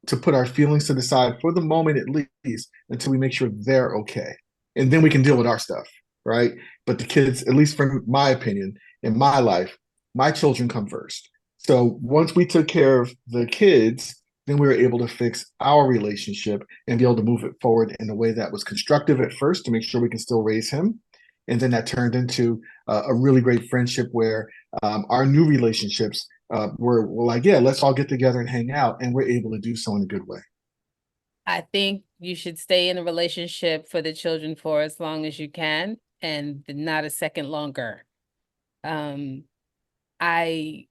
to put our feelings to the side for the moment, at least, until we make sure they're okay. And then we can deal with our stuff, right? But the kids, at least from my opinion, in my life, my children come first. So once we took care of the kids, then we were able to fix our relationship and be able to move it forward in a way that was constructive at first to make sure we can still raise him. And then that turned into a really great friendship where our new relationships we're like, yeah, let's all get together and hang out, and we're able to do so in a good way. I think you should stay in a relationship for the children for as long as you can, and not a second longer. I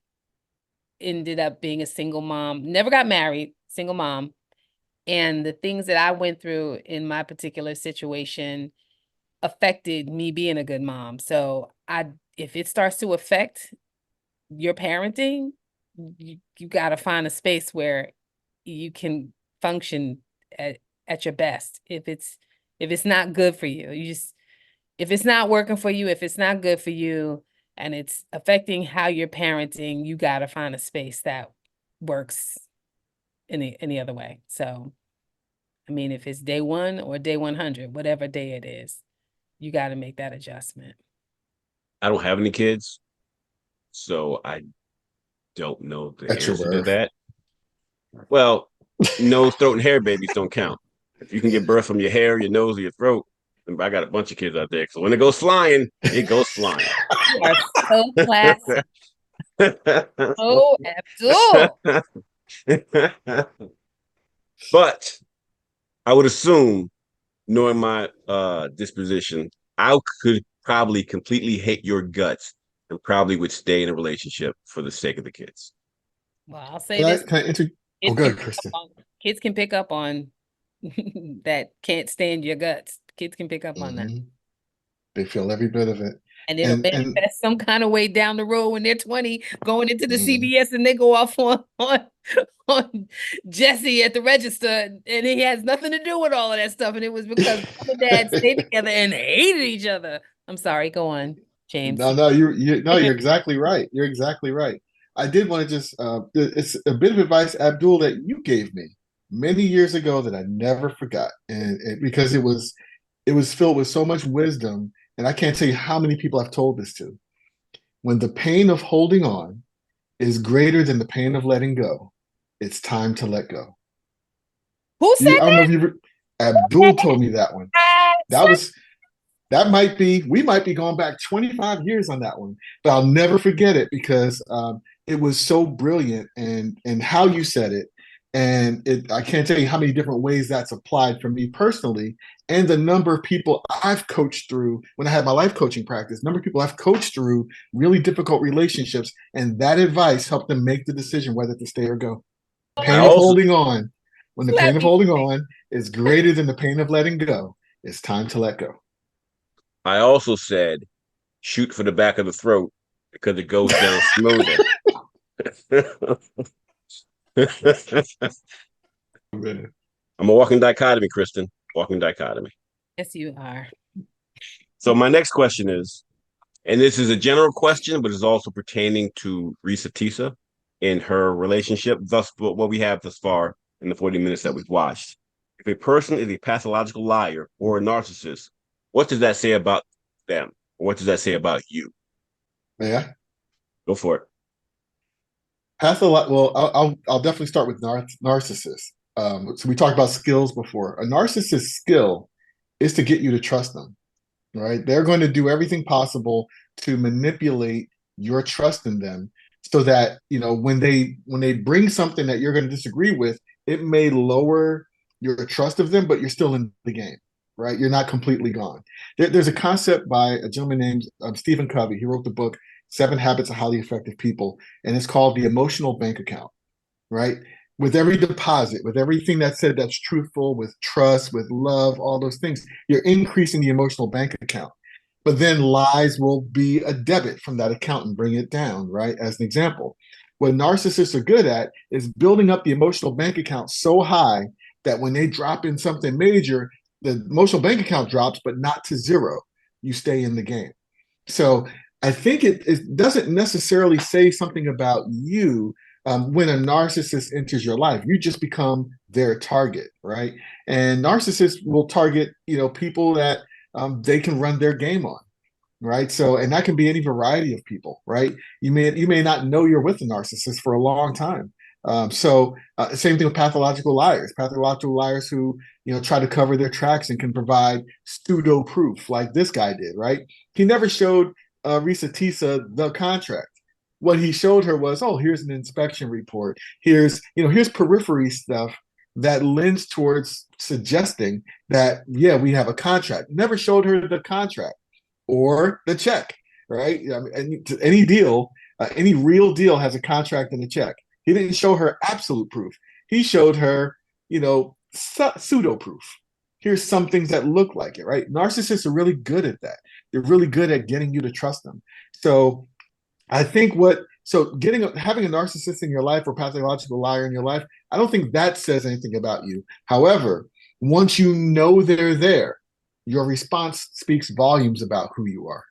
ended up being a single mom, never got married, single mom. And the things that I went through in my particular situation affected me being a good mom. So if it starts to affect your parenting, you got to find a space where you can function at your best. If it's not good for you, if it's not working for you, if it's not good for you, and it's affecting how you're parenting, you got to find a space that works any other way. So, I mean, if it's day 1 or day 100, whatever day it is, you got to make that adjustment. I don't have any kids, so I don't know the answer to that. Well, nose, throat, and hair babies don't count. If you can give birth from your hair, your nose, or your throat, I got a bunch of kids out there. So when it goes flying, it goes flying. You are so classy. Oh, Abdul. But I would assume, knowing my disposition, I could probably completely hate your guts and probably would stay in a relationship for the sake of the kids. Well, I'll say this. Oh, good, Kristen. Kids can pick up on that can't stand your guts. Kids can pick up on that. They feel every bit of it. And it'll manifest some kind of way down the road when they're 20, going into the CVS, and they go off on Jesse at the register, and he has nothing to do with all of that stuff. And it was because mom and dad stayed together and hated each other. I'm sorry. Go on, James. No, you're exactly right. You're exactly right. I did want to just it's a bit of advice, Abdul, that you gave me many years ago that I never forgot, and because it was filled with so much wisdom, and I can't tell you how many people I've told this to. When the pain of holding on is greater than the pain of letting go, it's time to let go. Who said that? I don't know if Abdul told me that one. We might be going back 25 years on that one, but I'll never forget it because it was so brilliant and how you said it. And I can't tell you how many different ways that's applied for me personally, and the number of people I've coached through when I had my life coaching practice, number of people I've coached through really difficult relationships, and that advice helped them make the decision whether to stay or go. Pain of holding on, when the pain of holding on is greater than the pain of letting go, it's time to let go. I also said, shoot for the back of the throat because it goes down smoother. I'm a walking dichotomy, Kristen. Walking dichotomy. Yes, you are. So my next question is, and this is a general question, but it's also pertaining to Reesa Teesa in her relationship, thus what we have thus far in the 40 minutes that we've watched. If a person is a pathological liar or a narcissist, what does that say about them? Or what does that say about you? Yeah. Go for it. Well, I'll definitely start with narcissists. So we talked about skills before. A narcissist's skill is to get you to trust them, right? They're going to do everything possible to manipulate your trust in them so that, when they bring something that you're going to disagree with, it may lower your trust of them, but you're still in the game, right? You're not completely gone. There's a concept by a gentleman named Stephen Covey. He wrote the book 7 Habits of Highly Effective People, and it's called the emotional bank account, right? With every deposit, with everything that's said that's truthful, with trust, with love, all those things, you're increasing the emotional bank account. But then lies will be a debit from that account and bring it down, right? As an example, what narcissists are good at is building up the emotional bank account so high that when they drop in something major, the emotional bank account drops, but not to zero. You stay in the game. So I think it doesn't necessarily say something about you. When a narcissist enters your life, you just become their target, right? And narcissists will target, people that they can run their game on, right? So, and that can be any variety of people, right? You may not know you're with a narcissist for a long time. Same thing with pathological liars who try to cover their tracks and can provide pseudo proof, like this guy did, right? He never showed Reesa Teesa the contract. What he showed her was, oh, here's an inspection report. Here's periphery stuff that lends towards suggesting that, yeah, we have a contract. Never showed her the contract or the check, right? I mean, any deal, any real deal has a contract and a check. He didn't show her absolute proof. He showed her, pseudo proof. Here's some things that look like it, right? Narcissists are really good at that. They're really good at getting you to trust them. So I think having a narcissist in your life or pathological liar in your life, I don't think that says anything about you. However, once you know they're there, your response speaks volumes about who you are.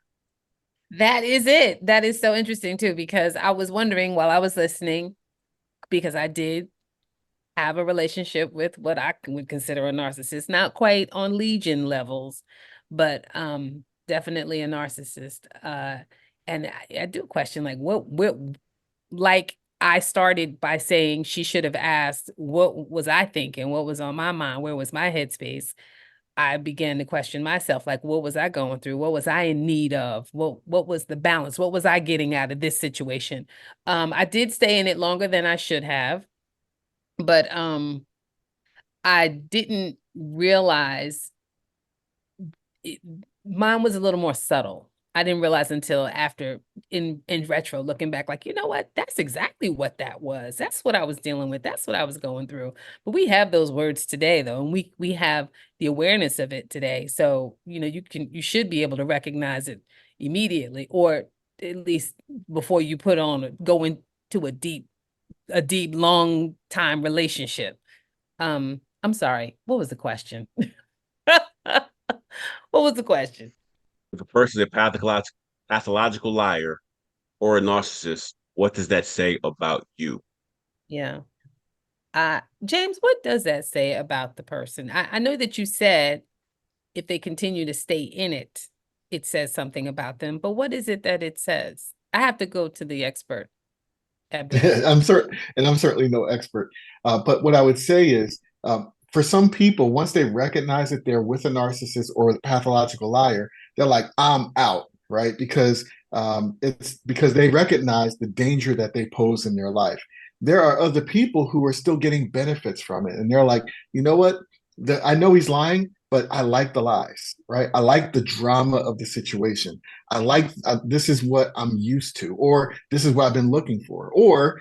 That is it. That is so interesting too, because I was wondering while I was listening, because I did have a relationship with what I would consider a narcissist, not quite on Legion levels, but definitely a narcissist. And I do question, like, like I started by saying she should have asked, what was I thinking? What was on my mind? Where was my headspace? I began to question myself, like, what was I going through? What was I in need of? What was the balance? What was I getting out of this situation? I did stay in it longer than I should have, but I didn't realize mine was a little more subtle. I didn't realize until after in retro, looking back, like, you know what? That's exactly what that was. That's what I was dealing with. That's what I was going through. But we have those words today, though, and we have the awareness of it today. So, you should be able to recognize it immediately, or at least before you go into a deep, long time relationship. I'm sorry. What was the question? What was the question? If a person is a pathological liar or a narcissist, what does that say about you? Yeah. James, what does that say about the person? I know that you said if they continue to stay in it, it says something about them, but what is it that it says? I have to go to the expert at this. I'm certainly no expert. But what I would say is, for some people, once they recognize that they're with a narcissist or a pathological liar, they're like, "I'm out," right? Because it's because they recognize the danger that they pose in their life. There are other people who are still getting benefits from it, and they're like, you know what? I know he's lying, but I like the lies, right? I like the drama of the situation. This is what I'm used to, or this is what I've been looking for, or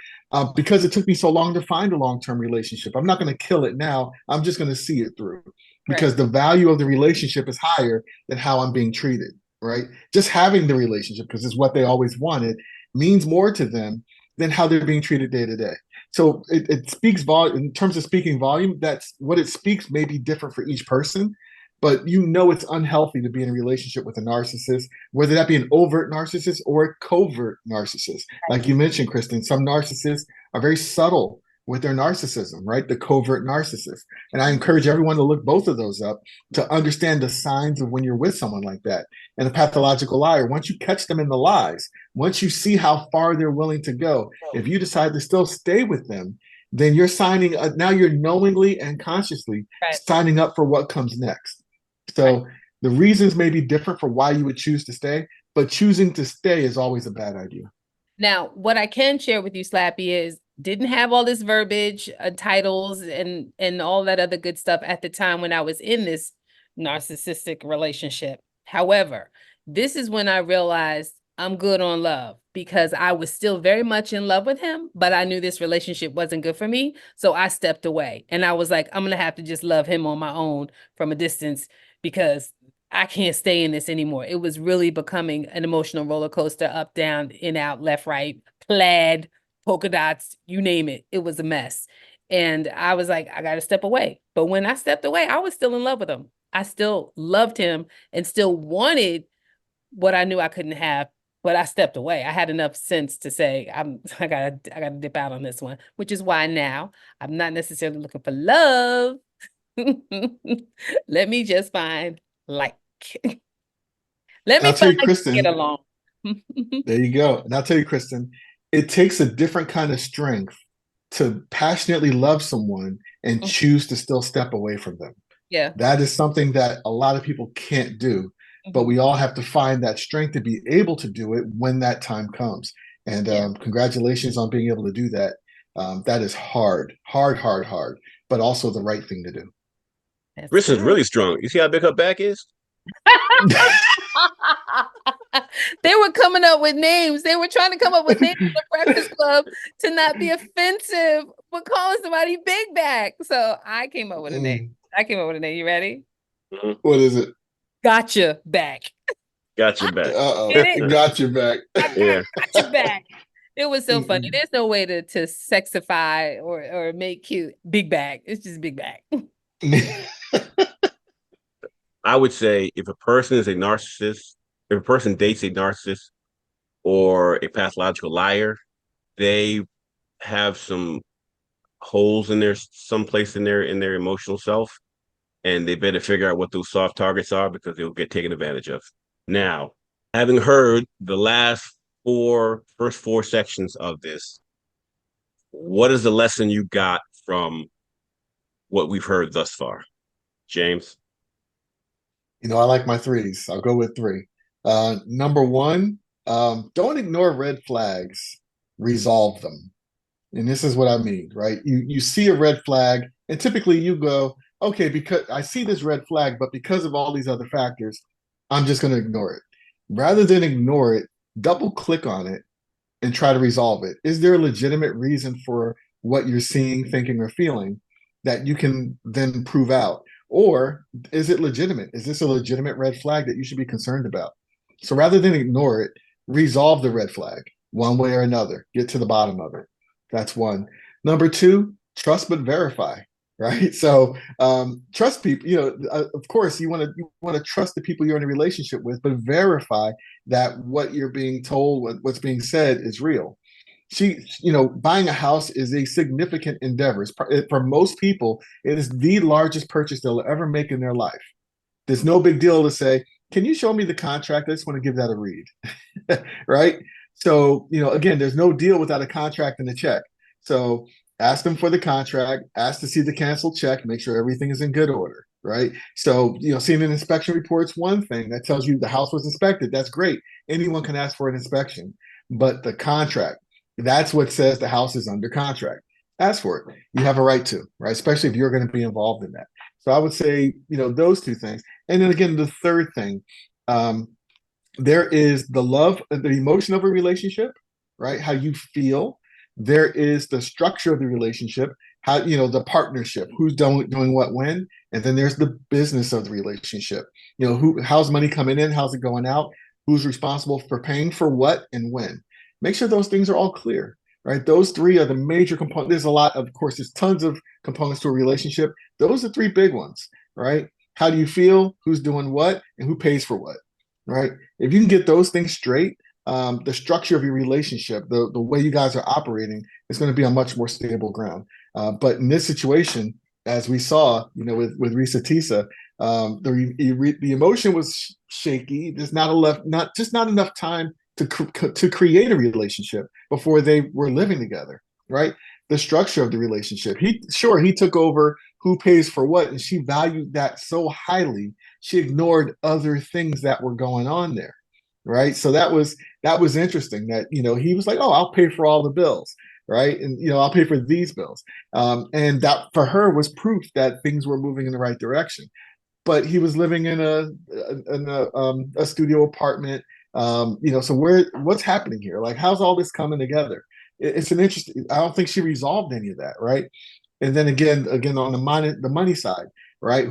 because it took me so long to find a long-term relationship, I'm not going to kill it now. I'm just going to see it through because Right. the value of the relationship is higher than how I'm being treated, right? Just having the relationship, because it's what they always wanted, means more to them than how they're being treated day to day. So it speaks volume in terms of speaking volume. That's what it speaks may be different for each person, but it's unhealthy to be in a relationship with a narcissist, whether that be an overt narcissist or a covert narcissist. Like you mentioned, Kristen, some narcissists are very subtle with their narcissism, right? The covert narcissist. And I encourage everyone to look both of those up to understand the signs of when you're with someone like that. And a pathological liar, once you catch them in the lies, once you see how far they're willing to go, if you decide to still stay with them, then you're now you're knowingly and consciously Right. signing up for what comes next. Right. So the reasons may be different for why you would choose to stay, but choosing to stay is always a bad idea. Now, what I can share with you, Slappy, is didn't have all this verbiage, titles, and all that other good stuff at the time when I was in this narcissistic relationship. However, this is when I realized I'm good on love because I was still very much in love with him, but I knew this relationship wasn't good for me. So I stepped away and I was like, I'm going to have to just love him on my own from a distance because I can't stay in this anymore. It was really becoming an emotional roller coaster, up, down, in, out, left, right, plaid, polka dots, you name it. It was a mess. And I was like, I got to step away. But when I stepped away, I was still in love with him. I still loved him and still wanted what I knew I couldn't have but I stepped away. I had enough sense to say I gotta dip out on this one, which is why now I'm not necessarily looking for love. Let me just find like. Let me I'll tell find you, get Kristen, along. there you go. And I'll tell you, Kristen, it takes a different kind of strength to passionately love someone and choose to still step away from them. Yeah. That is something that a lot of people can't do, but Mhm. we all have to find that strength to be able to do it when that time comes. And Yeah. congratulations on being able to do that. That is hard, but also the right thing to do. That's Reesa's right. really strong. You see how big her back is? They were coming up with names. They were trying to come up with names for the Breakfast Club to not be offensive, but calling somebody big back. So I came up with a name. You ready? Mhm. What is it? Gotcha back. Got your back. Get Uh-oh. it? Got your back. Yeah. Gotcha back. It was so funny. There's no way to sexify or make cute big bag. It's just big bag. I would say if a person is a narcissist, if a person dates a narcissist or a pathological liar, they have some holes in their someplace in their emotional self, and they better figure out what those soft targets are because they'll get taken advantage of. Now, having heard the first four sections of this, what is the lesson you got from what we've heard thus far, James? I like my threes. I'll go with three. Number one, don't ignore red flags. Resolve them. And this is what I mean, right? You see a red flag, and typically you go, okay, because I see this red flag, but because of all these other factors, I'm just going to ignore it. Rather than ignore it, double click on it and try to resolve it. Is there a legitimate reason for what you're seeing, thinking, or feeling that you can then prove out? Or is it legitimate? Is this a legitimate red flag that you should be concerned about? So rather than ignore it, resolve the red flag one way or another. Get to the bottom of it. That's one. Number two, trust but verify. Right. So trust people. Of course, you want to trust the people you're in a relationship with, but verify that what you're being told, what's being said, is real. Buying a house is a significant endeavor. For most people, it is the largest purchase they'll ever make in their life. There's no big deal to say, can you show me the contract? I just want to give that a read. Right. So, again, there's no deal without a contract and a check. So ask them for the contract, ask to see the canceled check, make sure everything is in good order. Right. So, seeing an inspection report's one thing that tells you the house was inspected. That's great. Anyone can ask for an inspection, but the contract, that's what says the house is under contract. Ask for it. You have a right to, right? Especially if you're going to be involved in that. So I would say, those two things. And then again, the third thing, there is the love, the emotion of a relationship, right? How you feel. There is the structure of the relationship, how, the partnership, who's doing what when. And then there's the business of the relationship. How's money coming in? How's it going out? Who's responsible for paying for what and when? Make sure those things are all clear, right? Those three are the major components. There's a lot, of course, there's tons of components to a relationship. Those are three big ones, right? How do you feel? Who's doing what? And who pays for what, right? If you can get those things straight, the structure of your relationship, the way you guys are operating is going to be on much more stable ground. But in this situation, as we saw, with Reesa Teesa, the emotion was shaky. There's not enough time to create a relationship before they were living together, right? The structure of the relationship. He took over who pays for what, and she valued that so highly, she ignored other things that were going on there, right? So that was interesting. That he was like, oh, I'll pay for all the bills, right? And I'll pay for these bills, and that for her was proof that things were moving in the right direction. But he was living in a studio apartment. So what's happening here? Like, how's all this coming together? It's an interesting. I don't think she resolved any of that, right? And then again on the money side, right?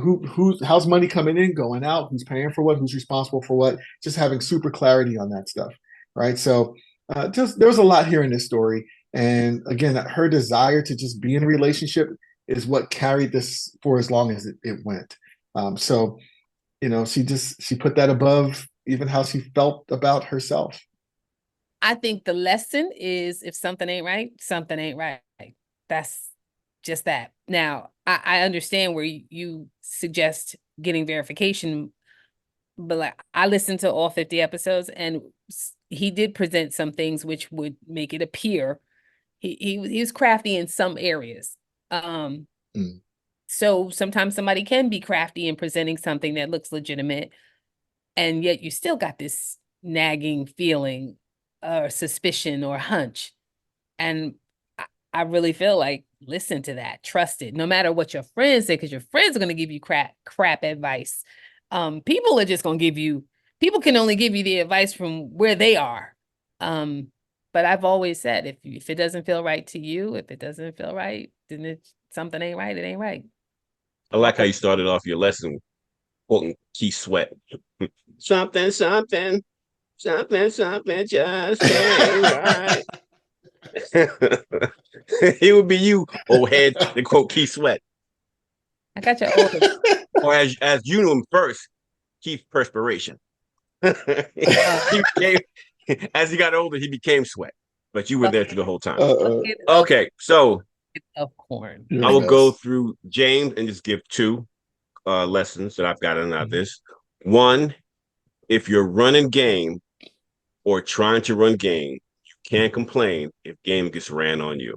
How's money coming in, going out? Who's paying for what? Who's responsible for what? Just having super clarity on that stuff, right? So there was a lot here in this story, and again, her desire to just be in a relationship is what carried this for as long as it went. So she put that above even how she felt about herself. I think the lesson is if something ain't right, something ain't right. That's just that. Now, I understand where you suggest getting verification, but like I listened to all 50 episodes and he did present some things which would make it appear he was crafty in some areas. So sometimes somebody can be crafty in presenting something that looks legitimate, and yet you still got this nagging feeling or suspicion or hunch. And I really feel like listen to that, trust it, no matter what your friends say, because your friends are going to give you crap advice. People are just going to give you, people can only give you the advice from where they are. But I've always said, if it doesn't feel right to you, if it doesn't feel right, then something ain't right. It ain't right. I like how you started off your lesson quoting Keith Sweat. Something, something, something, something just ain't right. It would be you, old head, to quote Keith Sweat. I got your older. Or as you knew him first, Keith Perspiration. As he got older, he became Sweat. But you were there through the whole time. Okay, so of corn. I will go through James and just give two lessons that I've gotten out of this. One, if you're running game or trying to run game, you can't complain if game gets ran on you.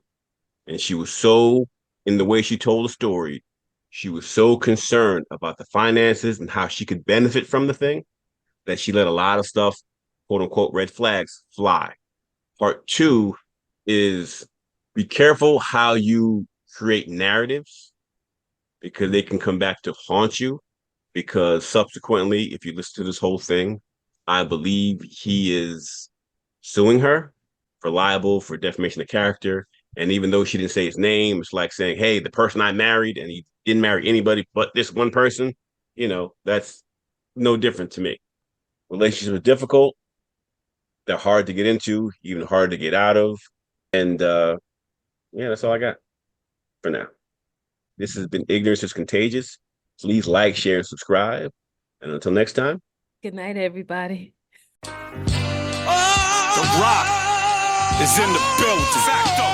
And she was so, in the way she told the story, she was so concerned about the finances and how she could benefit from the thing that she let a lot of stuff, quote unquote, red flags fly. Part two is be careful how you create narratives because they can come back to haunt you. Because subsequently, if you listen to this whole thing, I believe he is suing her for libel, for defamation of character. And even though she didn't say his name, it's like saying, hey, the person I married, and he didn't marry anybody but this one person, you know, that's no different to me. Relationships are difficult. They're hard to get into, even hard to get out of. And yeah, that's all I got for now. This has been Ignorance is Contagious. Please like, share, and subscribe. And until next time. Good night, everybody. The Rock is in the building. Facto.